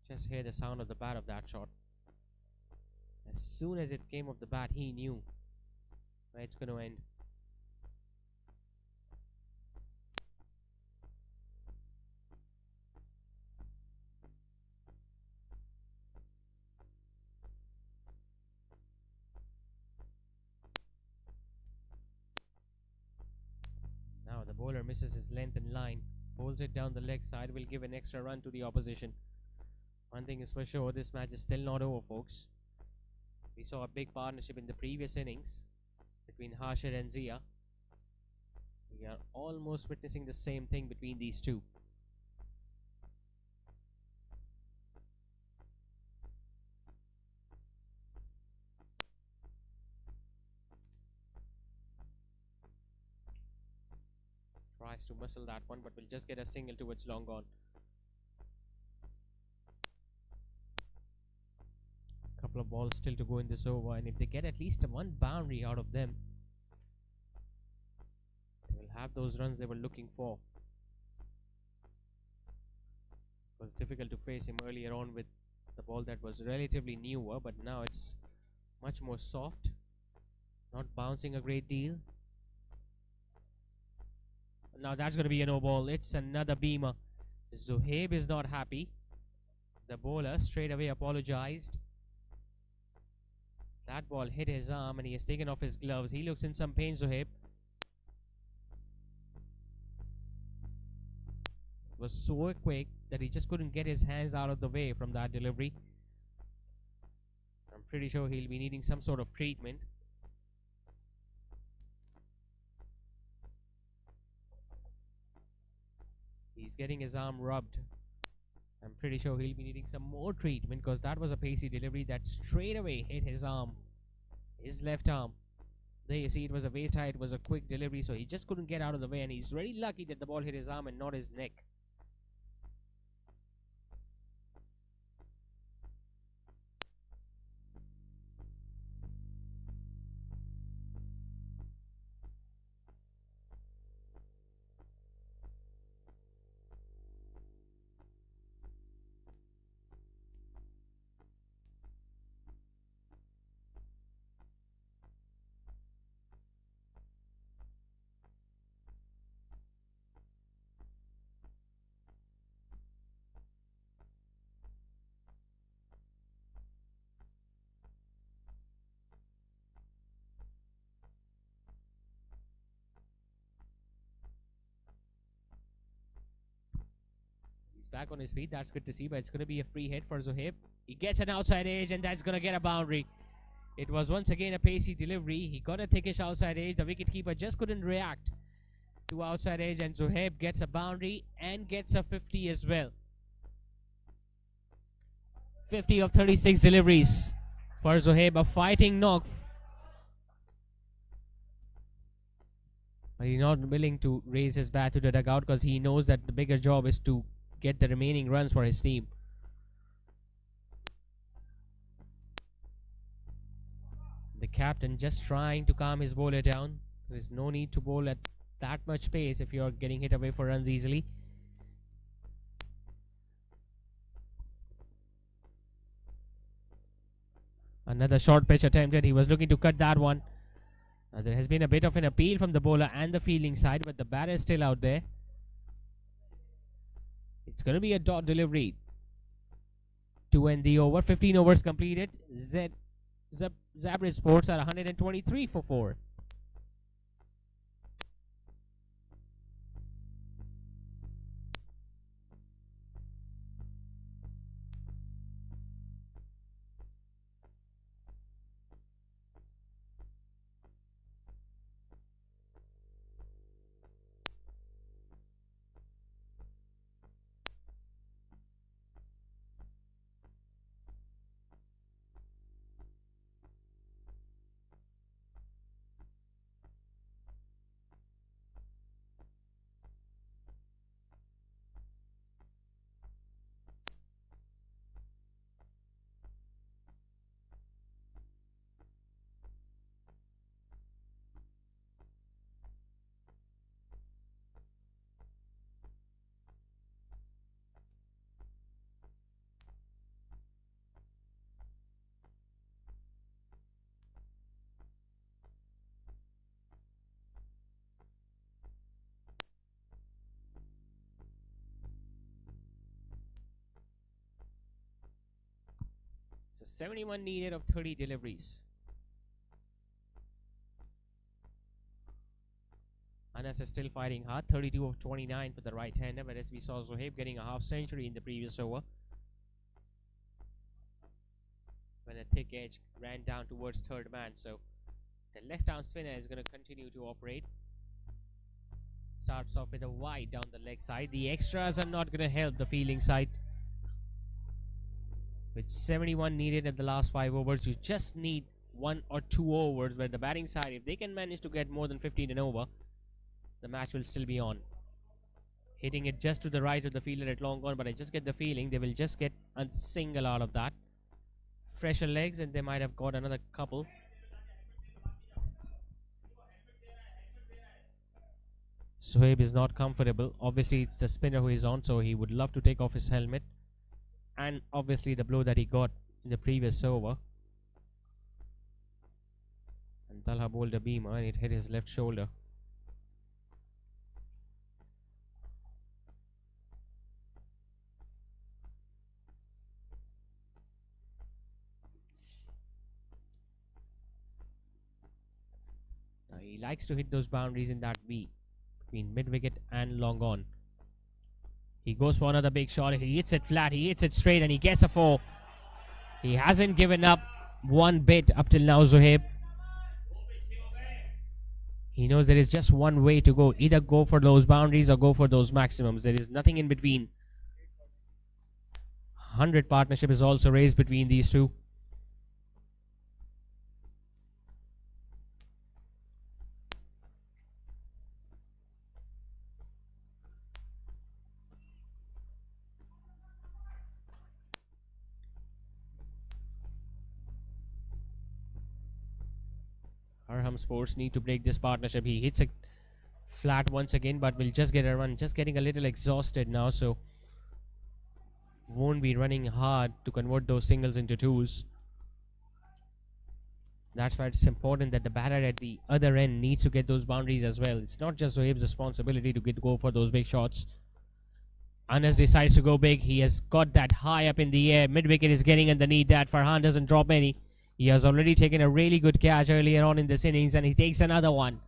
Just hear the sound of the bat of that shot. As soon as it came off the bat, he knew where it's going to end. Now the bowler misses his length and line, pulls it down the leg side, will give an extra run to the opposition. One thing is for sure, this match is still not over, folks. We saw a big partnership in the previous innings between Harshad and Zia. We are almost witnessing the same thing between these two. Tries to muscle that one, but will just get a single towards long on. Couple of balls still to go in this over, and if they get at least one boundary out of them, they will have those runs they were looking for. It was difficult to face him earlier on with the ball that was relatively newer, but now it's much more soft, not bouncing a great deal. Now that's going to be a no ball. It's another beamer. Zohaib is not happy. The bowler straight away apologized. That ball hit his arm and he has taken off his gloves. He looks in some pain, Zohaib. It was so quick that he just couldn't get his hands out of the way from that delivery. I'm pretty sure he'll be needing some sort of treatment. He's getting his arm rubbed. I'm pretty sure he'll be needing some more treatment because that was a pacey delivery that straight away hit his arm, his left arm. There you see it was a waist high, it was a quick delivery, so he just couldn't get out of the way, and he's very lucky that the ball hit his arm and not his neck. Back on his feet, that's good to see, but it's going to be a free hit for Zohaib. He gets an outside edge and that's going to get a boundary. It was once again a pacey delivery. He got a thickish outside edge. The wicketkeeper just couldn't react to outside edge, and Zohaib gets a boundary and gets a 50 as well. 50 of 36 deliveries for Zohaib, a fighting knock. But he's not willing to raise his bat to the dugout because he knows that the bigger job is to get the remaining runs for his team. The captain just trying to calm his bowler down. There is no need to bowl at that much pace if you're getting hit away for runs easily. Another short pitch attempted. He was looking to cut that one. There has been a bit of an appeal from the bowler and the fielding side, but the bat is still out there. It's going to be a dot delivery to end the over. 15 overs completed. Zabrij Sports are 123 for 4. 71 needed of 30 deliveries. Anas is still fighting hard. 32 of 29 for the right-hander, but as we saw Zohaib getting a half century in the previous over, when a thick edge ran down towards third man. So the left-arm spinner is going to continue to operate. Starts off with a wide down the leg side. The extras are not going to help the fielding side. With 71 needed at the last 5 overs, you just need 1 or 2 overs where the batting side, if they can manage to get more than 15 and over, the match will still be on. Hitting it just to the right of the fielder at long on, but I just get the feeling they will just get a single out of that. Fresher legs, and they might have got another couple. Zohaib is not comfortable. Obviously, it's the spinner who is on, so he would love to take off his helmet. And obviously, the blow that he got in the previous over. And Talha bowled a beamer, and it hit his left shoulder. Now, he likes to hit those boundaries in that V between mid-wicket and long on. He goes for another big shot. He hits it flat, he hits it straight, and he gets a 4. He hasn't given up one bit up till now, Zohaib. He knows there is just one way to go. Either go for those boundaries or go for those maximums. There is nothing in between. 100 partnership is also raised between these two. Arham Sports need to break this partnership. He hits it flat once again, but will just get a run. Just getting a little exhausted now, so won't be running hard to convert those singles into twos. That's why it's important that the batter at the other end needs to get those boundaries as well. It's not just Zohaib's responsibility to go for those big shots. Anas decides to go big. He has got that high up in the air. Mid-wicket is getting underneath that. Farhan doesn't drop any. He has already taken a really good catch earlier on in this innings, and he takes another one.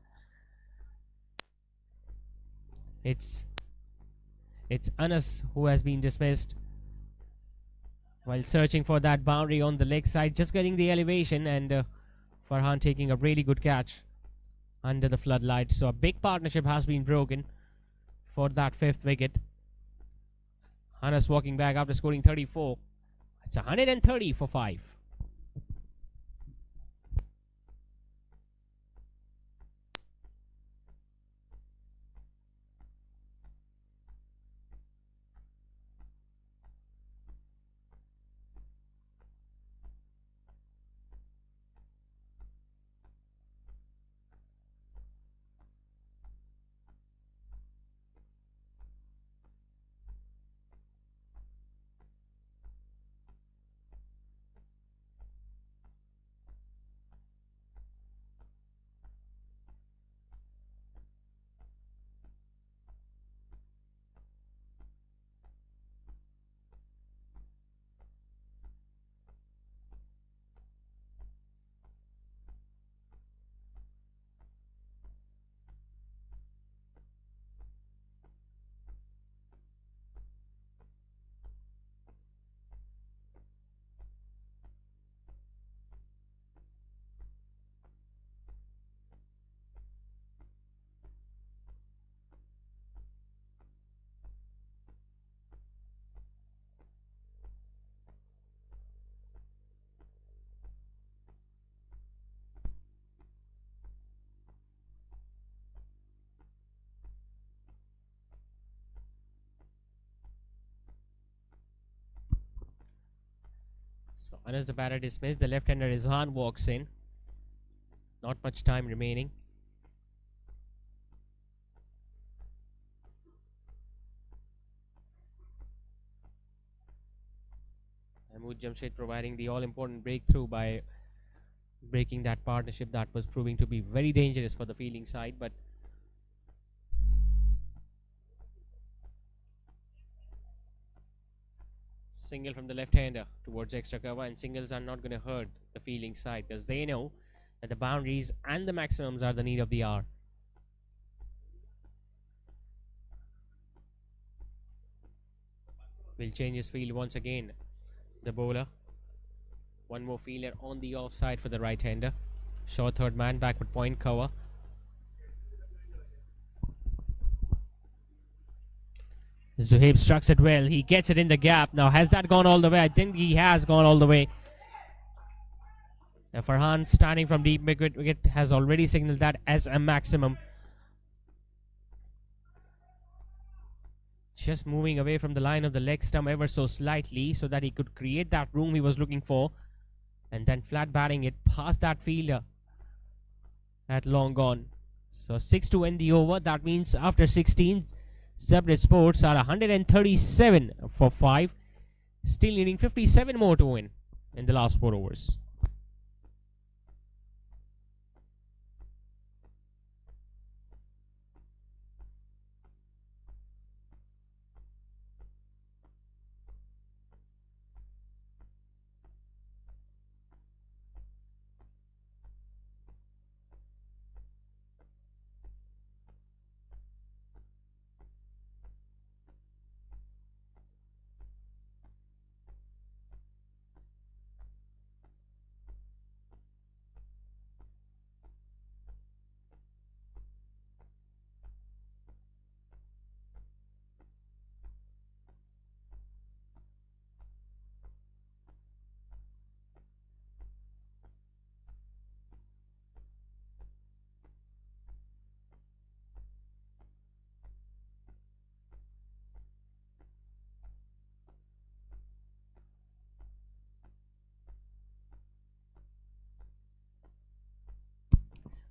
It's Anas who has been dismissed while searching for that boundary on the leg side, just getting the elevation, and Farhan taking a really good catch under the floodlights. So a big partnership has been broken for that 5th wicket. Anas walking back after scoring 34. It's 130 for 5. So Anas the batter dismissed. The left-hander Izhan walks in. Not much time remaining. Mahmood Jamshed providing the all-important breakthrough by breaking that partnership that was proving to be very dangerous for the fielding side, but Single from the left-hander towards extra cover, and singles are not going to hurt the fielding side because they know that the boundaries and the maximums are the need of the hour. Will change his field once again. The bowler. One more fielder on the offside for the right-hander. Short third man, backward point cover. Zuhaib strucks it well. He gets it in the gap. Now, has that gone all the way? I think he has gone all the way. Farhan, standing from deep wicket, has already signaled that as a maximum. Just moving away from the line of the leg stump ever so slightly so that he could create that room he was looking for. And then flat batting it past that fielder. At long gone. So 6 to end the over. That means after 16, Zabrij Sports are 137 for 5. Still needing 57 more to win in the last 4 overs.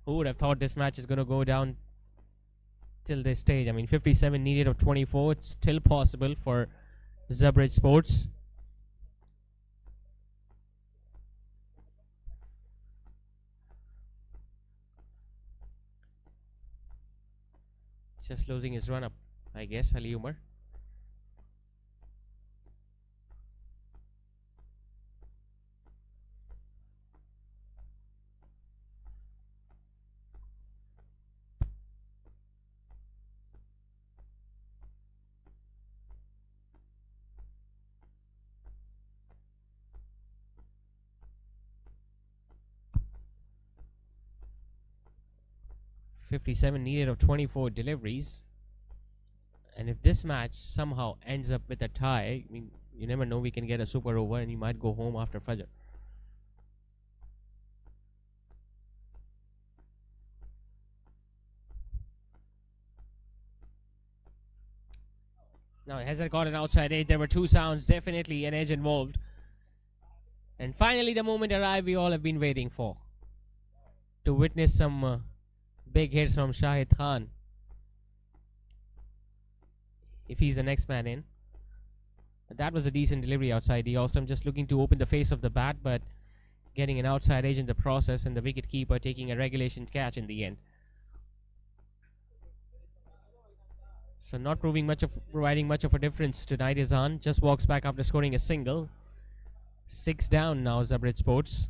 Who would have thought this match is going to go down till this stage? I mean, 57 needed of 24. It's still possible for Zabrij Sports. Just losing his run up, I guess, Ali Umar. .57 needed of 24 deliveries. And if this match somehow ends up with a tie, I mean, you never know, we can get a super over and you might go home after Fajr. Now, has it got an outside edge? There were 2 sounds, definitely an edge involved. And finally, the moment arrived we all have been waiting for. To witness some big hits from Shahid Khan. If he's the next man in. But that was a decent delivery outside the off stump, just looking to open the face of the bat, but getting an outside edge in the process, and the wicket keeper taking a regulation catch in the end. So not providing much of a difference tonight. Izan just walks back after scoring a single. 6 down now, Zabrij Sports.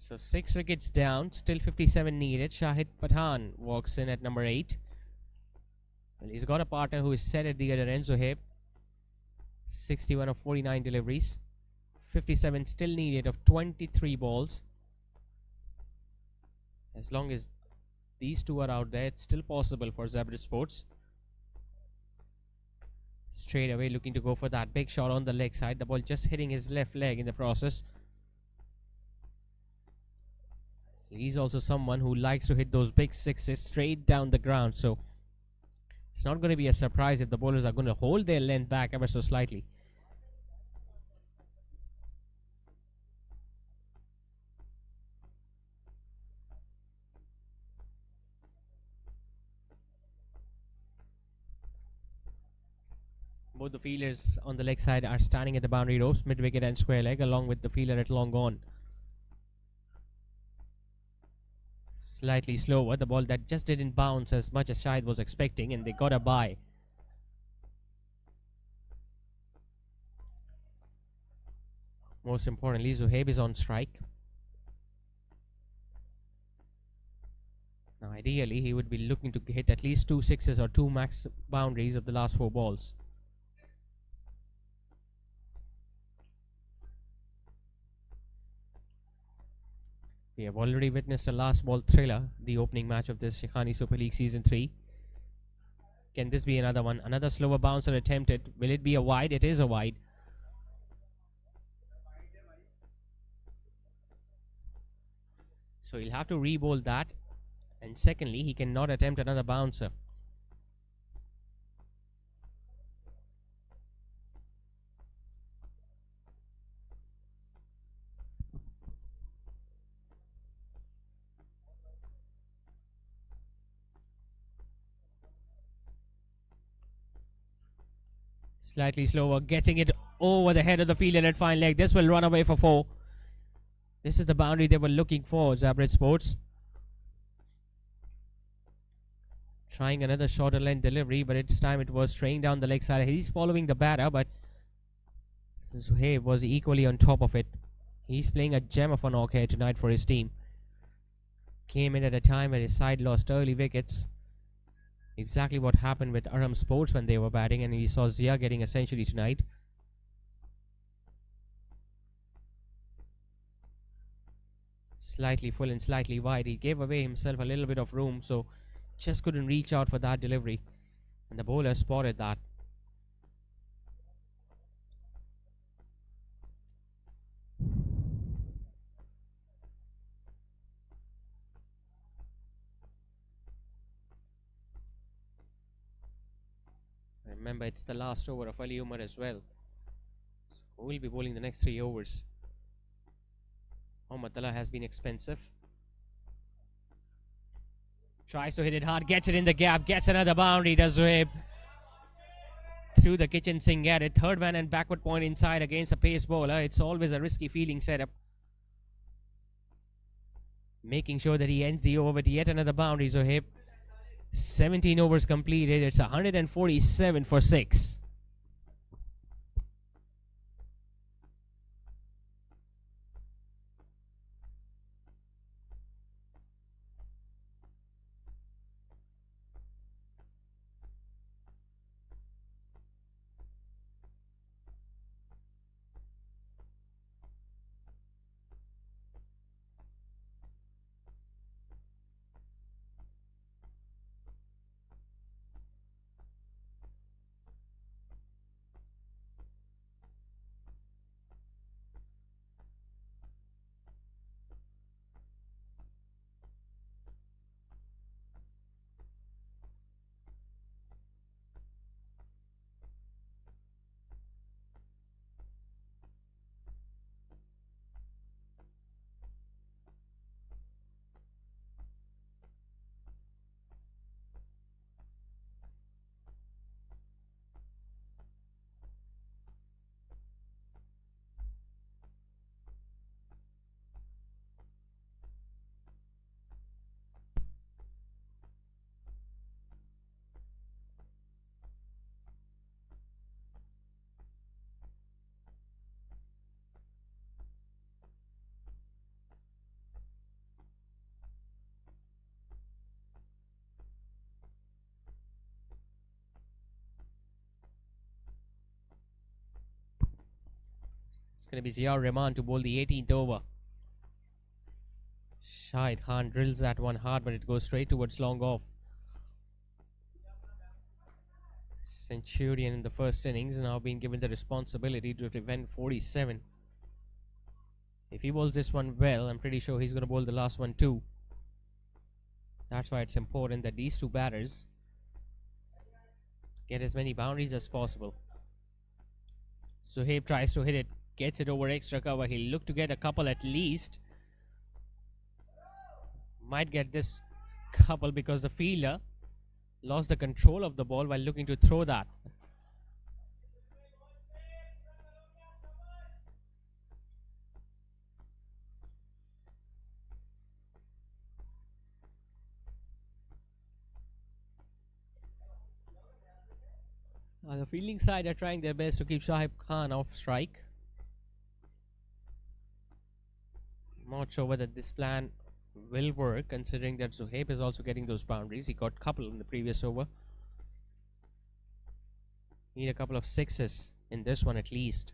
So 6 wickets down, still 57 needed. Shahid Pathan walks in at number 8. Well, he's got a partner who is set at the other end, Zohaib. 61 of 49 deliveries. 57 still needed of 23 balls. As long as these two are out there, it's still possible for Zabrij Sports. Straight away looking to go for that big shot on the leg side. The ball just hitting his left leg in the process. He's also someone who likes to hit those big sixes straight down the ground. So it's not going to be a surprise if the bowlers are going to hold their length back ever so slightly. Both the fielders on the leg side are standing at the boundary ropes, mid wicket and square leg, along with the fielder at long on. Slightly slower, the ball that just didn't bounce as much as Shahid was expecting, and they got a bye. Most importantly, Zohaib is on strike. Now, ideally, he would be looking to hit at least 2 sixes or 2 max boundaries of the last 4 balls. We have already witnessed a last ball thriller, the opening match of this Shaikhani Super League Season 3. Can this be another one? Another slower bouncer attempted. Will it be a wide? It is a wide. So he'll have to re-bowl that. And secondly, he cannot attempt another bouncer. Slightly slower, getting it over the head of the fielder at fine leg. This will run away for 4. This is the boundary they were looking for, Zabrij Sports. Trying another shorter length delivery, but this time it was straying down the leg side. He's following the batter, but Zohaib was equally on top of it. He's playing a gem of a knock here tonight for his team. Came in at a time when his side lost early wickets. Exactly what happened with Arham Sports when they were batting, and we saw Zia getting a century tonight. Slightly full and slightly wide. He gave away himself a little bit of room, so just couldn't reach out for that delivery. And the bowler spotted that. Remember, it's the last over of Ali Umar as well. So who will be bowling the next 3 overs? Mohammad has been expensive. Tries to hit it hard, gets it in the gap, gets another boundary, does Zohaib. Through the kitchen sink at it. Third man and backward point inside against a pace bowler. It's always a risky feeling setup. Making sure that he ends the over with yet another boundary, Zohaib. 17 overs completed. It's 147 for 6. It's going to be Ziaur Rahman to bowl the 18th over. Shahid Khan drills that one hard, but it goes straight towards long off. Centurion in the first innings, now being given the responsibility to defend 47. If he bowls this one well, I'm pretty sure he's going to bowl the last one too. That's why it's important that these two batters get as many boundaries as possible. Zohaib tries to hit it, gets it over extra cover. He'll look to get a couple at least. Might get this couple because the fielder lost the control of the ball while looking to throw that. The fielding side are trying their best to keep Shahid Khan off strike. Not sure whether this plan will work, considering that Zohaib is also getting those boundaries. He got a couple in the previous over. Need a couple of sixes in this one at least.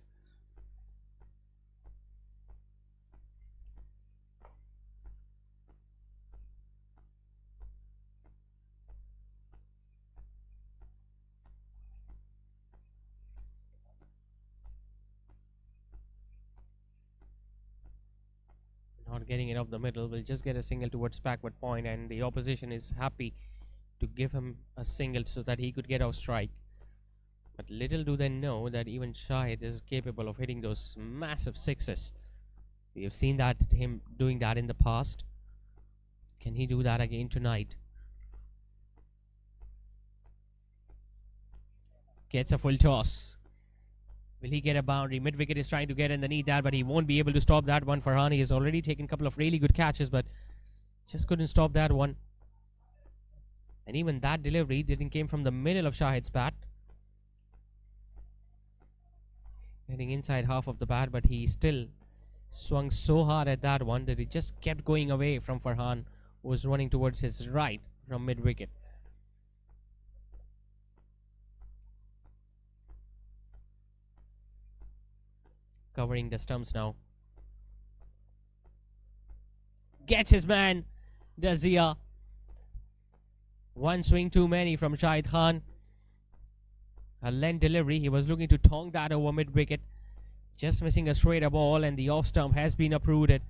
Not getting it off the middle, will just get a single towards backward point, and the opposition is happy to give him a single so that he could get off strike. But little do they know that even Shahid is capable of hitting those massive sixes. We have seen that him doing that in the past. Can he do that again tonight? Gets a full toss. Will he get a boundary? Mid-wicket is trying to get underneath that, but he won't be able to stop that one. Farhani has already taken a couple of really good catches, but just couldn't stop that one. And even that delivery didn't came from the middle of Shahid's bat. Hitting inside half of the bat, but he still swung so hard at that one that it just kept going away from Farhan, who was running towards his right from mid-wicket. Covering the stumps now. Gets his man, Dazia. One swing too many from Shahid Khan. A length delivery. He was looking to tong that over mid-wicket. Just missing a straighter ball, and the off stump has been uprooted.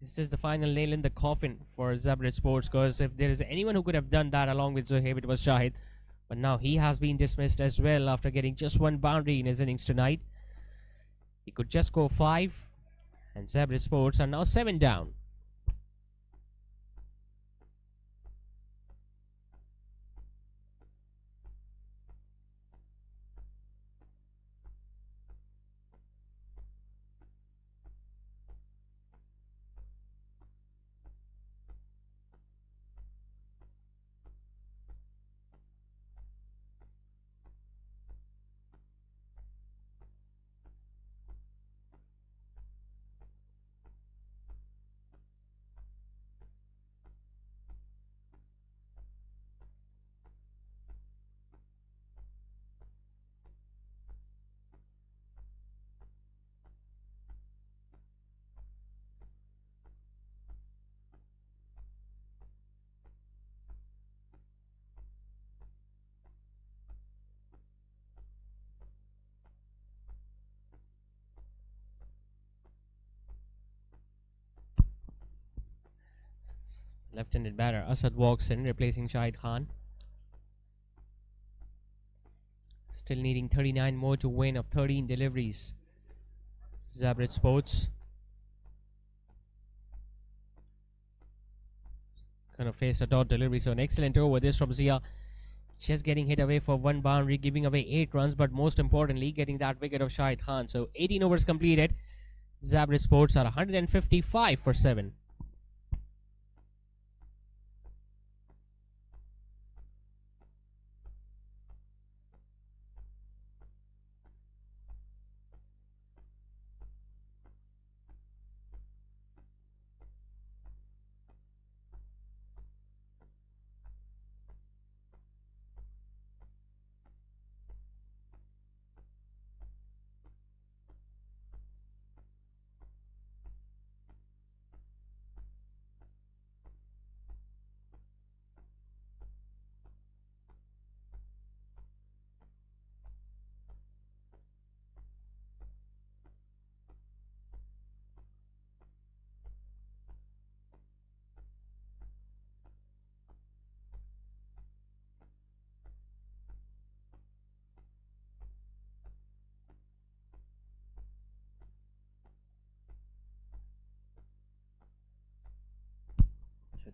This is the final nail in the coffin for Zabrij Sports, because if there is anyone who could have done that along with Zohaib, it was Shahid. But now he has been dismissed as well after getting just one boundary in his innings tonight. He could just go 5, and Zabrij Sports are now 7 down. Left-handed batter Asad walks in, replacing Shahid Khan. Still needing 39 more to win of 13 deliveries. Zabrij Sports gonna face a dot delivery, so an excellent over this from Zia. Just getting hit away for one boundary, giving away 8 runs, but most importantly, getting that wicket of Shahid Khan. So 18 overs completed. Zabrij Sports are 155 for 7.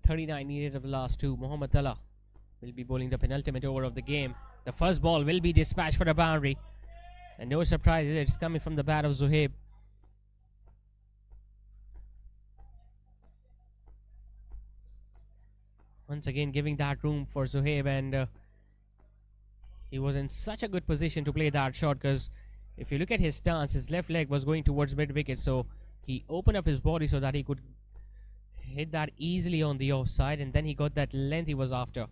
39 needed of the last two. Mohammad Tala will be bowling the penultimate over of the game. The first ball will be dispatched for a boundary. And no surprise, it's coming from the bat of Zuhaib. Once again giving that room for Zuhaib, and he was in such a good position to play that shot, because if you look at his stance, his left leg was going towards mid wicket, so he opened up his body so that he could hit that easily on the offside, and then he got that length he was after.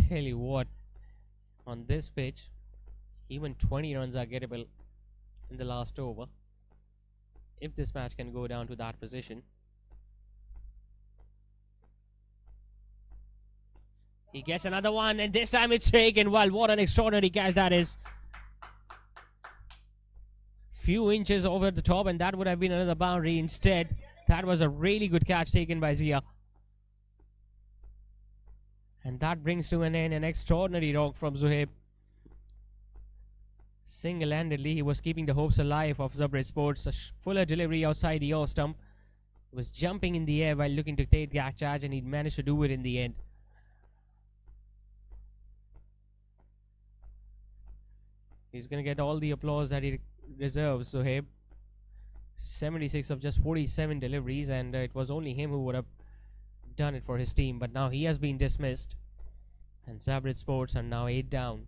Tell you what, on this pitch, even 20 runs are gettable in the last over if this match can go down to that position. He gets another one, and this time it's taken. Well, what an extraordinary catch that is. Few inches over the top, and that would have been another boundary. Instead, that was a really good catch taken by Zia. And that brings to an end an extraordinary knock from Zuhaib. Single-handedly, he was keeping the hopes alive of Zabrij Sports. A fuller delivery outside the off stump. He was jumping in the air while looking to take that charge, and he managed to do it in the end. He's going to get all the applause that he deserves, Zuhaib. 76 of just 47 deliveries, and it was only him who would have done it for his team. But now he has been dismissed, and Zabrij Sports are now 8 down.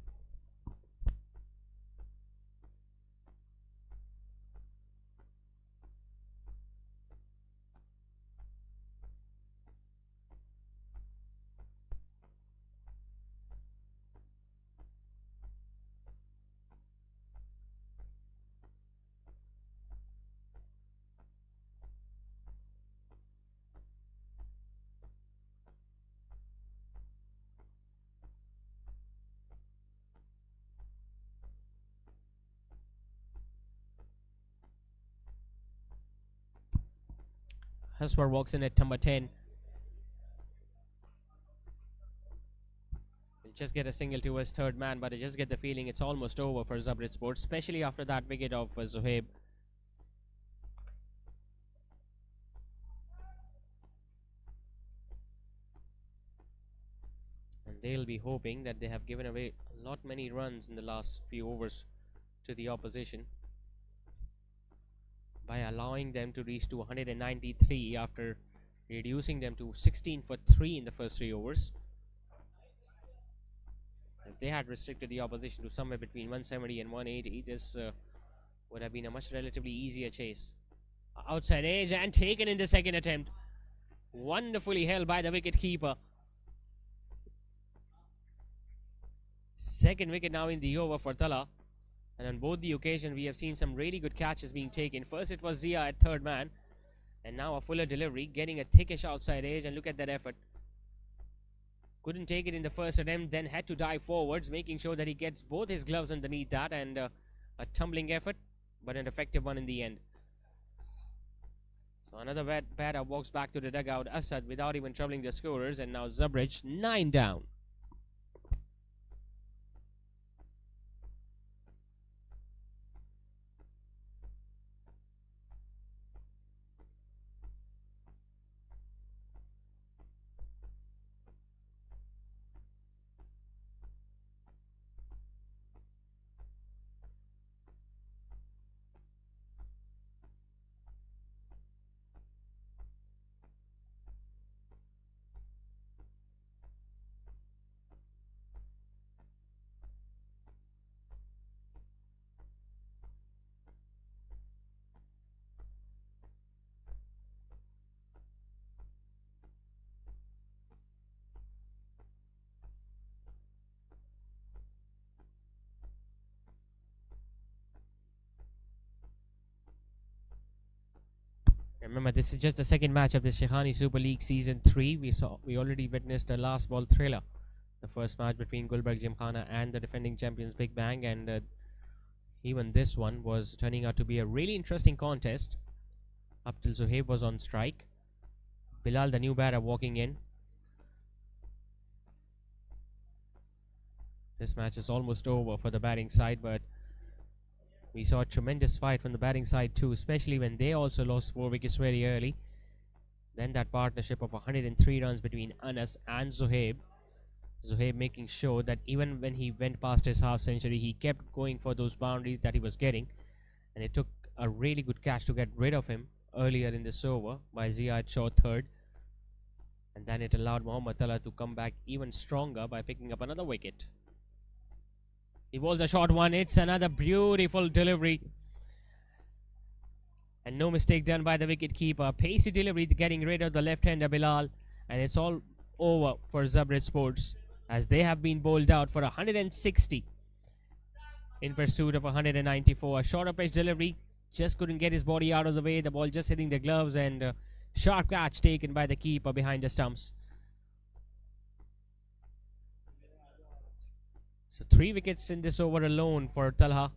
Haswar walks in at number 10. He'll just get a single to his third man, but I just get the feeling it's almost over for Zabrij Sports, especially after that wicket of Zuhaib. And they'll be hoping that they have given away a lot many runs in the last few overs to the opposition by allowing them to reach to 193 after reducing them to 16 for 3 in the first 3 overs. If they had restricted the opposition to somewhere between 170 and 180, this would have been a much relatively easier chase. Outside edge and taken in the second attempt. Wonderfully held by the wicket keeper. Second wicket now in the over for Tala. And on both the occasions, we have seen some really good catches being taken. First, it was Zia at third man. And now a fuller delivery, getting a thickish outside edge. And look at that effort. Couldn't take it in the first attempt, then had to dive forwards, making sure that he gets both his gloves underneath that. And a tumbling effort, but an effective one in the end. So another batter walks back to the dugout, Asad, without even troubling the scorers. And now Zabrij, 9 down. Remember, this is just the second match of the Shaikhani Super League Season 3. We already witnessed the last ball thriller. The first match between Gulberg Gymkhana and the defending champions Big Bang. And even this one was turning out to be a really interesting contest. Up till Zuhaib was on strike. Bilal, the new batter, walking in. This match is almost over for the batting side, but we saw a tremendous fight from the batting side too, especially when they also lost 4 wickets very early. Then that partnership of 103 runs between Anas and Zohaib. Zohaib making sure that even when he went past his half century, he kept going for those boundaries that he was getting. And it took a really good catch to get rid of him earlier in this over by Ziad Shaw third. And then it allowed Mohammad Tala to come back even stronger by picking up another wicket. He bowls a short one. It's another beautiful delivery. And no mistake done by the wicket keeper. Pacey delivery getting rid of the left-hander Bilal. And it's all over for Zabrij Sports, as they have been bowled out for 160 in pursuit of 194. A shorter pitch delivery. Just couldn't get his body out of the way. The ball just hitting the gloves, and sharp catch taken by the keeper behind the stumps. So 3 wickets in this over alone for Talha.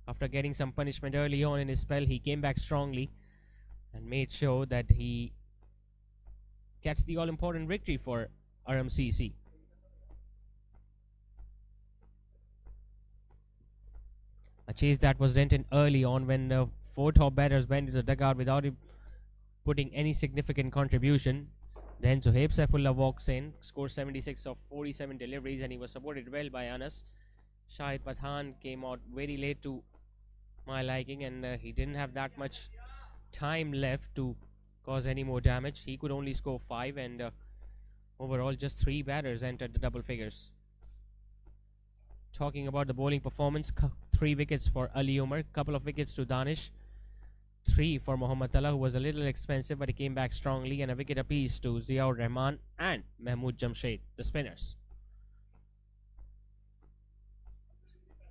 After getting some punishment early on in his spell, he came back strongly and made sure that he gets the all-important victory for Arham CC. A chase that was dented early on when the 4 top batters went into the dugout without him putting any significant contribution. Then Zohaib Saifullah walks in, scores 76 of 47 deliveries, and he was supported well by Anas. Shahid Pathan came out very late to my liking, and he didn't have that much time left to cause any more damage. He could only score 5, and overall just 3 batters entered the double figures. Talking about the bowling performance, 3 wickets for Ali Umar, couple of wickets to Danish, 3 for Mohammad Tala, who was a little expensive but he came back strongly, and a wicket apiece to Ziaur Rahman and Mahmood Jamshed, the spinners.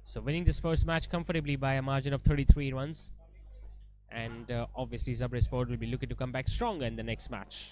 So winning this first match comfortably by a margin of 33 runs, and obviously Zabrij Sport will be looking to come back stronger in the next match.